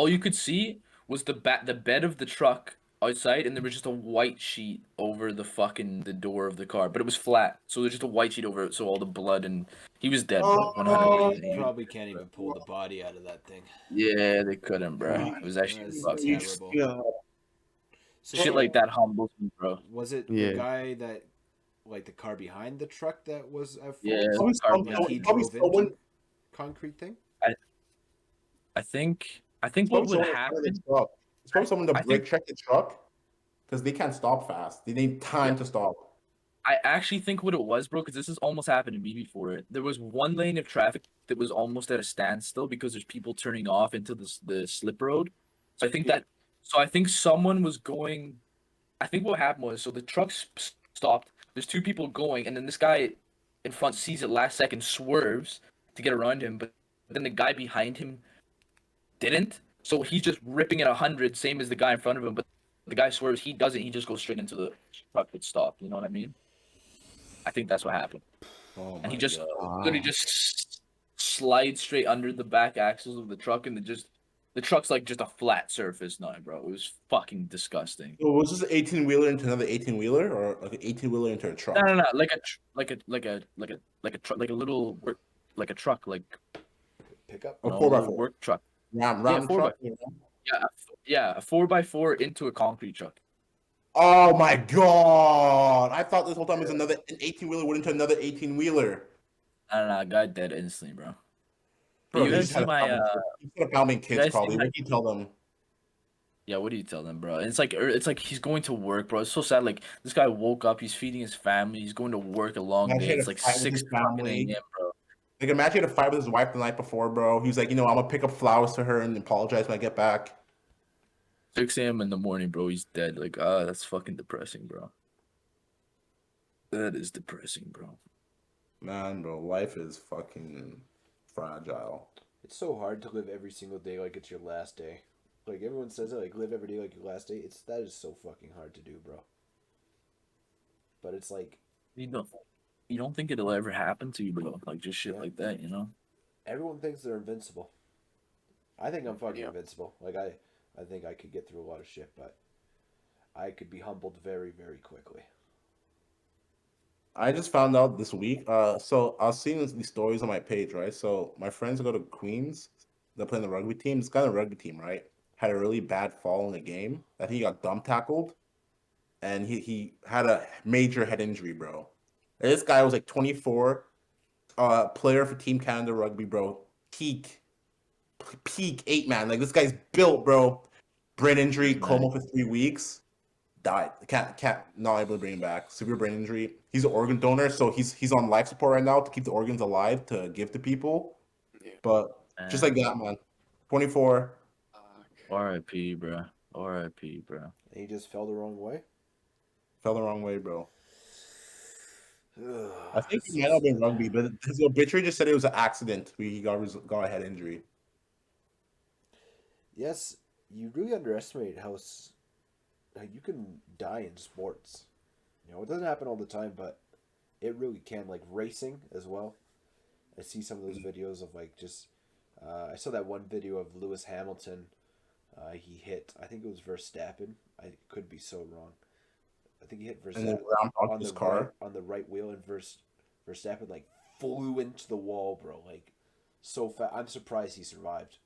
you could see was the bed of the truck outside, and there was just a white sheet over the door of the car, but it was flat, so there's just a white sheet over it, so all the blood and he was dead, bro. oh, 100%. Probably can't even pull the body out of that thing. Yeah, they couldn't, bro. It was actually That's fucked. terrible. yeah. Shit So like that humbles me, bro. was it the Yeah. guy that like the car behind the truck that was at fault? Yeah, Probably the car some- behind He him. probably drove someone. into concrete thing? I think what Probably would someone in front of the happen. truck. It's probably someone to I brake think check the truck because they can't stop fast. They need yeah, time to stop. I actually think what it was, bro, because this has almost happened to me before. There was one lane of traffic that was almost at a standstill because there's people turning off into the slip road. So I think Yeah. that so I think someone was going. I think what happened was so the truck stopped. There's two people going, and then this guy in front sees it last second, swerves to get around him, but then the guy behind him didn't. So he's just ripping at 100, same as the guy in front of him. But the guy swerves, he doesn't. He just goes straight into the truck that stopped. You know what I mean? I think that's what happened. Oh And he my just god. literally just slides straight under the back axles of the truck, and the truck's like just a flat surface now, bro. It was fucking disgusting. So was this an 18-wheeler into another 18-wheeler or like an 18-wheeler into a No, truck? no, no, like a truck, like a little like a truck, like Pickup. A No, 4x4. work truck. Ram Yeah, 4 by truck. You know? yeah, a 4x4 into a concrete truck. Oh my god! I thought this whole time it was an 18-wheeler went into another 18-wheeler. I got dead instantly, bro. Bro, You he guys just see had a my pounding you kids guys see probably. my What do you tell them? Yeah, what do you tell them, bro? And it's like he's going to work, bro. It's so sad. Like this guy woke up, he's feeding his family, he's going to work a long Imagine day. he had It's a like fight with 6 his fucking family. a.m., bro. Like imagine he had a fight with his wife the night before, bro. He was like, I'm gonna pick up flowers to her and apologize when I get back. 6 a.m. in the morning, bro. He's dead. Like, that's fucking depressing, bro. That is depressing, bro. Man, bro, life is fucking fragile. It's so hard to live every single day like it's your last day. Like everyone says it, like live every day like your last day. That is so fucking hard to do, bro. But it's like You don't think it'll ever happen to you, bro? Like just shit Yeah. like that, you know? everyone thinks they're invincible. I think I'm fucking Yeah. invincible. Like I think I could get through a lot of shit, but I could be humbled very, very quickly. I just found out this week. So I was seeing these stories on my page, right? So my friends go to Queens. They're playing the rugby team. This guy on the rugby team, right, had a really bad fall in the game. I think he got dumb tackled, and he had a major head injury, bro. And this guy was like 24, player for Team Canada rugby, bro. Peak 8 man. Like this guy's built, bro. Brain injury, He's coma mad. for 3 weeks. Died. Can't not able to bring him back. Severe brain injury. He's an organ donor, so he's on life support right now to keep the organs alive to give to people. Yeah. But just like that, man. 24. R.I.P., bro. R.I.P., bro. And he just fell the wrong way. Fell the wrong way, bro. Ugh, I think that's he so might have been sad. rugby, but his obituary just said it was an accident. He got a head injury. Yes, you really underestimate how you can die in sports. You know, it doesn't happen all the time, but it really can. Like racing as well. I see some of those videos of like just. I saw that one video of Lewis Hamilton. He hit. I think it was Verstappen. I could be so wrong. I think he hit And then Verstappen rammed onto on his the car. right wheel, and Verstappen like flew into the wall, bro. Like so fast. I'm surprised he survived.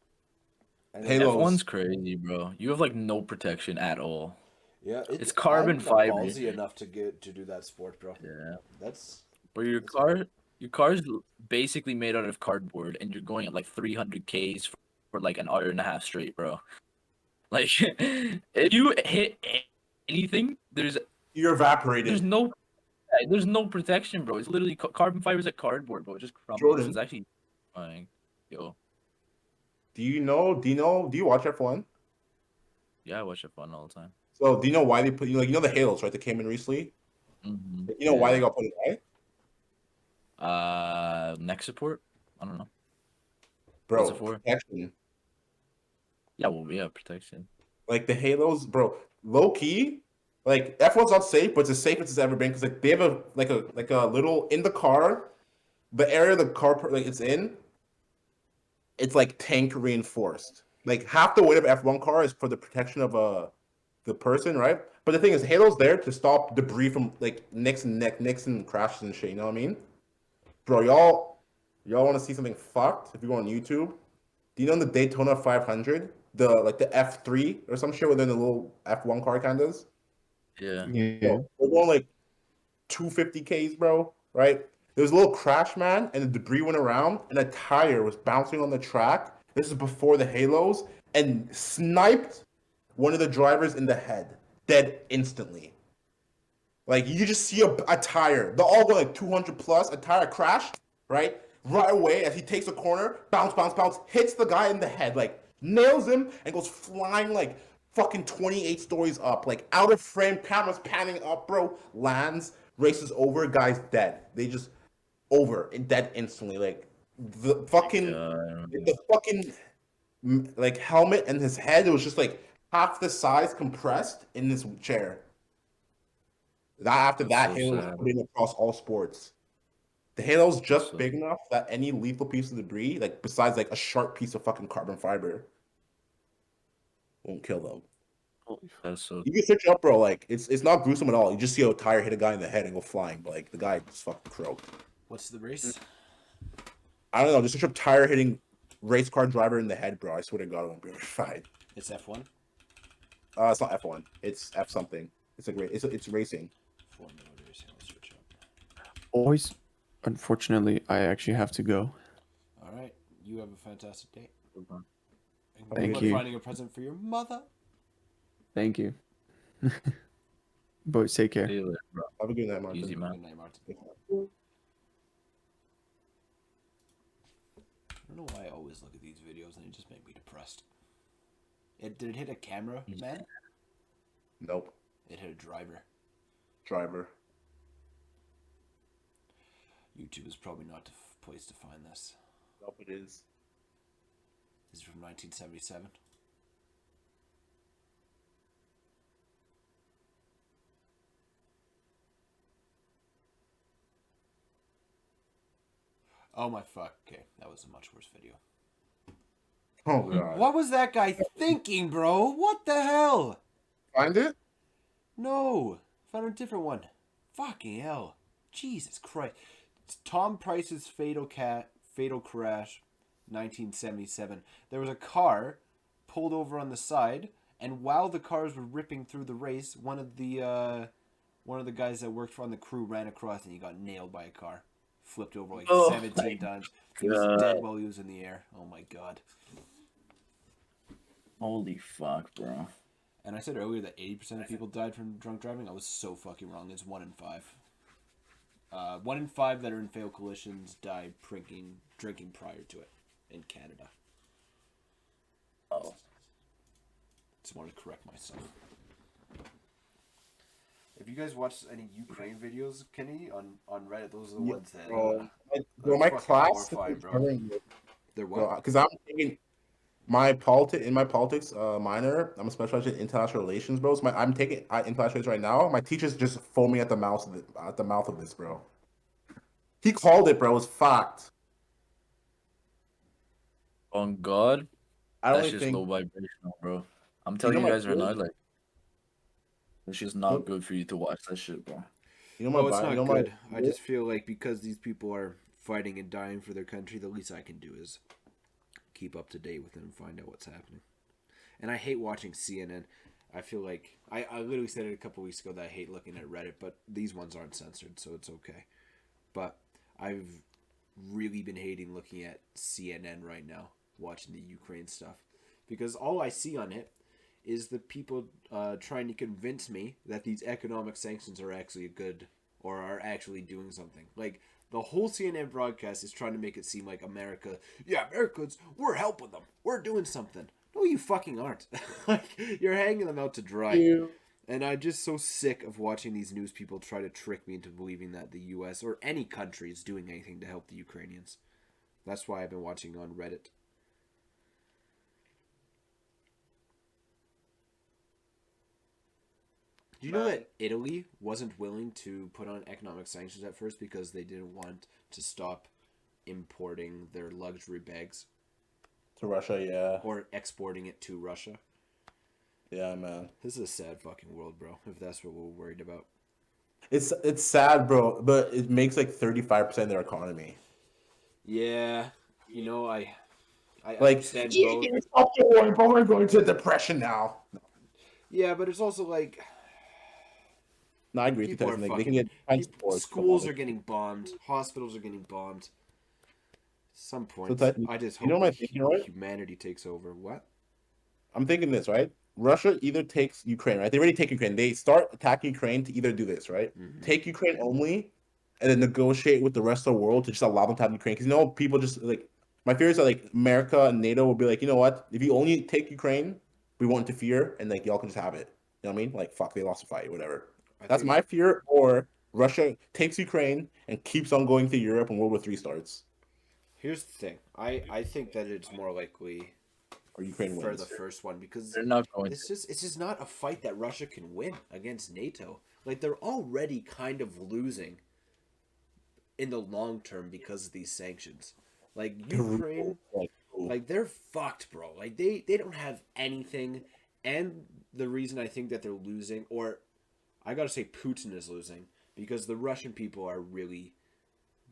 And then, Halos. F1's crazy, bro. You have like no protection at all. yeah, It's carbon I'm not fiber. ballsy enough to do that sport, bro. Yeah. That's But your car's basically made out of cardboard, and you're going at like 300 Ks for like an hour and a half straight, bro. Like, if you hit anything, You're evaporated. there's no protection, bro. It's literally carbon fibers like cardboard, bro. It just crumbles. Jordan. It's actually fine. Yo, Do you watch F1? yeah, I watch F1 all the time. So do you know why they put the Halos, right? That came in recently. Mm-hmm. You know why they got put in, right? Neck support? I don't know. Bro, What's it for? protection. Yeah, well, yeah, protection. Like the Halos, bro. Low key, like F1's not safe, but it's as safe as it's ever been because like they have a little in the car, the area the car like it's in, it's like tank reinforced. Like half the weight of F1 car is for the protection of the person, right? But the thing is, Halo's there to stop debris from like nicks and crashes and shit. You know what I mean? Bro, y'all want to see something fucked? If you go on YouTube, do you know in the Daytona 500, the F3 or some shit within the little F1 car kind of? Yeah. Yeah. We're going like 250 Ks, bro. Right? There was a little crash, man, and the debris went around, and a tire was bouncing on the track. This is before the Halos, and sniped one of the drivers in the head, dead instantly. Like you just see a tire, they're all going like 200 plus. A tire crashed, right? Right away as he takes a corner, bounce, hits the guy in the head, like nails him, and goes flying like fucking 28 stories up, like out of frame, cameras panning up, bro. Lands, races over, guy's dead. They just over and dead instantly. Like the fucking like helmet and his head, it was just like half the size compressed in this chair. After that, so Halo was sad. put in across all sports. The Halo's just So- big enough that any lethal piece of debris, like besides like a sharp piece of fucking carbon fiber, won't kill them. That's so. You can search it up, bro. Like it's not gruesome at all. You just see a tire hit a guy in the head and go flying, but like the guy just fucking croaked. what's the race? I don't know. Just search up tire hitting race car driver in the head, bro. I swear to God, I won't be notified. It's F1. It's not F1. It's F something. It's a great. It's racing. Formula racing. Let's search up. Boys, unfortunately, I actually have to go. All right. You have a fantastic day. And good Thank luck you. finding a present for your mother. Thank you. Boys, take care. See you later, bro. Have a good night, Martin. Easy, man. Good night, Martin. I don't know why I always look at these videos and it just make me depressed. Did it hit a camera, man? Nope. It hit a driver. Driver. YouTube is probably not the place to find this. Nope, it is. This is from 1977. Oh my fuck. Okay, that was a much worse video. Oh God. What was that guy thinking, bro? What the hell? Find it? No. Found a different one. Fucking hell. Jesus Christ. It's Tom Price's Fatal Crash, 1977. There was a car pulled over on the side, and while the cars were ripping through the race, one of the guys that worked on the crew ran across and he got nailed by a car. Flipped over like Oh 17 my times. He was God. dead while he was in the air. Oh my god. Holy fuck, bro. And I said earlier that 80% of people died from drunk driving. I was so fucking wrong. It's 1 in 5. 1 in 5 that are in fatal collisions died drinking prior to it in Canada. Oh. Just wanted to correct myself. If you guys watch any Ukraine videos, Kenny, on Reddit, those are the ones that Bro, they're my fucking class horrifying, bro. They're what? because I'm taking my politics minor. I'm specializing in international relations, bro. So I'm taking international relations right now. My teacher's just foaming at the mouth of this, bro. He called it, bro. It's fact. On God, I that's don't just think low vibrational, bro. I'm telling you my guys right now, feeling? like, it's just not good for you to watch that shit, bro. You know my Oh, it's bi- you not know my- good. I just feel like because these people are fighting and dying for their country, the least I can do is keep up to date with them and find out what's happening. And I hate watching CNN. I feel like I literally said it a couple weeks ago that I hate looking at Reddit, but these ones aren't censored, so it's okay. But I've really been hating looking at CNN right now, watching the Ukraine stuff, because all I see on it is the people trying to convince me that these economic sanctions are actually good or are actually doing something. Like, the whole CNN broadcast is trying to make it seem like Americans, we're helping them. We're doing something. No, you fucking aren't. Like, you're hanging them out to dry. And I'm just so sick of watching these news people try to trick me into believing that the U.S. or any country is doing anything to help the Ukrainians. That's why I've been watching on Reddit. Do you know that Italy wasn't willing to put on economic sanctions at first because they didn't want to stop importing their luxury bags to Russia, yeah, or exporting it to Russia? yeah, man. This is a sad fucking world, bro, if that's what we're worried about. It's sad, bro, but it makes like 35% of their economy. Yeah, you know, I Like, understand both. yeah, stop the war, but we're going to depression now. Yeah, but it's also like No, I agree with you, people are Tyson. Like, they can fucking. get defense force. Come Schools on, are getting bombed. Hospitals are getting bombed. At some point, Tyson, I just you hope know what I'm that thinking, right? humanity takes over. What? I'm thinking this, right? Russia either takes Ukraine, right? They already take Ukraine. They start attacking Ukraine to either do this, right? Mm-hmm. Take Ukraine only, and then negotiate with the rest of the world to just allow them to have Ukraine. Because people just like my fears are like America and NATO will be like, you know what? If you only take Ukraine, we won't interfere, and like y'all can just have it. You know what I mean? Like fuck, they lost the fight, whatever. That's my fear. Or Russia takes Ukraine and keeps on going to Europe, and World War III starts. Here's the thing. I think that it's more likely Or Ukraine for wins. the first one because They're not going it's just not a fight that Russia can win against NATO. Like, they're already kind of losing in the long term because of these sanctions. Like, Ukraine, like, they're fucked, bro. Like, they don't have anything. And the reason I think that they're losing, or I gotta say Putin is losing, because the Russian people are really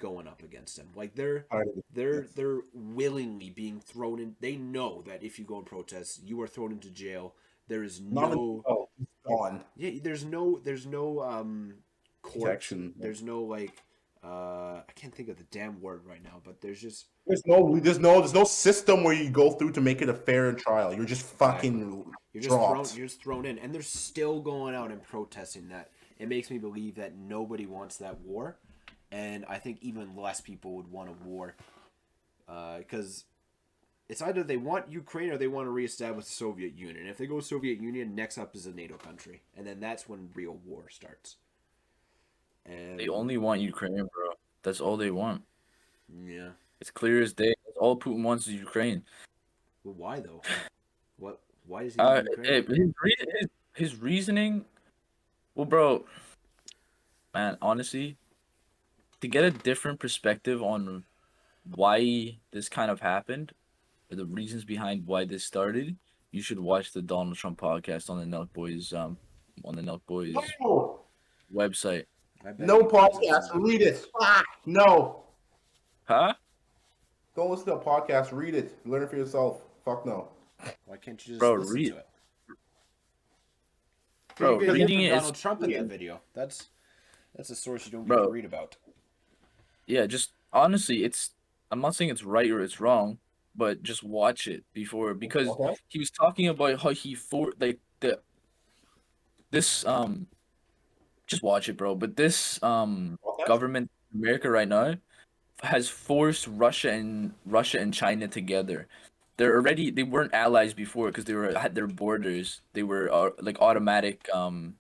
going up against him. Like they're Part of it. they're willingly being thrown in. They know that if you go and protest, you are thrown into jail. There is Not even no it's gone. yeah. There's no court. Protection. There's no like I can't think of the damn word right now, but there's just There's no system where you go through to make it a fair trial. You're just fucking dropped. you're just thrown in, and they're still going out and protesting that. It makes me believe that nobody wants that war, and I think even less people would want a war, because it's either they want Ukraine or they want to reestablish the Soviet Union. If they go Soviet Union, next up is a NATO country, and then that's when real war starts. And They only want Ukraine, bro. That's all they want. yeah, It's clear as day. That's all Putin wants is Ukraine. well, why though? What? Why does he need Ukraine? His reasoning. Well, bro, man, honestly, to get a different perspective on why this kind of happened, or the reasons behind why this started, you should watch the Donald Trump podcast on the Nelk Boys No, website. I bet no you guys podcast. listen to Read it. Fuck. No. Huh? Don't listen to a podcast. Read it. Learn it for yourself. Fuck no. Why can't you just Bro, listen to it? Bro, You get reading from it Donald is Trump in that video. That's a source you don't get Bro. to read about. yeah. Just honestly, I'm not saying it's right or it's wrong, but just watch it because Okay. he was talking about how he this just watch it, bro. But this Okay. government in America right now has forced Russia and China together. They weren't allies before because they had their borders. They were like automatic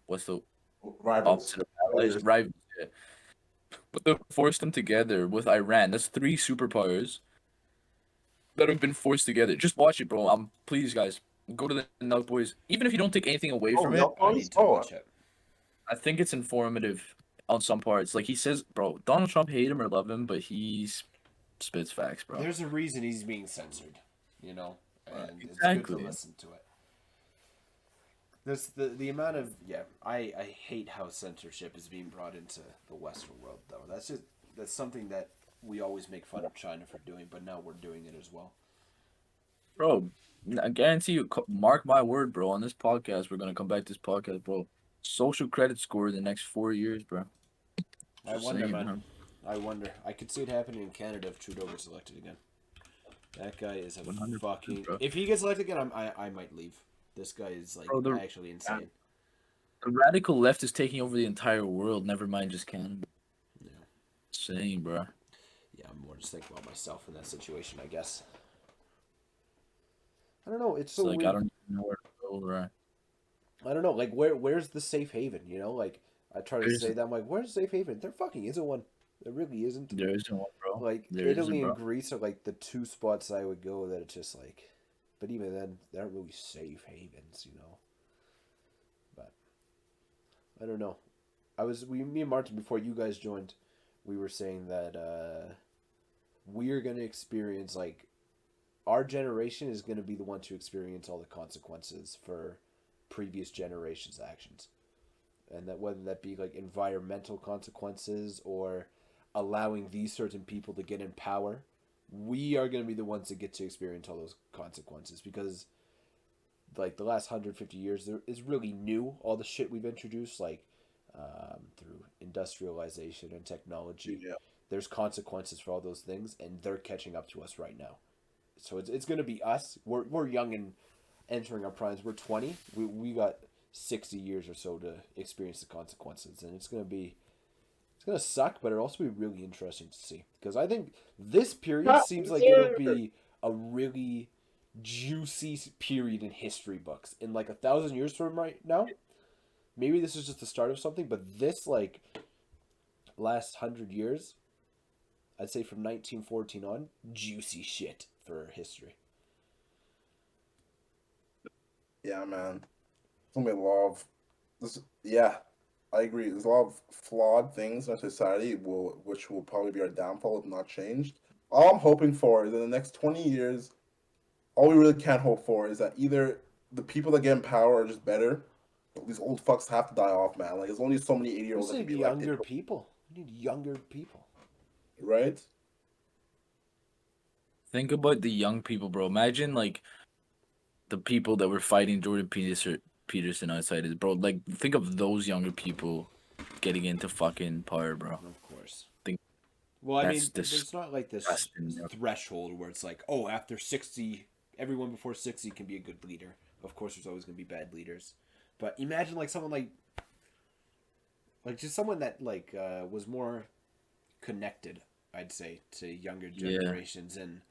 what's the Rivals. opposite of allies? Rivals. Yeah. But they forced them together with Iran. That's three superpowers that have been forced together. Just watch it, bro. Please, guys, go to the Nug Boys. Even if you don't take anything away Oh, from it, Nelk I Boys? need to Oh, watch it. I think it's informative on some parts. Like he says, bro, Donald Trump hate him or love him, but he spits facts, bro. There's a reason he's being censored, you know, and it's good Exactly. to listen to it. There's the amount of I hate how censorship is being brought into the Western world though. That's something that we always make fun of China for doing, but now we're doing it as well. Bro, I guarantee you, mark my word, bro. On this podcast, we're gonna come back to this podcast, bro. Social credit score in the next 4 years, bro. I Just wonder, saying, man. huh? I wonder. I could see it happening in Canada if Trudeau gets elected again. That guy is a 100%, fucking. bro. If he gets elected again, I might leave. This guy is like Bro, actually insane. The radical left is taking over the entire world. Never mind just Canada. Yeah. Saying, bro. Yeah, I'm more just thinking about myself in that situation, I guess. I don't know. It's so It's like weird. I don't even know where to go, bro. I don't know. Like, where's the safe haven? You know, like I try to There say isn't. that. I'm like, where's the safe haven? There fucking isn't one. There really isn't. There isn't one, bro. Like There Italy isn't, and bro. Greece are like the two spots I would go that it's just like, but even then, they aren't really safe havens, you know. But I don't know. Me and Martin before you guys joined, we were saying that we're gonna experience like our generation is gonna be the one to experience all the consequences for previous generations' actions, and that whether that be like environmental consequences or allowing these certain people to get in power, we are going to be the ones that get to experience all those consequences because like the last 150 years there is really new all the shit we've introduced like through industrialization and technology. Yeah. There's consequences for all those things and they're catching up to us right now, so it's going to be us. We're young and entering our primes. We're 20. We got 60 years or so to experience the consequences, and it's going to suck, but it'll also be really interesting to see because I think this period seems like it'll be a really juicy period in history books in like 1,000 years from right now. Maybe this is just the start of something, but this like last 100 years, I'd say from 1914 on, juicy shit for history. Yeah, man. It's gonna be a lot of this. Yeah, I agree. There's a lot of flawed things in our society, which will probably be our downfall if not changed. All I'm hoping for is in the next 20 years, all we really can hope for is that either the people that get in power are just better. These old fucks have to die off, man. Like, there's only so many 80-year-olds that We can be need elected. younger people. We need younger people. right? Think about the young people, bro. Imagine like the people that were fighting Jordan Peterson outside his bro. Like think of those younger people getting into fucking power, bro. Of course. Think Well, I that's mean, there's not like this disgusting. Bro. threshold where it's like, oh, after 60, everyone before 60 can be a good leader. Of course, there's always going to be bad leaders. But imagine like someone like just someone that was more connected, I'd say, to younger Yeah. generations and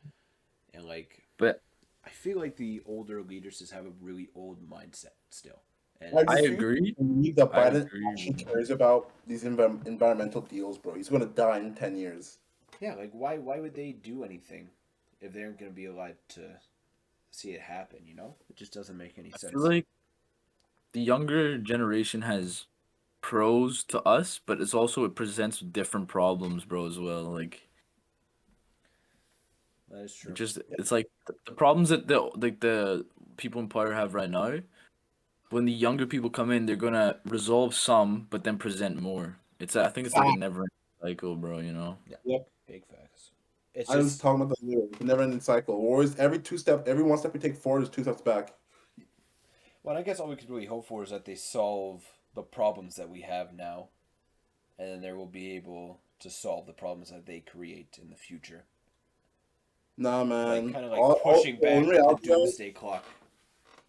like But I feel like the older leaders just have a really old mindset still. And I I refuse agree. to believe that I Biden agree. actually cares about these environmental deals, bro. He's gonna die in 10 years. yeah, like why would they do anything if they aren't going to be allowed to see it happen, you know? It just doesn't make any I sense. feel like the younger generation has pros to us, but it's also it presents different problems, bro, as well. Like That is true. it's like the problems that the people in power have right now. When the younger people come in, they're gonna resolve some, but then present more. I think it's like a never cycle, bro. You know. Yeah. Yep. Big facts. It's I was just talking about the lyrics, the never-ending cycle. Always every one step we take forward is 2 steps back. well, I guess all we could really hope for is that they solve the problems that we have now, and then they will be able to solve the problems that they create in the future. Nah, man. Like kind of like pushing In back the reality, doomsday clock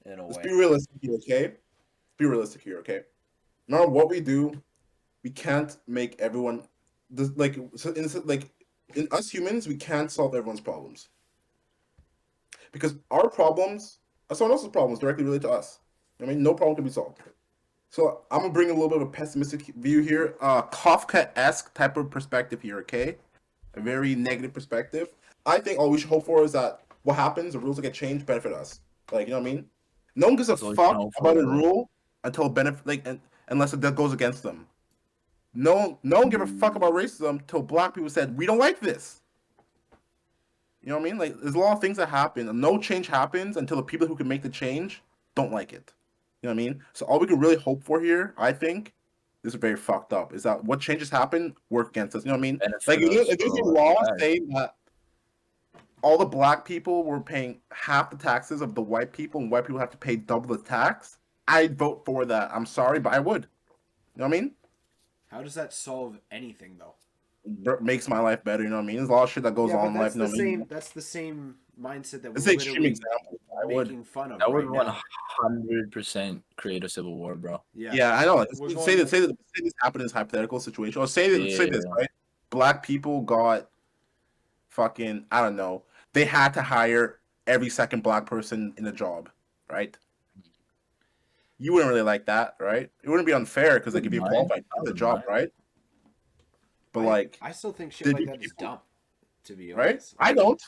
in a let's way. be realistic here, okay? Let's be realistic here, okay? No matter what we do, we can't make everyone in us humans, we can't solve everyone's problems because our problems are someone else's problems directly related to us. I mean, no problem can be solved. So I'm gonna bring a little bit of a pessimistic view here, Kafka-esque type of perspective here, okay? A very negative perspective. I think all we should hope for is that what happens, the rules that get changed, benefit us. Like, you know what I mean? No one gives a That's all you can fuck hope for, about a bro. rule until unless it goes against them. No one give a fuck about racism till black people said we don't like this. You know what I mean? Like, there's a lot of things that happen, and no change happens until the people who can make the change don't like it. You know what I mean? So all we can really hope for here, I think, this is very fucked up, is that what changes happen work against us. You know what I mean? Like, Benefit us, if there's a bro. law Facts. saying that all the black people were paying half the taxes of the white people, and white people have to pay double the tax, I'd vote for that. I'm sorry, but I would. You know what I mean? How does that solve anything though? Makes my life better. You know what I mean? There's a lot of shit that goes Yeah, on but in life. that's You know the what I mean? same. That's the same mindset that It's we're an extreme literally example. I would. making fun of That would right now. 100% create a civil war, bro. Yeah, I know. We're Say going that. Say this happened in this hypothetical situation. Or say this, Yeah. right? Black people got fucking, I don't know. They had to hire every second black person in a job, right? You wouldn't really like that, right? It wouldn't be unfair because like if you're Wouldn't mind. qualified, I it's a wouldn't job, mind. right? But like, I still think shit did like you that is people, dumb. To be right? honest, I don't.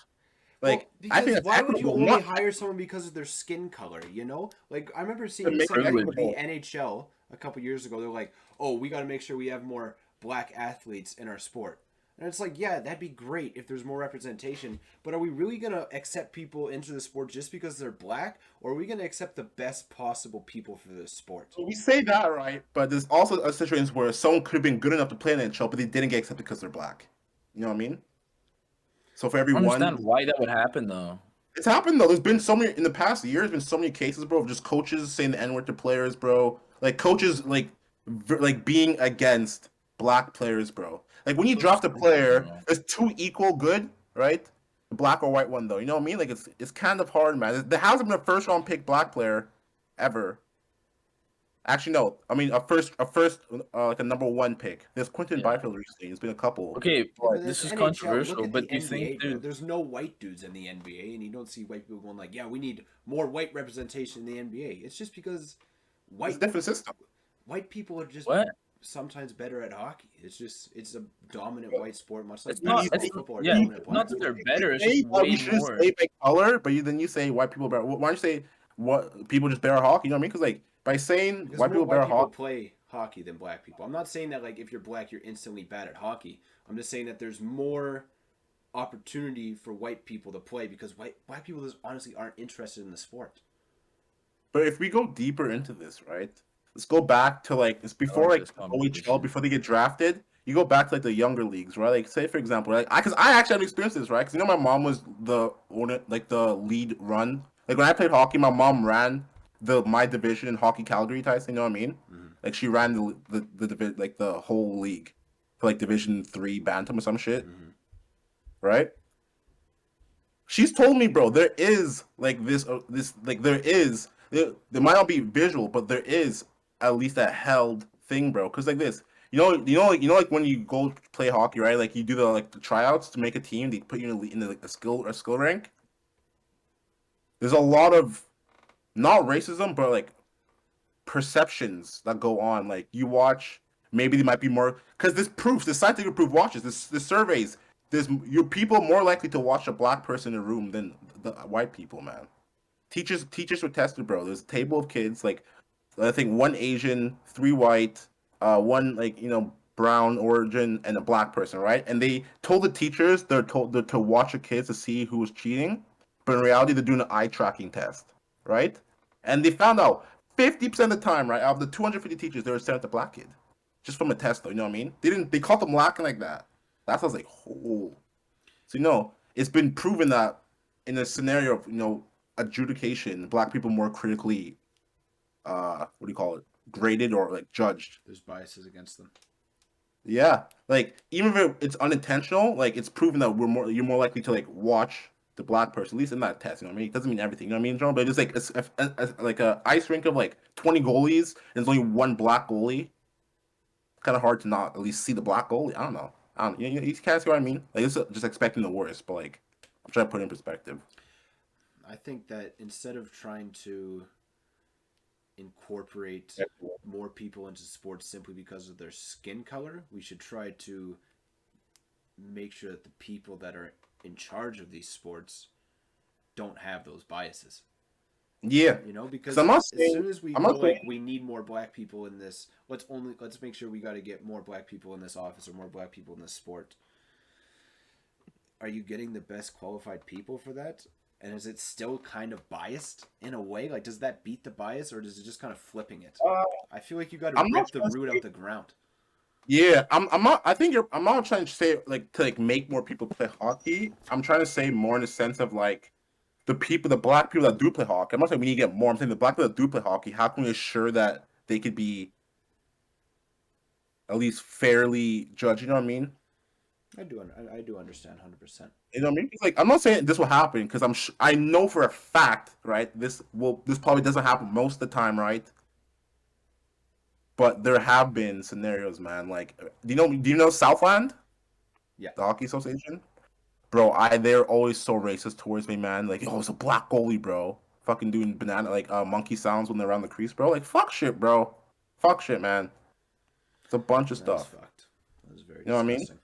Like, well, I think because that's why would you equitable. only Not hire someone because of their skin color? You know, like I remember to seeing make it something with equitable. the NHL a couple years ago. They're like, "Oh, we got to make sure we have more black athletes in our sport." And it's like, yeah, that'd be great if there's more representation. But are we really gonna accept people into the sport just because they're black, or are we gonna accept the best possible people for this sport? So we say that, right? But there's also a situation where someone could have been good enough to play in the NHL, but they didn't get accepted because they're black. You know what I mean? So for I every don't understand one, why that would happen though. it's happened though. There's been so many in the past year. There's been so many cases, bro, of just coaches saying the N word to players, bro. Like coaches, like being against black players, bro. Like when you So draft a stupid, player, bro. there's two equal good, right? The black or white one, though. You know what I mean? Like it's kind of hard, man. There hasn't been a first round pick black player ever. Actually, no. I mean, like a number one pick. There's Quentin Yeah. Byfield recently. There's been a couple. Okay, Yeah, but this that's is NHL. Look controversial, at but the do you NBA, think bro. There's no white dudes in the NBA, and you don't see white people going like, "Yeah, we need more white representation in the NBA." It's just because It's a white different system. white people are just what? sometimes better at hockey. It's a dominant white sport, much like It's not. basketball, It's football are yeah. dominant It's black not that they're sport. better. It's Say just that we way should more. say by color, but then you say white people better. Why don't you say what people just better at hockey? You know what I mean? Because like by saying Because white more people better white at people hockey, play hockey than black people. I'm not saying that like if you're black you're instantly bad at hockey. I'm just saying that there's more opportunity for white people to play because black people just honestly aren't interested in the sport. but if we go deeper into this, right? Let's go back to like it's I before like like this OHL conversation. before they get drafted. you go back to like the younger leagues, right? Like say for example, like because I actually have experienced this, right? Because my mom was the owner, like the lead run. Like when I played hockey, my mom ran my division in hockey Calgary, Tyson. You know what I mean? Like she ran like the whole league for like Division 3 Bantam or some shit, right? She's told me, bro, there is like this like there might not be visual, but there is at least a held thing, bro. Cause like this, like when you go play hockey, right? Like you do the tryouts to make a team, they put you in like a skill rank. There's a lot of not racism, but like perceptions that go on. Like you watch, maybe they might be more because this scientific proof watches this surveys. There's your people more likely to watch a black person in a room than the white people, man. Teachers were tested, bro. There's a table of kids, like I think one Asian, three white, one like brown origin, and a black person, right? And they told the teachers they're to watch the kids to see who was cheating, but in reality they're doing an eye tracking test, right? And they found out 50% of the time, right, out of the 250 teachers, they were sent a black kid, just from a test, though. You know what I mean? They caught them lacking like that. That was like, oh. So it's been proven that in a scenario of adjudication, black people more critically what do you call it, graded or like judged. There's biases against them. Yeah, like even if it's unintentional, like it's proven that you're more likely to like watch the black person, at least in that test. You know what I mean? It doesn't mean everything. You know what I mean, John? But it's like like a ice rink of like 20 goalies, and there's only one black goalie. Kind of hard to not at least see the black goalie. I don't know. You can't see what I mean. Like it's just expecting the worst, but like I'm trying to put it in perspective. I think that instead of trying to incorporate more people into sports simply because of their skin color, we should try to make sure that the people that are in charge of these sports don't have those biases. Yeah, Because I'm not as saying soon as we I'm go not saying like we need more black people in this, let's make sure we got to get more black people in this office or more black people in this sport. Are you getting the best qualified people for that? And is it still kind of biased in a way? Like, does that beat the bias, or is it just kind of flipping it? I feel like you got to I'm not rip the trying to root say. out the ground. Yeah, I'm not. I think I'm not trying to say like to like make more people play hockey. I'm trying to say more in the sense of like the black people that do play hockey. I'm not saying we need to get more. I'm saying the black people that do play hockey. How can we assure that they could be at least fairly judged? You know what I mean? I do understand 100%. You know what I mean? It's like I'm not saying this will happen because I know for a fact, right? This probably doesn't happen most of the time, right? But there have been scenarios, man. Like, do you know Southland, Yeah. the hockey association? Bro, they're always so racist towards me, man. Like, oh, it's a black goalie, bro. Fucking doing banana like monkey sounds when they're around the crease, bro. Like, fuck shit, bro. Fuck shit, man. It's a bunch of That's stuff. fucked. That was very You know what I mean? disgusting.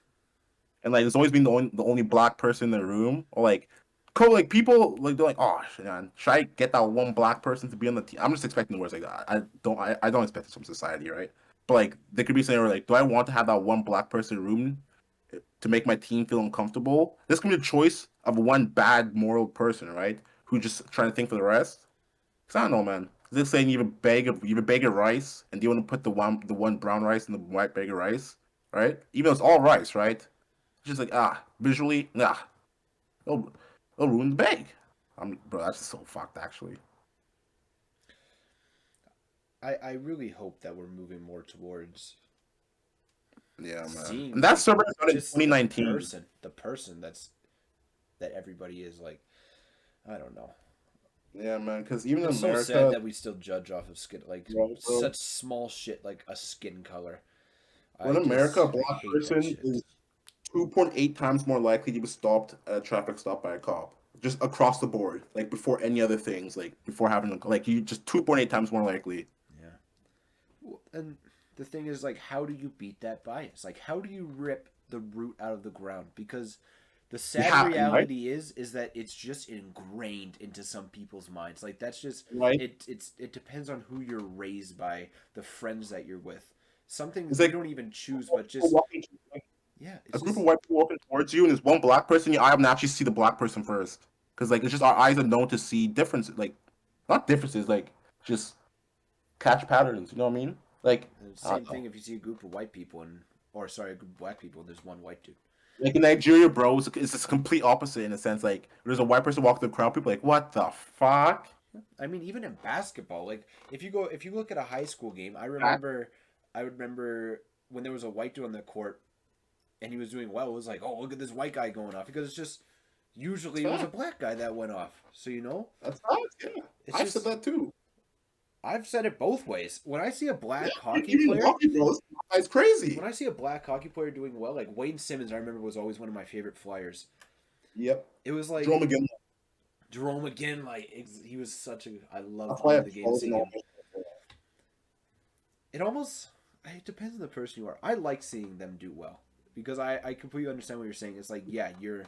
And like, there's always been the only black person in the room, or like, like people like they're like, oh, shit, man, should I get that one black person to be on the team? I'm just expecting the worst. Like, I don't expect this from society, right? But like, there could be something where like, do I want to have that one black person in the room to make my team feel uncomfortable? This can be a choice of one bad moral person, right? Who just trying to think for the rest. Cause I don't know, man. This saying you have a bag of rice, and do you want to put the one brown rice in the white bag of rice, right? Even though it's all rice, right? It's just like visually, it'll, it'll ruin the bag. Bro, that's just so fucked actually. I really hope that we're moving more towards Yeah, man. seeing And that like survey started in just 2019. the person that everybody is like. I don't know. Yeah, man. Because even in It's so sad America, that we still judge off of skin, like bro, such small shit like a skin color. in America, a I black hate that person shit. is 2.8 times more likely to be stopped at a traffic stop by a cop. Just across the board, like before any other things, like before having like you just 2.8 times more likely. Yeah. Well, and the thing is, like, how do you beat that bias? Like, how do you rip the root out of the ground? Because the You sad have to, right? reality is that it's just ingrained into some people's minds. Like, that's just Right? it depends on who you're raised by, the friends that you're with. Something It's we like don't even choose, but people just walking, yeah, a it's group of just white people walking towards you, and there's one black person. Your eye will naturally see the black person first, because like it's just our eyes are known to see differences, like not differences, like just catch patterns. You know what I mean? Like the I same don't know. thing if you see a group of white people and or sorry, black people. There's one white dude. Like in Nigeria, bro, it's this complete opposite in a sense. Like there's a white person walking the crowd, people are like, what the fuck? I mean, even in basketball, like if you look at a high school game, I remember when there was a white dude on the court and he was doing well. It was like, oh, look at this white guy going off, because it's just usually it was a black guy that went off. So That's facts, yeah. It's I just- said that too. I've said it both ways. When I see a black hockey Even player, hockey, bro, this guy's crazy. when I see a black hockey player doing well, like Wayne Simmons, I remember was always one of my favorite Flyers. Yep. It was like Jerome again. Jerome again, like he was such a. I loved That's why all the games seeing him. I It depends on the person you are. I like seeing them do well because I completely understand what you're saying. It's like, yeah, you're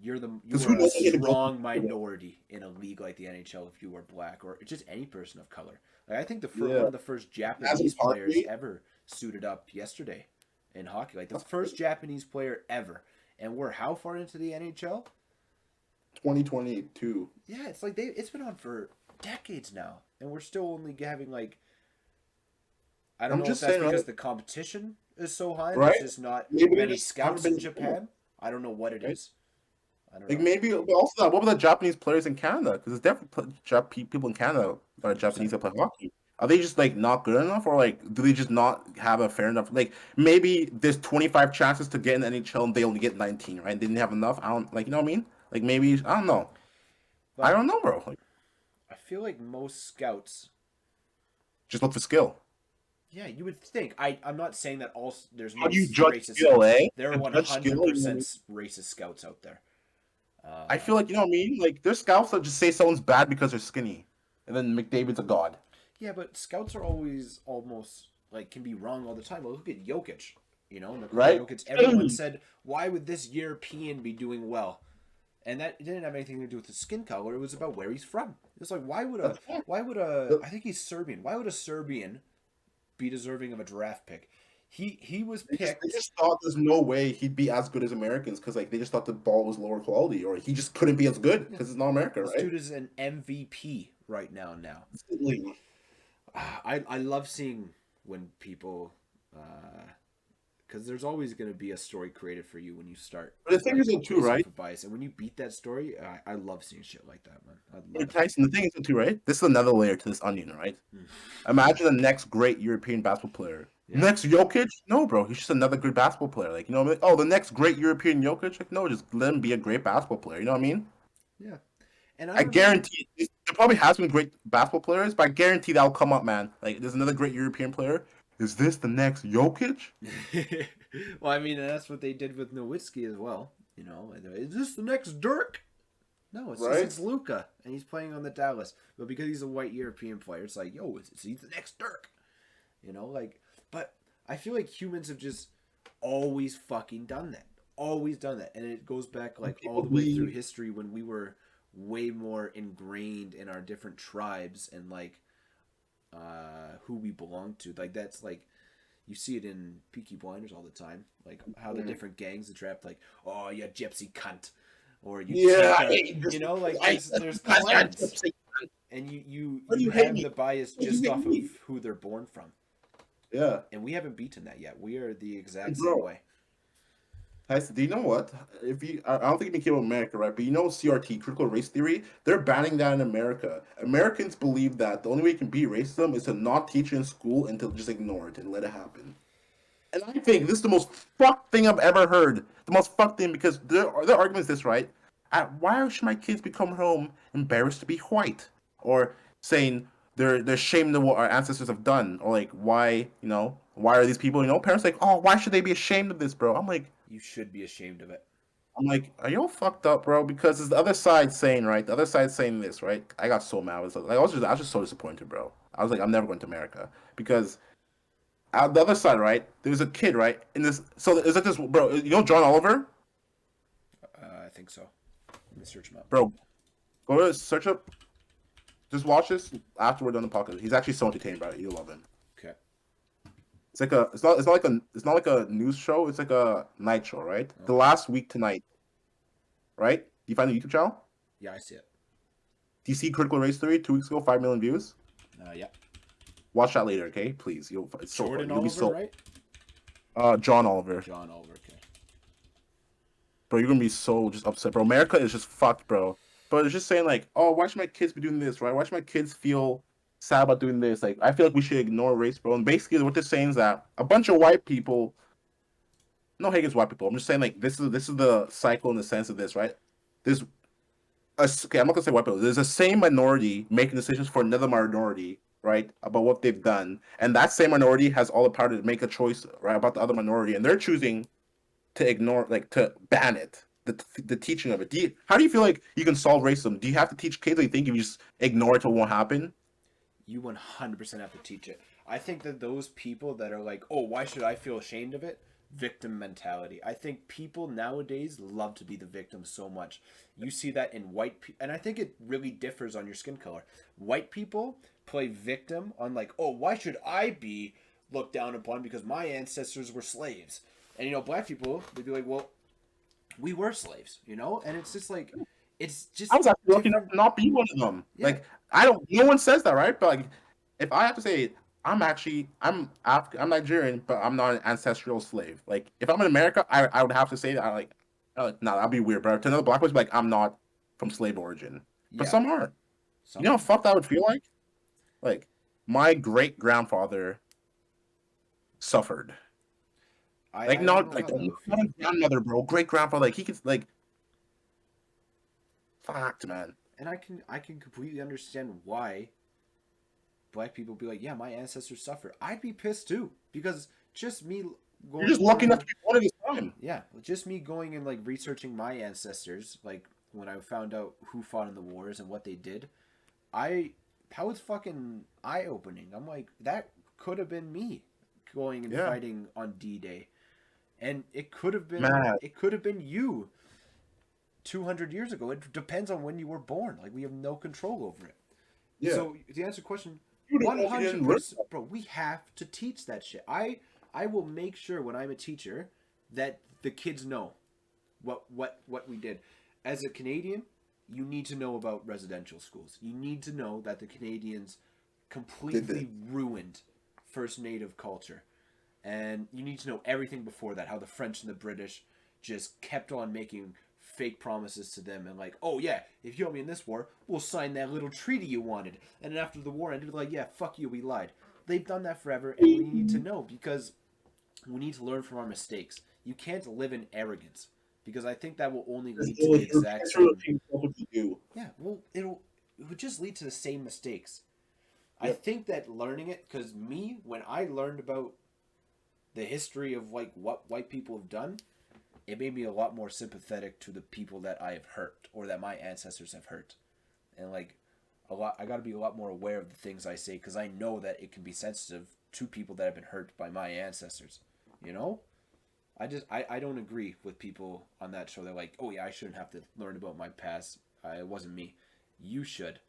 you Because are who a knows what strong minority in a league like the NHL if you are black or just any person of color. Like I think one of the first Japanese hockey- players ever suited up yesterday in hockey. Like the first Japanese player ever, and we're how far into the NHL? 2022. Yeah, it's like it's been on for decades now, and we're still only having like. I don't I'm know just if that's saying, because right? the competition is so high. Right? There's just not Maybe many there's scouts in haven't been- Japan. I don't know what it Right? is. I don't Like know. maybe, but also that. What about the Japanese players in Canada? Because there's definitely people in Canada that are Japanese that play hockey. Are they just like not good enough, or like do they just not have a fair enough? Like maybe there's 25 chances to get in the NHL and they only get 19, right? They didn't have enough. I don't like, you know what I mean? Like maybe I don't know. But I don't know, bro. Like, I feel like most scouts. just look for skill. Yeah, you would think. I'm not saying that there's no How do you judge racist skill, scouts. eh? There are You judge skill, 100% racist scouts out there. I feel like, you know what I mean? Like there's scouts that just say someone's bad because they're skinny, and then McDavid's a god. Yeah, but scouts are always almost like can be wrong all the time. Well, look at Jokic. Nikola Right? Jokic. Everyone said, "Why would this European be doing well?" And that didn't have anything to do with his skin color. It was about where he's from. It's like why would I think he's Serbian. Why would a Serbian be deserving of a draft pick? He was picked. They just thought there's no way he'd be as good as Americans because like they just thought the ball was lower quality, or he just couldn't be as good because it's not America, This right? dude is an MVP right now. Like, I love seeing when people, because there's always going to be a story created for you when you start. But the thing is, too, based off right? of bias, and when you beat that story, I love seeing shit like that, man. I love Like, it. Tyson, the thing is too, right? This is another layer to this onion, right? Imagine the next great European basketball player. Yeah. Next Jokic? No, bro. He's just another good basketball player. Like, you know what I mean? Oh, the next great European Jokic? Like, no, just let him be a great basketball player. You know what I mean? Yeah, and I guarantee there probably has been great basketball players, but I guarantee that'll come up, man. Like, there's another great European player. Is this the next Jokic? well, I mean, that's what they did with Nowitzki as well. Is this the next Dirk? No, it's Right? it's Luka, and he's playing on the Dallas. But because he's a white European player, it's like, yo, he's the next Dirk. But I feel like humans have just always fucking done that. Always done that. And it goes back like all the way through history when we were way more ingrained in our different tribes and like who we belong to. Like that's like you see it in Peaky Blinders all the time. Like how the different gangs attract like, oh yeah, gypsy cunt. Or you like there's clans. And you have the bias just off of who they're born from. Yeah. And we haven't beaten that yet. We are the exact Bro. same way. Tyson, do you know what? I don't think it came from America, right? But you know CRT, critical race theory, they're banning that in America. Americans believe that the only way you can beat racism is to not teach it in school and to just ignore it and let it happen. And I think this is the most fucked thing I've ever heard. The most fucked thing because their argument is this, right? Why should my kids become home embarrassed to be white? Or saying they're ashamed of what our ancestors have done, or like why are these people, parents like, oh, why should they be ashamed of this, bro? I'm like, You should be ashamed of it. are you all fucked up, bro? Because it's the other side saying, right? The other side saying this, right? I got so mad. I was just so disappointed, bro. I was like, I'm never going to America because on the other side, right? There's a kid, right? In this, so is it this, bro? You know John Oliver, I think so. Let me search him up. bro? Go to search up. Just watch this after we're done the podcast. He's actually so entertaining, bro. You'll love him. Okay. It's like it's not like a news show. It's like a night show, right? The last week tonight, right? You find the YouTube channel? Yeah, I see it. Do you see Critical Race Theory 2 weeks ago, 5 million views? Yeah. Watch that later, okay? Please, it's so Jordan funny. You'll be Oliver, so right? John Oliver. John Oliver. Okay. Bro, you're gonna be so just upset, bro. America is just fucked, bro. But it's just saying like, oh, why should my kids be doing this, right? Why should my kids feel sad about doing this? Like, I feel like we should ignore race, bro. And basically, what they're saying is that a bunch of white people, no hate against white people. I'm just saying like this is the cycle in the sense of this, right? There's okay, I'm not gonna say white people. There's the same minority making decisions for another minority, right, about what they've done, and that same minority has all the power to make a choice, right, about the other minority, and they're choosing to ignore, like, to ban it, the teaching of it. How do you feel like you can solve racism? Do you have to teach kids? Or you think if you just ignore it, it won't happen? You 100% have to teach it. I think that those people that are like, oh, why should I feel ashamed of it? Victim mentality. I think people nowadays love to be the victim so much. You see that in white people, and I think it really differs on your skin color. White people play victim on like, oh, why should I be looked down upon because my ancestors were slaves? And black people, they'd be like, well, we were slaves, and it's just like, it's just I was actually lucky enough different. to not be one of them. Yeah. Like, I don't. No one says that, right? But like, if I have to say, I'm African, I'm Nigerian, but I'm not an ancestral slave. Like, if I'm in America, I would have to say that. No, that'd be weird. But to another black person, like, I'm not from slave origin. But Yeah. some are. You know how fucked that would feel like? Like, my great grandfather suffered. Like, I not don't know like how that would not feel. a grandmother, bro. Great grandfather. Like, he could like, fucked, man. And I can completely understand why black people be like, yeah, my ancestors suffered. I'd be pissed too because just me You're going just lucky enough through, to be born at this time. yeah, just me going and like researching my ancestors, like when I found out who fought in the wars and what they did, I that was fucking eye opening. I'm like, that could have been me going and Yeah, fighting on D-Day, and man. it could have been you 200 years ago. It depends on when you were born. Like we have no control over it. Yeah. So to answer your question, You don't know if you didn't 100%, bro. We have to teach that shit. I will make sure when I'm a teacher that the kids know what we did. As a Canadian, you need to know about residential schools. You need to know that the Canadians Did completely ruined First Native culture. And you need to know everything before that, how the French and the British just kept on making fake promises to them and like, oh yeah, if you help me in this war, we'll sign that little treaty you wanted. And then after the war ended, like, yeah, fuck you, we lied. They've done that forever, and we need to know because we need to learn from our mistakes. You can't live in arrogance because I think that will only lead to the exact same. Yeah, well, it would just lead to the same mistakes. I Yep. think that learning it, because me, when I learned about the history of like what white people have done, it made me a lot more sympathetic to the people that I have hurt or that my ancestors have hurt, and like a lot, I got to be a lot more aware of the things I say because I know that it can be sensitive to people that have been hurt by my ancestors. You know, I don't agree with people on that show. They're like, oh yeah, I shouldn't have to learn about my past. It wasn't me. You should,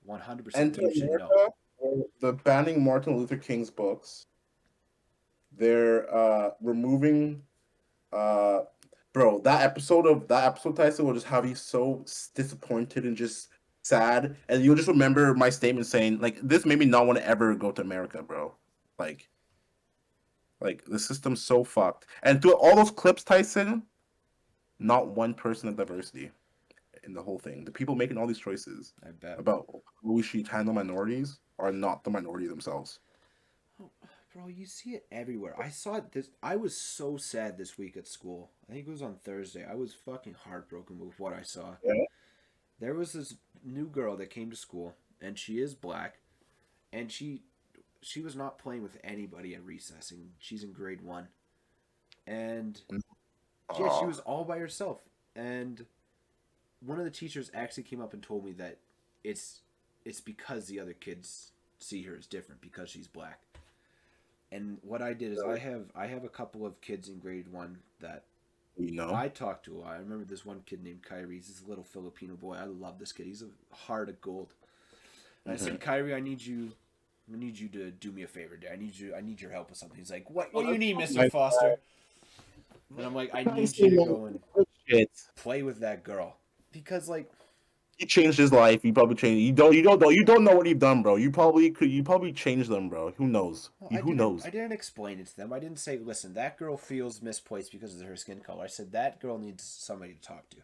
100%. And to You should know. America, the banning Martin Luther King's books, they're removing uh bro, that episode Tyson will just have you so disappointed and just sad. And you'll just remember my statement saying, like, this made me not want to ever go to America, bro. Like like the system's so fucked. And through all those clips, Tyson, not one person of diversity in the whole thing. The people making all these choices I bet. about how we should handle minorities are not the minority themselves. Oh, bro, you see it everywhere. I saw it this. I was so sad this week at school. I think it was on Thursday. I was fucking heartbroken with what I saw. Yeah. There was this new girl that came to school, and she is black, and she was not playing with anybody at recess, and she's in grade 1, and yeah, she Oh, was all by herself. And one of the teachers actually came up and told me that it's it's because the other kids see her as different because she's black. And what I did is I have a couple of kids in grade 1 that you know. I talked to. I remember this one kid named Kyrie. He's this little Filipino boy. I love this kid. He's a heart of gold. And I said, Kyrie, I need you to do me a favor, Dad. I need your help with something. He's like, what do you need, Mr. Foster? And I'm like, I need you to go and Shit. play with that girl because like He changed his life. He probably changed. You don't know what you've done, bro. You probably changed them, bro. Who knows? Well, Who knows? I didn't explain it to them. I didn't say, listen, that girl feels misplaced because of her skin color. I said that girl needs somebody to talk to.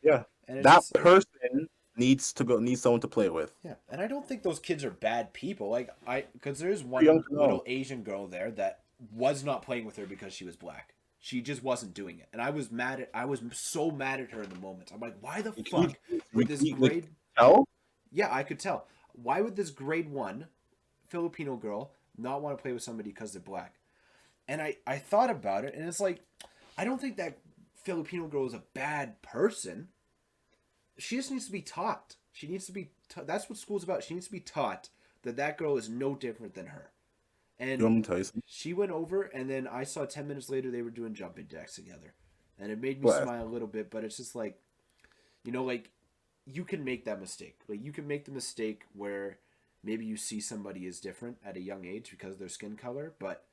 Yeah, And it's that just person needs someone to play with. yeah, and I don't think those kids are bad people. Like because there's Too young one to know. little Asian girl there that was not playing with her because she was black. She just wasn't doing it, and I was so mad at her in the moment. I'm like, why the fuck would this grade? Tell? Yeah, I could tell. Why would this grade 1 Filipino girl not want to play with somebody because they're black? And I thought about it, and it's like, I don't think that Filipino girl is a bad person. She just needs to be taught. She needs to be. That's what school's about. She needs to be taught that that girl is no different than her. And You want me to tell you something? she went over, and then I saw 10 minutes later they were doing jumping jacks together, and it made me What? smile a little bit. But it's just like, like you can make that mistake. Like you can make the mistake where maybe you see somebody is different at a young age because of their skin color, but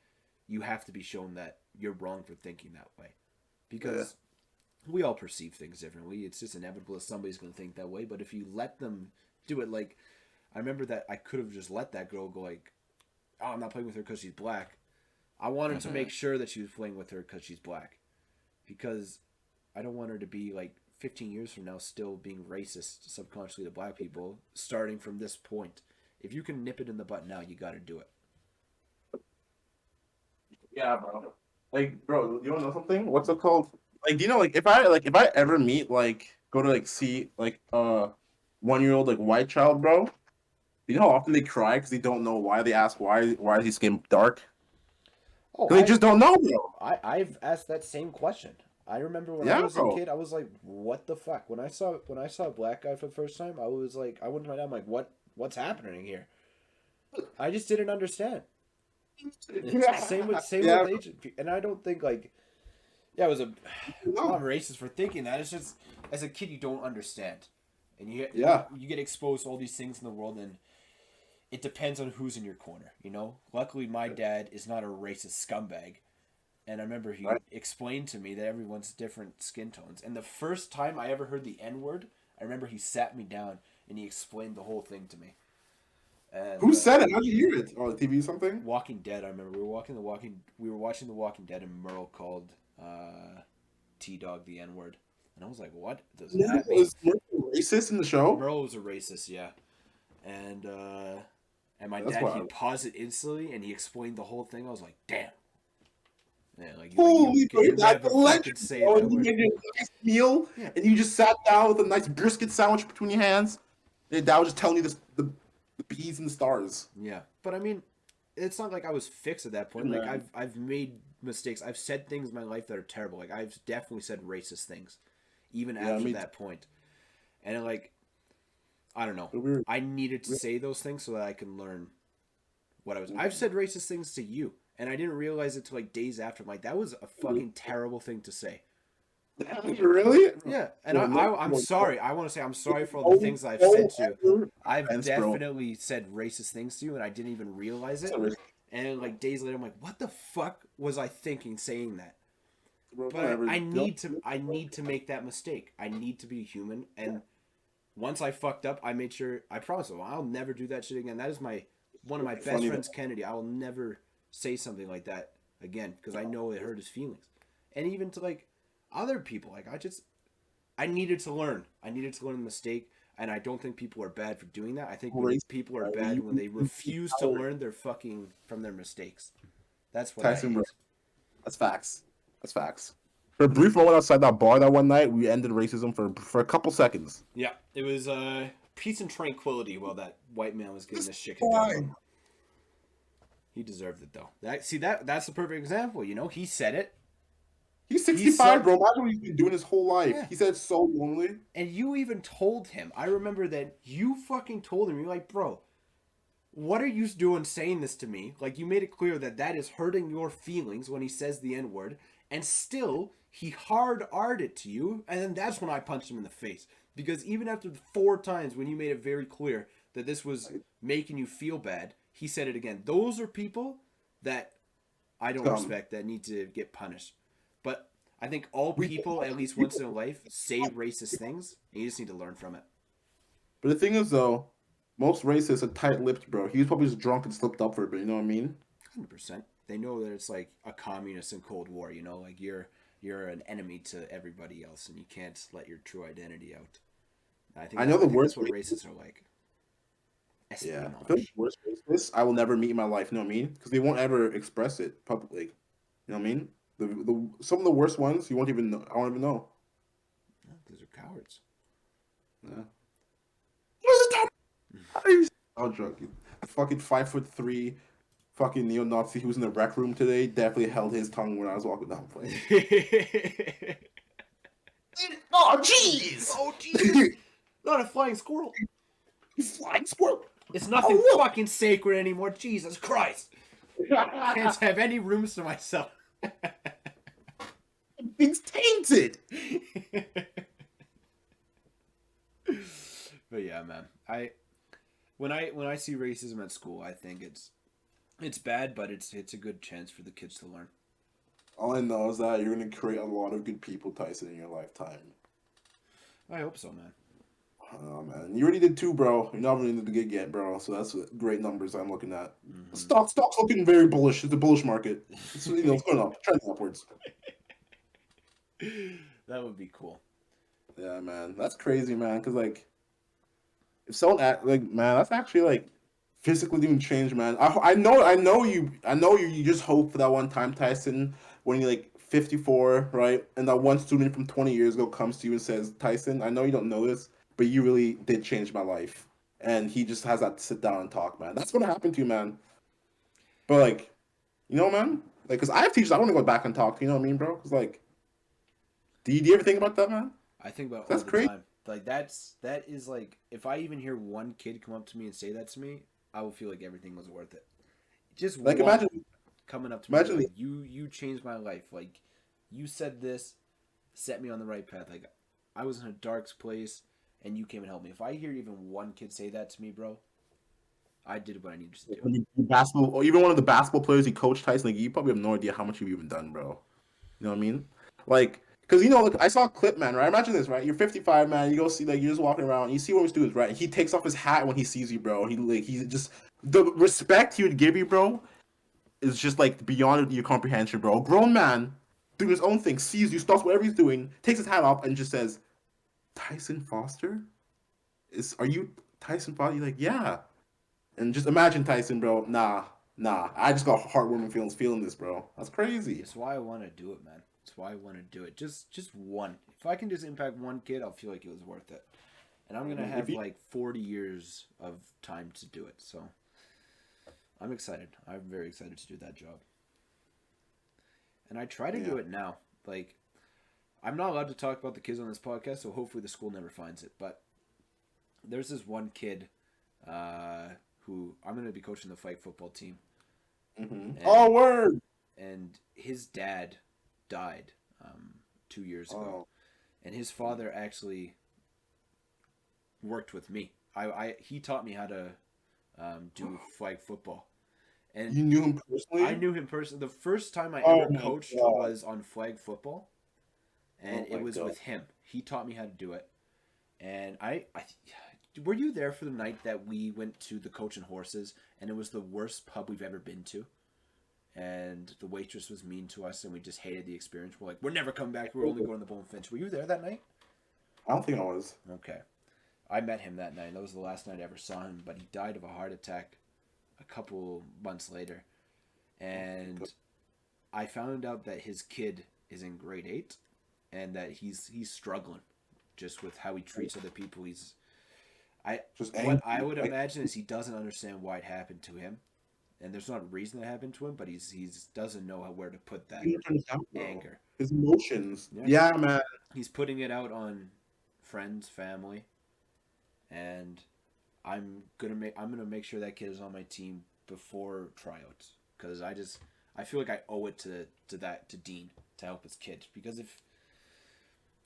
you have to be shown that you're wrong for thinking that way, because we all perceive things differently. It's just inevitable that somebody's going to think that way. But if you let them do it, like I remember that I could have just let that girl go, like, oh, I'm not playing with her because she's black. I wanted to make sure that she was playing with her because she's black, because I don't want her to be like 15 years from now still being racist subconsciously to black people starting from this point. If you can nip it in the butt now, you got to do it. Yeah, bro. Like, bro, you wanna know something? What's it called? Like, do you know, if I ever meet go to see 1-year-old white child, bro? You know how often they cry because they don't know why? They ask why is his skin dark? Oh, Because they just don't know, bro. I've asked that same question. I remember when I Yeah, was a bro. kid, I was like, "What the fuck?" When I saw a black guy for the first time, I was like, I went to my dad, I'm like, "What's happening here?" I just didn't understand. Same Yeah, with Asian, and I don't think yeah, I'm no. not racist for thinking that. It's just as a kid you don't understand, and Yeah. you get exposed to all these things in the world, and it depends on who's in your corner. Luckily my dad is not a racist scumbag. And I remember he Right. explained to me that everyone's different skin tones. And the first time I ever heard the N word, I remember he sat me down and he explained the whole thing to me. And Who said it? How'd you hear it? On the TV or something? Walking Dead. I remember we were watching The Walking Dead, and Merle called T Dog the N word, and I was like, "What does that mean?" Was Merle racist in the show? Merle was a racist, yeah. And my That's dad, he wild. paused it instantly and he explained the whole thing. I was like, "Damn." Yeah, Holy, bro, you that's never a fucking legend, say bro. that And you word. made a nice meal, Yeah. and you just sat down with a nice brisket sandwich between your hands. And Dad was just telling you the bees and the stars. Yeah, but I mean, it's not like I was fixed at that point. Like Yeah. I've made mistakes. I've said things in my life that are terrible. Like I've definitely said racist things, even Yeah, after me that point. And I don't know. But we were, I needed to say those things so that I can learn what I was. I've said racist things to you, and I didn't realize it till days after. I'm like, that was a fucking terrible thing to say. really? Yeah, and Bro, no, I'm bro, sorry. I want to say I'm sorry for all the things I've said to you. no I've offense, bro. definitely said racist things to you, and I didn't even realize it. Sorry, And days later, I'm like, what the fuck was I thinking saying that? bro, But whatever. I need to make that mistake. I need to be human. And once I fucked up, I made sure. I promise him I'll never do that shit again. That is one of my best Funny friends, Kennedy. I will never say something like that again because I know it hurt his feelings. And even to other people, I needed to learn. I needed to learn the mistake. And I don't think people are bad for doing that. I think Race- people are bro, bad you- when they you- refuse to learn from their mistakes. That's what Tyson, I bro. hate. That's facts. That's facts. For a brief moment outside that bar that one night, we ended racism for a couple seconds. Yeah, it was peace and tranquility while that white man was getting this shit Why? kicked out of him. He deserved it though. That's the perfect example. He said it, He's He 65, said- bro. Imagine what he's been doing his whole life. Yeah. He said it's so lonely. and you even told him. I remember that you fucking told him. You're like, bro, what are you doing saying this to me? Like, you made it clear that is hurting your feelings when he says the N word, and still he hard-R'd it to you, and then that's when I punched him in the face. Because even after the 4 times when you made it very clear that this was making you feel bad, he said it again. Those are people that I don't Dumb. respect, that need to get punished. But I think all people, at least once in their life, say racist things, and you just need to learn from it. But the thing is, though, most racists are tight-lipped, bro. He was probably just drunk and slipped up for a bit. You know what I mean? 100%. They know that it's like a communist and Cold War. You know, like you're an enemy to everybody else, and you can't let your true identity out. I know the I think that's worst. what racists are like. Yeah, I feel like Espionage. the worst racists I will never meet in my life. You know what I mean? Because they won't ever express it publicly. You know what I mean? The some of the worst ones you won't even know. I won't even know. No, those are cowards. Yeah. What's the time? I'm joking. The fucking 5'3" fucking neo-Nazi who was in the rec room today definitely held his tongue when I was walking down the plane. Oh jeez! Oh Jesus! Not a flying squirrel. You flying squirrel! It's nothing Oh, look! fucking sacred anymore. Jesus Christ! Can't have any rooms to myself. It's tainted. But yeah, man. When I see racism at school, I think it's bad, but it's a good chance for the kids to learn. All I know is that you're gonna create a lot of good people, Tyson, in your lifetime. I hope so, man. Oh man, you already did two, bro. You're not really into the gig yet, bro. So that's great numbers I'm looking at. Mm-hmm. Stock's looking very bullish. It's a bullish market. It's, it's going up, trending upwards. That would be cool. Yeah, man, that's crazy, man. Because like, if someone act like, man, that's actually like physically even change, man. I know you. You just hope for that one time, Tyson, when you're like 54, right? And that one student from 20 years ago comes to you and says, Tyson, I know you don't know this, but you really did change my life. And he just has that sit down and talk, man. That's gonna happen to you, man. But like, you know, man, like, cause I have teachers I want to go back and talk to. You know what I mean, bro? Cause like, do you ever think about that, man? I think about it all That's the crazy. time. Like that is like if I even hear one kid come up to me and say that to me, I will feel like everything was worth it. Just Like, one coming up to me and be imagine, like, you changed my life. Like you said this, set me on the right path. Like I was in a dark place and you came and helped me. If I hear even one kid say that to me, bro, I did what I needed to do. when you basketball, or even one of the basketball players you coach, Tyson, like, you probably have no idea how much you've even done, bro. You know what I mean? Like, because, you know, look, I saw a clip, man, right? Imagine this, right? You're 55, man. You go see, like, you're just walking around. You see one of his dudes, right? He takes off his hat when he sees you, bro. He's just, the respect he would give you, bro, is just, like, beyond your comprehension, bro. A grown man doing his own thing, sees you, stops whatever he's doing, takes his hat off, and just says, Tyson Foster? Are you Tyson Foster? You're like, yeah. And just imagine Tyson, bro. Nah. I just got heartwarming feelings feeling this, bro. That's crazy. It's why I want to do it, man. It's why I want to do it. Just one. If I can just impact one kid, I'll feel like it was worth it. And I'm gonna have like 40 years of time to do it. So I'm excited. I'm very excited to do that job. And I try to do it now. Like I'm not allowed to talk about the kids on this podcast, so hopefully the school never finds it. But there's this one kid who I'm gonna be coaching the flag football team. Mm-hmm. And, Word. and his dad died 2 years ago, Oh. and his father actually worked with me. He taught me how to do flag football, and You knew him personally? I knew him personally. The first time I Oh ever my coached God. was on flag football, and Oh it my was God. with him. He taught me how to do it, and I were you there for the night that we went to the Coach and Horses, and it was the worst pub we've ever been to? And the waitress was mean to us, and we just hated the experience. We're like, we're never coming back. We're only going to the Bone Finch. Were you there that night? I don't think I was. Okay. I met him that night. That was the last night I ever saw him, but he died of a heart attack a couple months later. And I found out that his kid is in grade 8 and that he's struggling just with how he treats other people. Just What angry. I would Like, imagine is he doesn't understand why it happened to him. And there's not a reason that happened to him, but he's doesn't know where to put that he turns out, bro. anger. His emotions. Yeah. Yeah, man. He's putting it out on friends, family, and I'm gonna make sure that kid is on my team before tryouts because I feel like I owe it to Dean to help his kid because if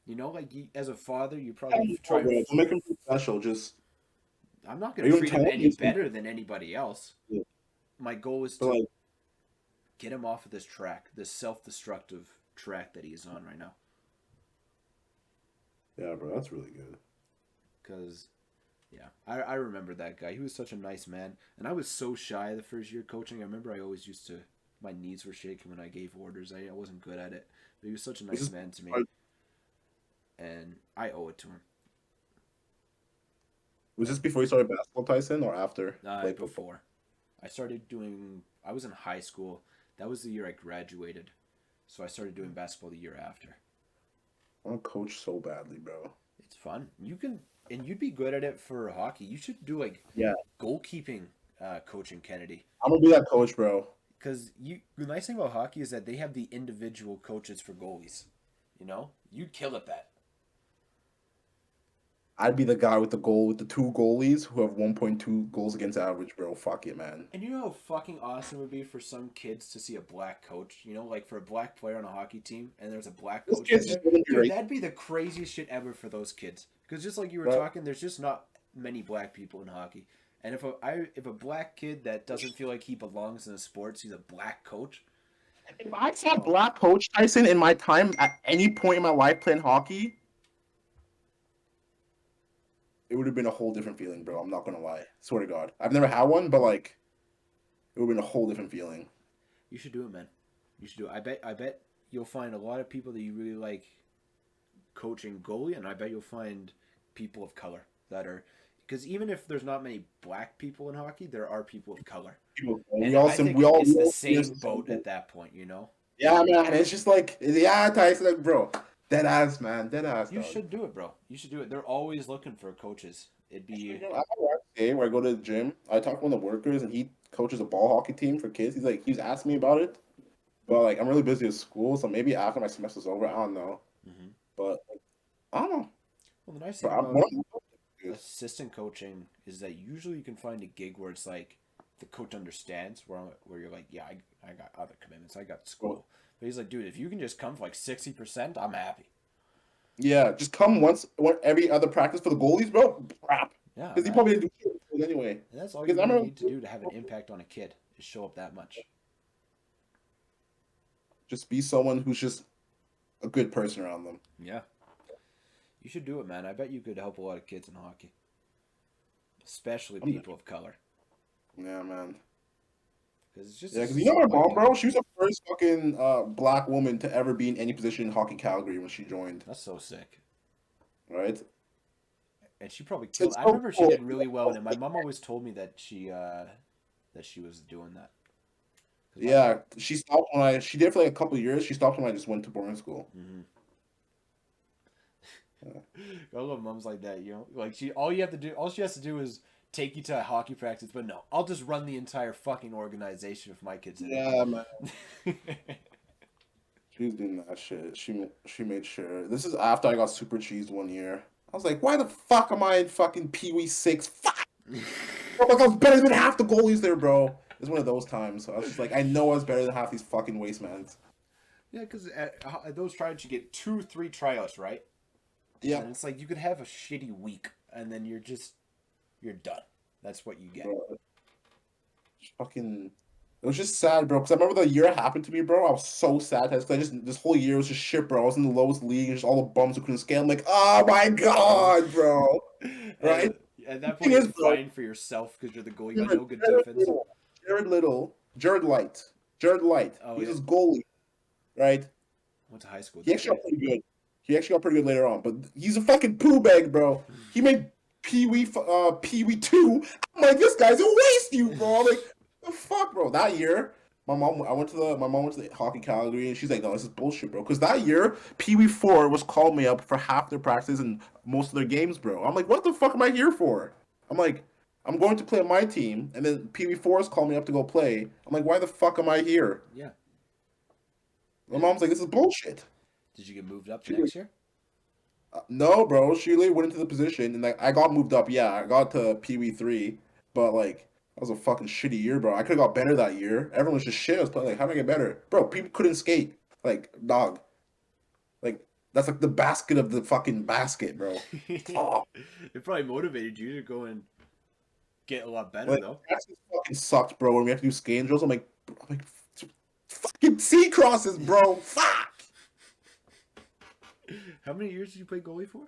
like as a father you probably try. Don't make him feel special. Just I'm not Are gonna you treat him gonna tell any him? better than anybody else. Yeah. My goal is but to like, get him off of this track, this self-destructive track that he is on right now. yeah, bro, that's really good. Because Yeah, I remember that guy. He was such a nice man, and I was so shy the first year coaching. I remember I always used to, my knees were shaking when I gave orders. I wasn't good at it, but he was such a Was nice this man to me, and I owe it to him. was this before you started basketball, Tyson, or after like football? Before I started doing, I was in high school. That was the year I graduated, so I started doing basketball the year after. I want to coach so badly, bro. It's fun. You can, and you'd be good at it for hockey. You should do like Yeah, goalkeeping coaching, Kennedy. I'm gonna be that coach, bro. Because the nice thing about hockey is that they have the individual coaches for goalies. You know, you'd kill at that. I'd be the guy with the goal with the two goalies who have 1.2 goals against average, bro. Fuck it, man. And you know how fucking awesome it would be for some kids to see a black coach? You know, like for a black player on a hockey team, and there's a black Those coach kids in just there. wouldn't be Dude, right. that'd be the craziest shit ever for those kids. Because just like you were Right. talking, there's just not many black people in hockey. And if a black kid that doesn't feel like he belongs in a sport sees a black coach, If I saw black coach Tyson in my time at any point in my life playing hockey, it would have been a whole different feeling, bro. I'm not gonna lie. Swear to God. I've never had one, but like it would have been a whole different feeling. you should do it, man. You should do it. I bet you'll find a lot of people that you really like coaching goalie, and I bet you'll find people of color that are, because even if there's not many black people in hockey, there are people of color. And We all I think we all it's we the all same boat at that point, you know. Yeah, man. It's just like yeah, Tyson, like, bro. Dead ass, man. Dead ass. You Dog. should do it, bro. You should do it. They're always looking for coaches. It'd be You know, I have a day where I go to the gym. I talk to one of the workers, and he coaches a ball hockey team for kids. He was asking me about it, but like I'm really busy at school, so maybe after my semester's over, I don't know. Mhm. But I don't know. well. The nice But thing I'm, about what I'm- assistant coaching is that usually you can find a gig where it's like the coach understands where you're like, yeah, I got other commitments, I got school, but he's like, dude, if you can just come for like 60%, I'm happy. yeah, just come every other practice for the goalies, bro. Crap, Yeah, because he I'm probably happy. didn't do shit anyway. And that's all you Because I really remember need to do to have an impact on a kid is show up that much. just be someone who's just a good person around them. Yeah, you should do it, man. I bet you could help a lot of kids in hockey, especially people of color, Yeah, man. because it's just Yeah, because you know so my mom, white bro. down. She was the first fucking black woman to ever be in any position in Hockey Calgary when she joined. That's so sick. Right? And she probably killed. It's I so remember she cool. did really well in it. My mom always told me that she was doing that. 'Cause my Yeah, she stopped she did for like a couple of years. She stopped when I just went to boarding school. I love moms like that, you know. Like all she has to do is take you to a hockey practice. But no, I'll just run the entire fucking organization if my kids in Yeah, man. it. She was doing that shit. She made sure. This is after I got super cheesed one year. I was like, why the fuck am I in fucking Pee Wee 6? Fuck! Oh my god, I was better than half the goalies there, bro. It's one of those times. I was just like, I know I was better than half these fucking wastemans. Yeah, because at those tryouts you get 2-3 tryouts, right? Yeah. And it's like you could have a shitty week, and then you're done. That's what you get. Bro. Fucking. It was just sad, bro. Because I remember the year it happened to me, bro. I was so sad. Because this whole year was just shit, bro. I was in the lowest league, and just all the bums who couldn't scale. I'm like, oh my god, bro. Right? At that Thing point, is, you're bro, fighting for yourself because you're the goal. You got no good defense. Jared Light. Oh, He's yeah. his goalie, right? Went to high school. He actually got pretty good. He actually got pretty good later on, but he's a fucking poo bag, bro. He made Pee Wee 2. I'm like, this guy's a waste, you bro. I'm like, the fuck, bro. That year, my mom went to the Hockey Calgary, and she's like, no, this is bullshit, bro. Because that year, Pee Wee 4 was calling me up for half their practices and most of their games, bro. I'm like, what the fuck am I here for? I'm like, I'm going to play on my team, and then Pee Wee 4 is calling me up to go play. I'm like, why the fuck am I here? Yeah. My mom's like, this is bullshit. Did you get moved up next year? No, bro. She literally went into the position, and like I got moved up. Yeah, I got to Pee Wee 3, but like that was a fucking shitty year, bro. I could have got better that year. Everyone was just shit. I was playing like, how do I get better, bro? People couldn't skate. Like, dog. Like that's like the basket of the fucking basket, bro. Oh, It probably motivated you to go and get a lot better, like, though. that fucking sucked, bro. When we have to do skating drills, I'm like fucking C crosses, bro. Fuck. How many years did you play goalie for?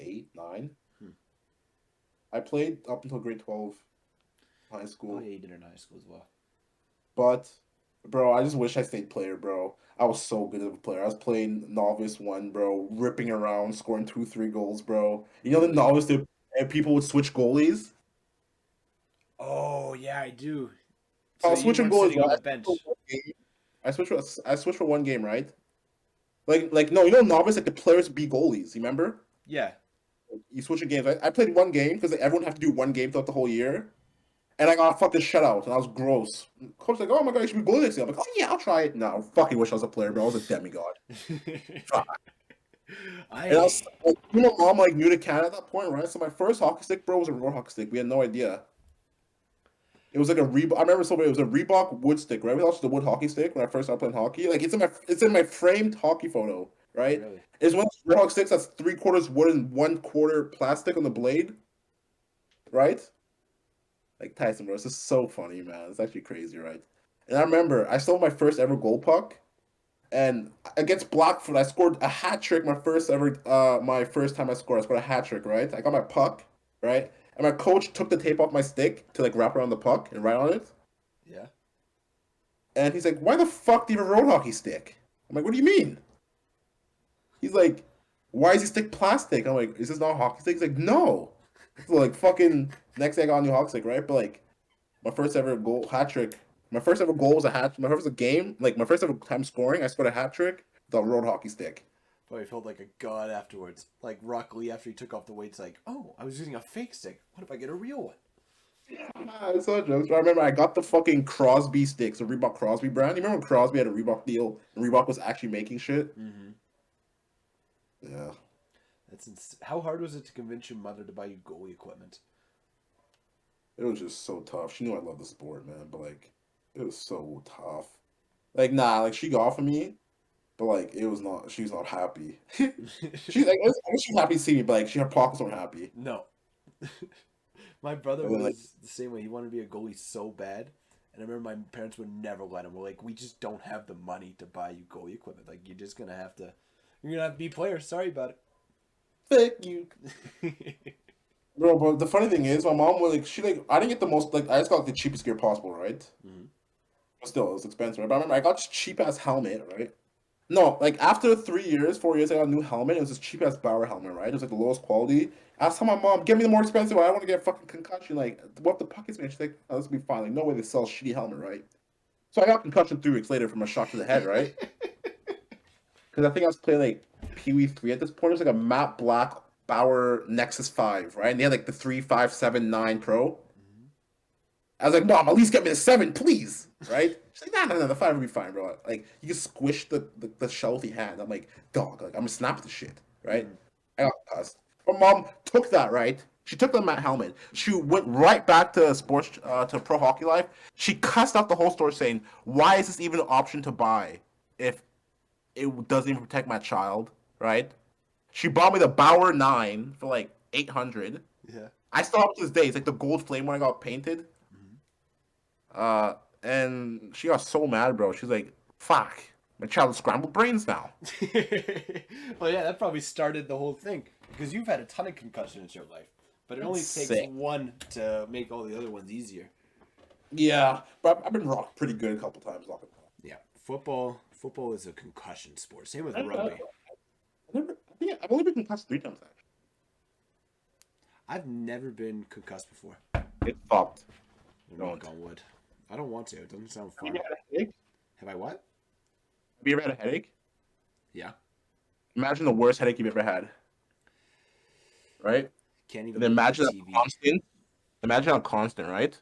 8, 9. Hmm. I played up until grade 12 high Oh school. yeah, you did in high school as well. But, bro, I just wish I stayed player, bro. I was so good of a player. I was playing novice one, bro, ripping around, scoring 2, 3 goals, bro. You know the Really? novice, and people would switch goalies. Oh yeah, I do. I So was you switching weren't goalies. sitting Bro. on I the switched for bench. one game. I switched for one game, right? No, you know novice, like the players be goalies. You remember? Yeah. You switching games. I played one game because like, everyone had to do one game throughout the whole year, and I got fucking shut out, and I was gross. Coach like, oh my god, you should be goalie next year. I'm like, oh yeah, I'll try it. No, fucking wish I was a player, bro. I was a demigod. And I I was like, you know, mom like new to Canada at that point, right? So my first hockey stick, bro, was a road hockey stick. We had no idea. It was like a Reebok. I remember so it was a Reebok wood stick, right? We lost the wood hockey stick when I first started playing hockey. Like it's in my framed hockey photo, right? really. It's one of those red hockey sticks that's 3/4 wood and 1/4 plastic on the blade, right? Like Tyson, bro. It's just so funny, man. It's actually crazy, right? And I remember I stole my first ever goal puck, and against Blackfoot, I scored a hat trick. My first time I scored a hat trick, right? I got my puck, right? And my coach took the tape off my stick to like wrap around the puck and write on it. Yeah. And he's like, "Why the fuck do you have a road hockey stick?" I'm like, "What do you mean?" He's like, "Why is your stick plastic?" I'm like, "Is this not a hockey stick?" He's like, "No." So like fucking next day I got a new hockey stick, right? But like my first ever goal hat trick. My first ever goal was a hat. My first game, like my first ever time scoring, I scored a hat trick with a road hockey stick. Probably felt like a god afterwards. Like Rock Lee after he took off the weights, like, oh, I was using a fake stick. What if I get a real one? It's so jokes. I remember I got the fucking Crosby sticks, the Reebok Crosby brand. You remember when Crosby had a Reebok deal and Reebok was actually making shit? Mm-hmm. Yeah. How hard was it to convince your mother to buy you goalie equipment? It was just so tough. She knew I loved the sport, man, but like it was so tough. Like nah, like she got off of me, but like it was not she was not happy. She's like I guess she's happy to see me, but like her pockets weren't happy. No. My brother And then like was the same way. He wanted to be a goalie so bad. And I remember my parents would never let him. We're like, we just don't have the money to buy you goalie equipment. Like, you're gonna have to be players. Sorry about fuck you. it. Bro, but the funny thing is my mom was like she like I didn't get the most like I just got like, the cheapest gear possible, right? Mhm. But still it was expensive, right? But I remember I got this cheap ass helmet, right? No, like after 3 years, 4 years, I got a new helmet. It was this cheap ass Bauer helmet, right? It was like the lowest quality. I asked my mom, get me the more expensive one. I don't want to get a fucking concussion. Like, what if the puck hits me? She's like, oh, this will be fine. Like, no way they sell a shitty helmet, right? So I got concussion 3 weeks later from a shot to the head, right? Because I think I was playing like Pee Wee 3 at this point. It was like a matte black Bauer Nexus 5, right? And they had like the 3.579 Pro. I was like, Mom, at least get me the 7, please. Right? She's like, nah, the 5 will be fine, bro. Like, you can squish the shell with your hand. I'm like, dog, like, I'm gonna snap the shit, right? I got cussed. My mom took that, right? She took the Matt helmet. She went right back to to pro hockey life. She cussed out the whole store saying, why is this even an option to buy if it doesn't even protect my child, right? She bought me the Bauer 9 for like 800. Yeah. I still have to this day. It's like the gold flame when I got painted. Mhm. And she got so mad, bro. She's like, "Fuck, my child has scrambled brains now." Well, yeah, that probably started the whole thing because you've had a ton of concussions in your life, but it only That's takes sick. one to make all the other ones easier. Yeah, but I've been rocked pretty good a couple times. Not gonna Yeah, football is a concussion sport. Same with lie. rugby. I think I've only been concussed 3 times actually. I've never been concussed before. Get fucked. Knock Don't. on wood. I don't want to. It doesn't sound Have fun. you ever had a headache? Have I what? Have you ever had a headache? Yeah. Imagine the worst headache you've ever had, right? Can't even And then look at imagine the how TV. constant. Imagine how constant, right?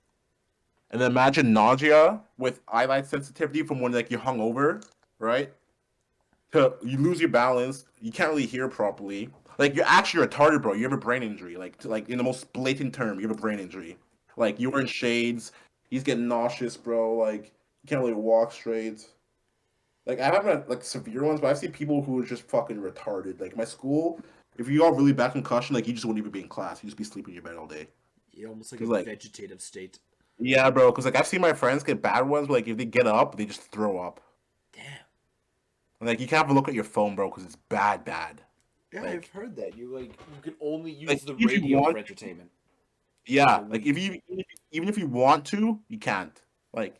And then imagine nausea with eyelight sensitivity from when like you're hungover, right? To you lose your balance, you can't really hear properly. Like you're actually retarded, bro. You have a brain injury. Like in the most blatant term, you have a brain injury. Like you're in shades. He's getting nauseous, bro. Like you can't really walk straight. Like I haven't had like severe ones, but I've seen people who are just fucking retarded. Like my school, if you got really bad concussion, like you just wouldn't even be in class. You just be sleeping in your bed all day. You're almost like a Cause like vegetative state. yeah, bro. Cause like I've seen my friends get bad ones, but like if they get up, they just throw up. Damn. And, like you can't have a look at your phone, bro, because it's bad, bad. Yeah, Like, I've heard that. You can only use Like, the if you radio want, for entertainment. yeah, For a like week. even if you want to, you can't. Like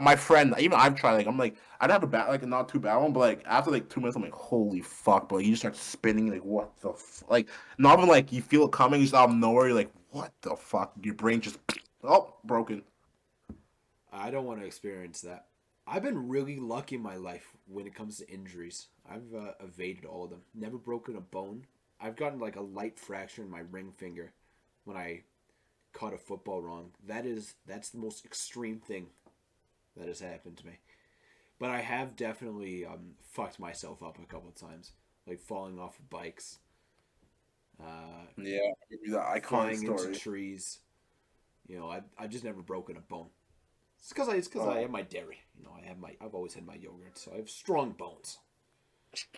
my friend, even I've tried. Like I'm like I'd have a bad like a not too bad one, but like after like 2 minutes, I'm like, holy fuck, bro! You just start spinning. Like what the like not even like you feel it coming, just out of nowhere. You're like, what the fuck? Your brain just oh broken. I don't want to experience that. I've been really lucky in my life when it comes to injuries. I've evaded all of them. Never broken a bone. I've gotten like a light fracture in my ring finger when I caught a football wrong. That's the most extreme thing that has happened to me. But I have definitely fucked myself up a couple of times, like falling off of bikes, Yeah, maybe the iconic flying into story. trees. I just never broken a bone. It's because I have my dairy. I've always had my yogurt, so I have strong bones.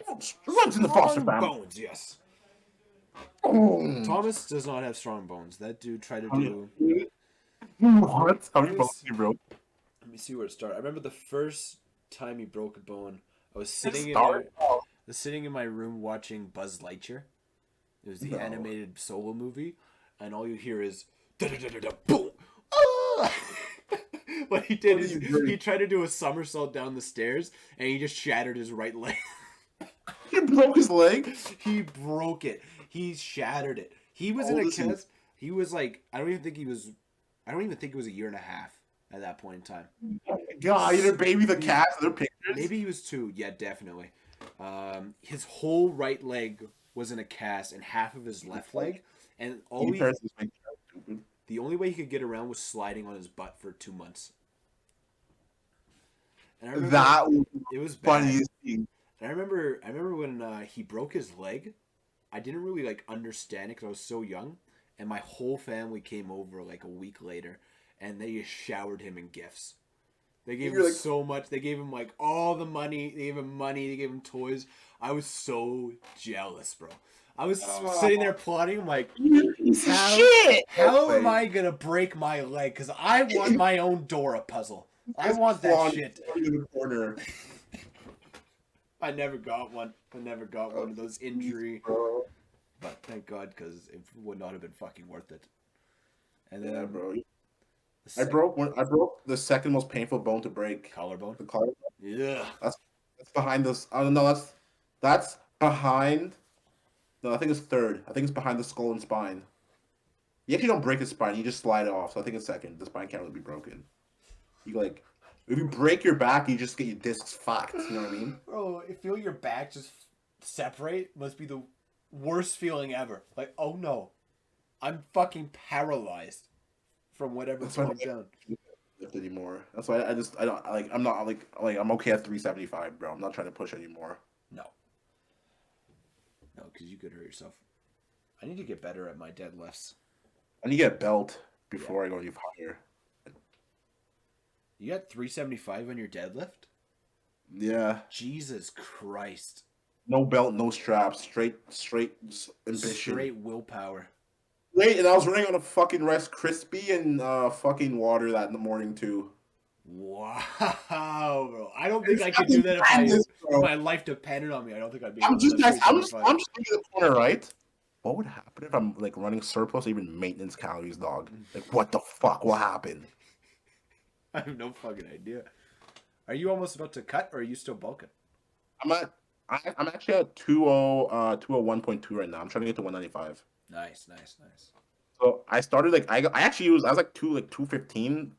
Runs in the Foster Strong family. bones, yes. Oh. Thomas does not have strong bones. That dude tried to How many, do. what? How many Let me, bones s- you broke? let me see where it started. I remember the first time he broke a bone. I was It sitting in my start? Oh, I was sitting in my room watching Buzz Lightyear. It was the no. animated solo movie, and all you hear is da da da da da boom. Ah! What he did What did is you break? he tried to do a somersault down the stairs, and he just shattered his right leg. You broke his leg? He broke it. He shattered it. He was How in old a is he? cast. He was like I don't even think it was a year and a half at that point in time. God, either baby the He's cast, their pictures. maybe he was two. Yeah, definitely. His whole right leg was in a cast, and half of his left leg, and Your parents just make you stupid. the only way he could get around was sliding on his butt for 2 months. And I remember That was the it was bad. funniest thing. And I remember when he broke his leg. I didn't really like understand it because I was so young, and my whole family came over like a week later, and they just showered him in gifts. They gave him You're like, so much. They gave him like all the money. They gave him money. They gave him toys. I was so jealous, bro. I was sitting there plotting. I'm like, you piece of how shit. how am Like, I gonna break my leg? Because I want my own Dora puzzle. I just want that clawing shit. in the corner. I never got one. I never got one of those injury. Bro. But thank God, because it would not have been fucking worth it. And Yeah, then bro. the I broke the second most painful bone to break. collarbone. The collarbone. Yeah. That's behind this. I don't know. That's behind. No, I think it's third. I think it's behind the skull and spine. You actually don't break the spine. You just slide it off. So I think it's second. The spine can't really be broken. You like, if you break your back, you just get your discs fucked. You know what I mean? Bro, I feel your back just separate must be the worst feeling ever. Like, oh no, I'm fucking paralyzed from whatever That's why I point don't down. lift anymore. That's why I don't like. I'm not like I'm okay at 375, bro. I'm not trying to push anymore. No, no, because you could hurt yourself. I need to get better at my deadlifts. I need to get a belt Yeah. before I go any higher. You got 375 on your deadlift? Yeah. Jesus Christ. No belt, no straps, straight ambition. Straight willpower. Wait, and I was running on a fucking Rice Crispy and fucking water that in the morning too. Wow, bro. I don't think I could do that if my life depended on me. I don't think I'd be able I'm to just lift guys, 375. I'm just thinking of the corner, right? What would happen if I'm like running surplus or even maintenance calories, dog? Like what the fuck? What happened? I have no fucking idea. Are you almost about to cut, or are you still bulking? I'm actually at 201.2 right now. I'm trying to get to 195. Nice, nice, nice. So I started like I was like 215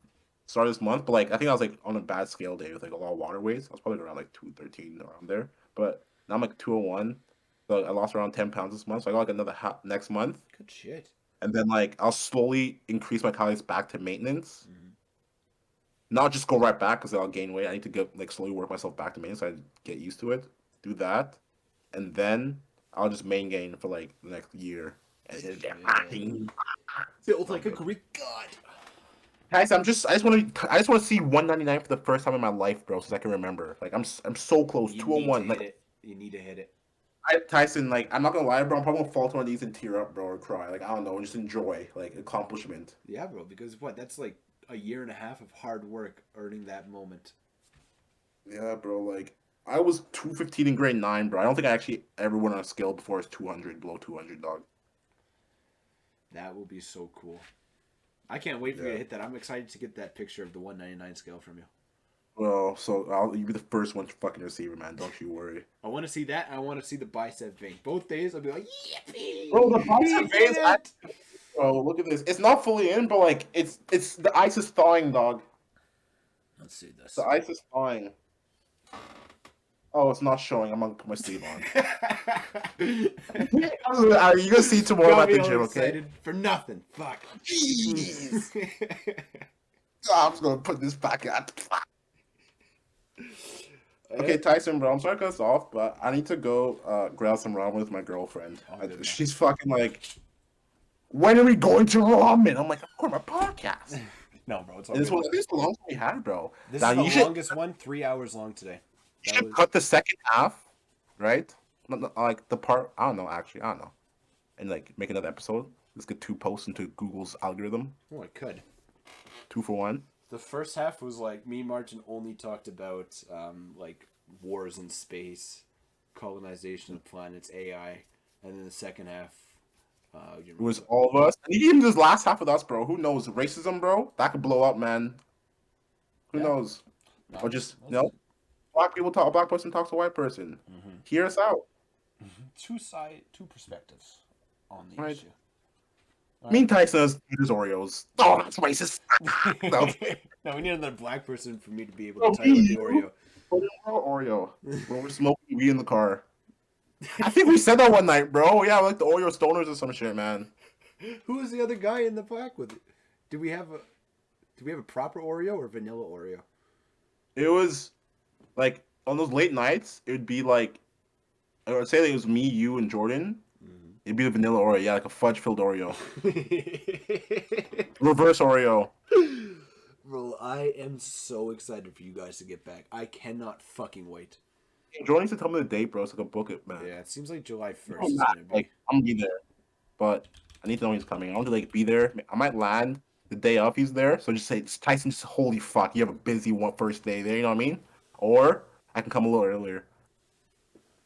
start of this month, but like I think I was like on a bad scale day with like a lot of waterways. I was probably around like 213 around there. But now I'm like 201. So I lost around 10 pounds this month. So I got like another next month. Good shit. And then like I'll slowly increase my calories back to maintenance. Mhm. Not just go right back because I'll gain weight. I need to get like slowly work myself back to maintenance so I get used to it. Do that. And then I'll just main gain for like the next year. Built like a Greek god. Guys, I just want to see 199 for the first time in my life, bro, since I can remember. Like I'm so close. You need to 201. hit Like it. You need to hit it. Tyson, like I'm not gonna lie, bro. I'm probably gonna fall to my knees and tear up, bro, or cry. Like I don't know, just enjoy like accomplishment. Yeah, bro. Because what? That's like a year and a half of hard work earning that moment. Yeah, bro. Like I was 215 in grade 9, bro. I don't think I actually ever went on a scale before I was 200, below 200, dog. That will be so cool. I can't wait for you Yeah. to hit that. I'm excited to get that picture of the 199 scale from you. Well, so you'll be the first one to fucking receive it, man. Don't you worry. I want to see that. I want to see the bicep vein. Both days, I'll be like, yippee! Bro, the bicep He veins. did it! Bro, look at this. It's not fully in, but like it's the ice is thawing, dog. Let's see this. The ice is thawing. Oh, it's not showing. I'm gonna put my sleeve on. You're gonna see tomorrow Got at me the all gym, okay? excited for nothing. Fuck. Jeez. I'm just gonna put this back at. Okay, Tyson, bro, I'm sorry to cut us off, but I need to go grab some ramen with my girlfriend. All good, man. She's fucking like, when are we going to ramen? I'm like, I'm going to my podcast. No, bro, it's all And this good. was the longest we had, bro. This Now, is the you should, longest one, 3 hours long today. you That should was- cut the second half, right? Like the part, I don't know, actually, I don't know. And like make another episode. Let's get 2 posts into Google's algorithm. Oh, I could. 2 for 1. The first half was like me and Martin only talked about like wars in space, colonization of planets, AI, and then the second half. It was all of us. And even this last half with us, bro. Who knows? Racism, bro. That could blow up, man. Who Yeah. knows? Or just, you know, black people talk. A black person talks to a white person. Hear us out. two perspectives on the Right. issue. Me and Tyson has Oreos. Oh, that's racist. No. No, we need another black person for me to be able Oh, to tell you me? about the Oreo. Oreo. When we're smoking weed in the car. I think we said that one night, bro. Yeah, like the Oreo stoners or some shit, man. Who was the other guy in the black with it? Do we have a proper Oreo or vanilla Oreo? It was like on those late nights. It would be like, I would say that it was me, you, and Jordan. It'd be the vanilla Oreo, yeah, like a fudge-filled Oreo, reverse Oreo. Bro, I am so excited for you guys to get back. I cannot fucking wait. Jordan needs to tell me the date, bro, so I can book it, man. Yeah, it seems like July 1st I'm is not, gonna be. like, I'm gonna be there, but I need to know he's coming. I want to like be there. I might land the day of he's there, so just say Tyson. Just holy fuck, you have a busy first day there. You know what I mean? Or I can come a little earlier.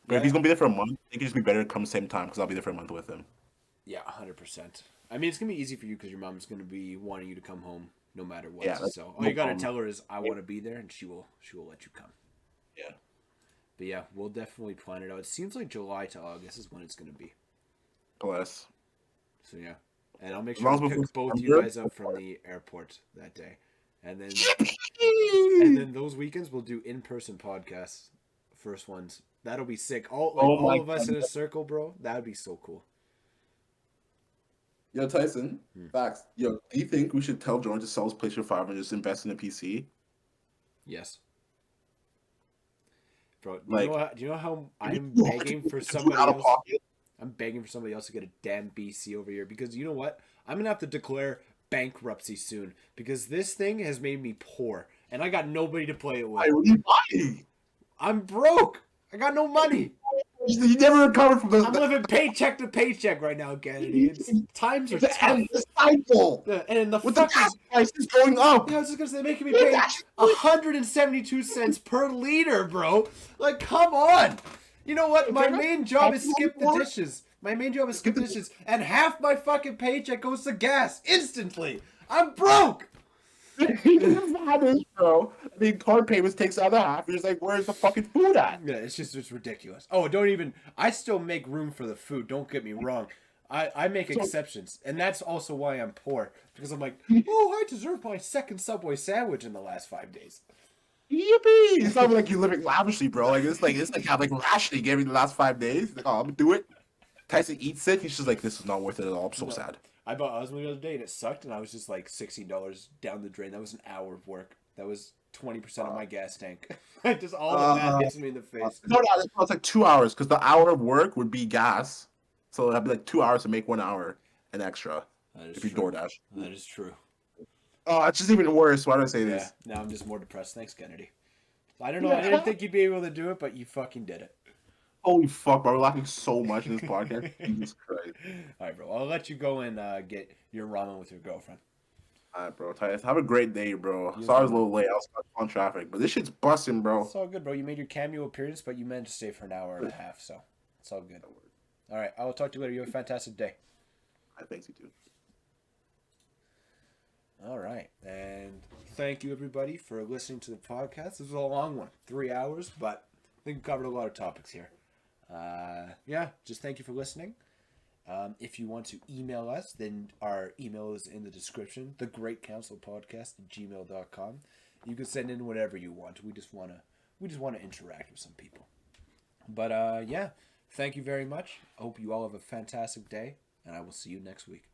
But if he's gonna be there for a month, it could just be better to come same time because I'll be there for a month with him. Yeah, 100%. I mean, it's gonna be easy for you because your mom's gonna be wanting you to come home no matter what. Yeah, So all no you gotta problem. tell her is I want to be there, and she will let you come. Yeah. But yeah, we'll definitely plan it out. It seems like July to August is when it's gonna be. Bless. So yeah, and I'll make As sure long to as we pick both can- you guys up from the airport that day, and then those weekends we'll do in-person podcasts. First ones that'll be sick. All Oh my of us in a God. circle, bro. That would be so cool. Yo, Tyson, facts. Yo, do you think we should tell Jordan to sell his PlayStation 5 and just invest in a PC? Yes. Bro, Like- do you know how I'm Yo, begging for it's somebody out of else? pocket. I'm begging for somebody else to get a damn BC over here because you know what? I'm gonna have to declare bankruptcy soon because this thing has made me poor and I got nobody to play it with. I really buy. I'm broke. I got no money. You never recovered from I'm living paycheck to paycheck right now, Kennedy. Times are the tough. end, the cycle. And the With the fucking gas prices going up. Yeah, I was just gonna say, making me pay 172 cents per liter, bro. Like, come on. You know what? My main job is skip the dishes. My main job is skip the dishes, and half my fucking paycheck goes to gas instantly. I'm broke. That is, bro. I mean, car payments takes the other half. You're just like, where's the fucking food at? Yeah, it's ridiculous. Oh, don't even. I still make room for the food. Don't get me wrong. I make exceptions, and that's also why I'm poor because I'm like, oh, I deserve my second Subway sandwich in the last 5 days. Yippee! It's not like you're living lavishly, bro. Like have like rationing every the last 5 days. Like, oh, I'm gonna do it. Tyson eats it. He's just like, this is not worth it at all. I'm so sad. I bought Osmo the other day and it sucked, and I was just like $16 down the drain. That was an hour of work. That was 20% of my gas tank. Just all of that hits me in the face. No, it's like 2 hours because the hour of work would be gas. So that'd be like 2 hours to make 1 hour an extra That is if you true. DoorDash. That is true. Oh, it's just even worse. Why do I say Yeah. this? Now I'm just more depressed. Thanks, Kennedy. I don't know. I didn't think you'd be able to do it, but you fucking did it. Holy fuck, bro. We're laughing so much in this podcast. Jesus Christ. All right, bro. I'll let you go and get your ramen with your girlfriend. All right, bro. Tyson, have a great day, bro. You as Sorry I was a well. little late. I was stuck on traffic, but this shit's busting, bro. It's all good, bro. You made your cameo appearance, but you managed to stay for an hour and a half, so it's all good. All right, I will talk to you later. You have a fantastic day. I think you do. All right, and thank you everybody for listening to the podcast. This was a long one, 3 hours, but I think we covered a lot of topics here. Yeah, just thank you for listening. If you want to email us, then our email is in the description, thegreatcouncilpodcast@gmail.com. You can send in whatever you want. We just wanna interact with some people. But yeah, thank you very much. I hope you all have a fantastic day, and I will see you next week.